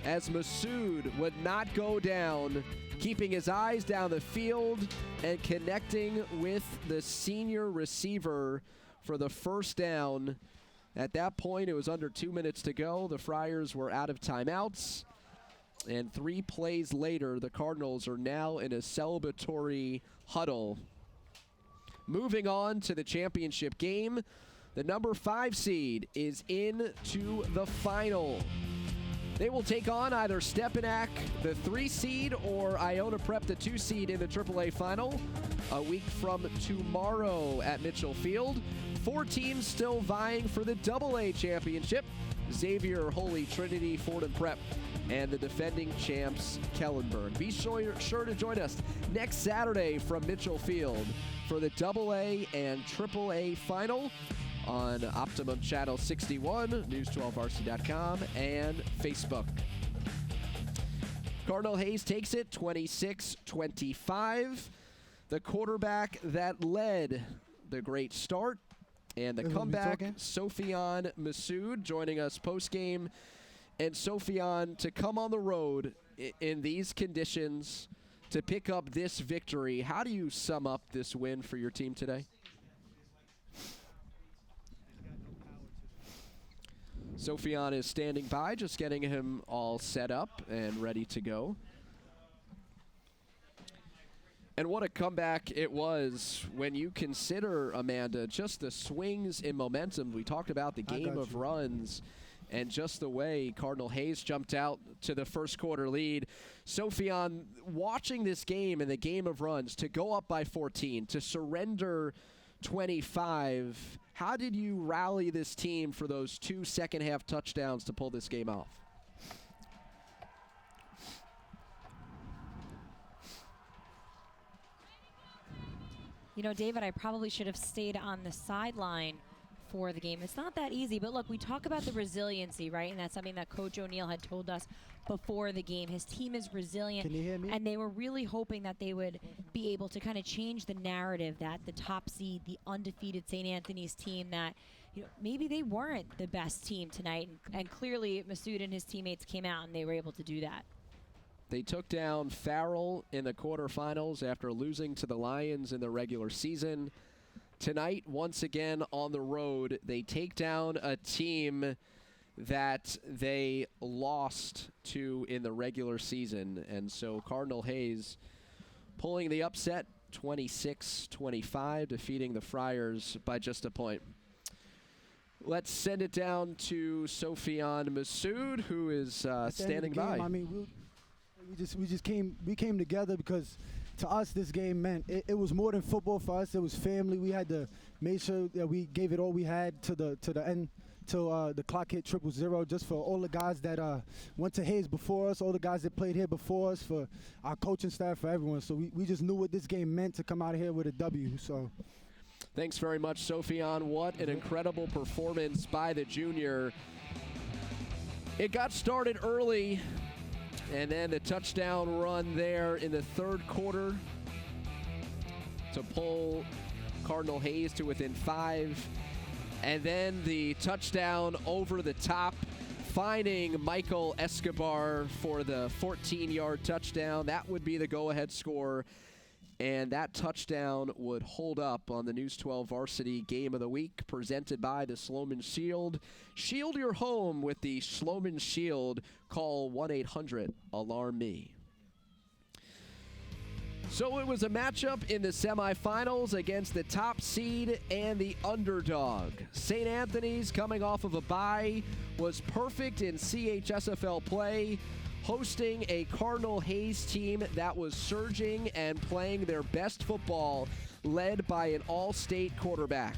as Masood would not go down, keeping his eyes down the field and connecting with the senior receiver for the first down. At that point, it was under 2 minutes to go. The Friars were out of timeouts. And 3 plays later, the Cardinals are now in a celebratory huddle. Moving on to the championship game, the number 5 seed is into the final. They will take on either Stepinac, the 3 seed, or Iona Prep, the 2 seed in the AAA final a week from tomorrow at Mitchell Field. 4 teams still vying for the AA championship. Xavier, Holy Trinity, Fordham Prep, and the defending champs, Kellenberg. Be sure to join us next Saturday from Mitchell Field for the AA and AAA final on Optimum Channel 61, News12Varsity.com, and Facebook. Cardinal Hayes takes it 26-25. The quarterback that led the great start and the comeback, Sofian Masood, joining us post-game. And Sofian, to come on the road in these conditions to pick up this victory, how do you sum up this win for your team today? Sofian is standing by, just getting him all set up and ready to go. And what a comeback it was when you consider, Amanda, just the swings in momentum. We talked about the game of runs and just the way Cardinal Hayes jumped out to the first quarter lead. Sofian, watching this game and the game of runs, to go up by 14, to surrender 25, how did you rally this team for those 2 second-half touchdowns to pull this game off? You know, David, I probably should have stayed on the sideline for the game. It's not that easy, but look, we talk about the resiliency, right? And that's something that Coach O'Neill had told us before the game. His team is resilient. Can you hear me? And they were really hoping that they would be able to kind of change the narrative that the top seed, the undefeated St. Anthony's team, that maybe they weren't the best team tonight. And clearly Masood and his teammates came out and they were able to do that. They took down Farrell in the quarterfinals after losing to the Lions in the regular season. Tonight, once again on the road, they take down a team that they lost to in the regular season. And so Cardinal Hayes pulling the upset, 26-25, defeating the Friars by just a point. Let's send it down to Sofian Masood, who is standing by. I mean, we came together because to us this game meant it was more than football for us. It was family. We had to make sure that we gave it all we had to the end till the clock hit 000, just for all the guys that went to Hayes before us, all the guys that played here before us, for our coaching staff, for everyone. So we just knew what this game meant to come out of here with a W. So thanks very much, Sofian. What an incredible performance by the junior. It got started early, and then the touchdown run there in the third quarter to pull Cardinal Hayes to within 5. And then the touchdown over the top, finding Michael Escobar for the 14-yard touchdown. That would be the go-ahead score. And that touchdown would hold up on the News 12 Varsity Game of the Week, presented by the Sloman Shield. Shield your home with the Sloman Shield. Call 1-800-ALARM-ME. So it was a matchup in the semifinals against the top seed and the underdog. St. Anthony's, coming off of a bye, was perfect in CHSFL play, hosting a Cardinal Hayes team that was surging and playing their best football, led by an all-state quarterback.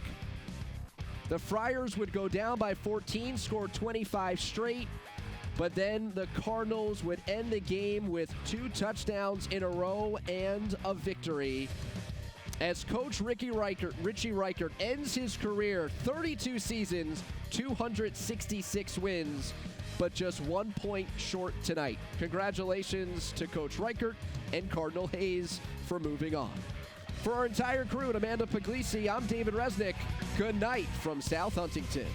The Friars would go down by 14, score 25 straight, but then the Cardinals would end the game with 2 touchdowns in a row and a victory, as Coach Richie Reichert ends his career, 32 seasons, 266 wins, but just 1 point short tonight. Congratulations to Coach Reichert and Cardinal Hayes for moving on. For our entire crew and Amanda Puglisi, I'm David Resnick. Good night from South Huntington.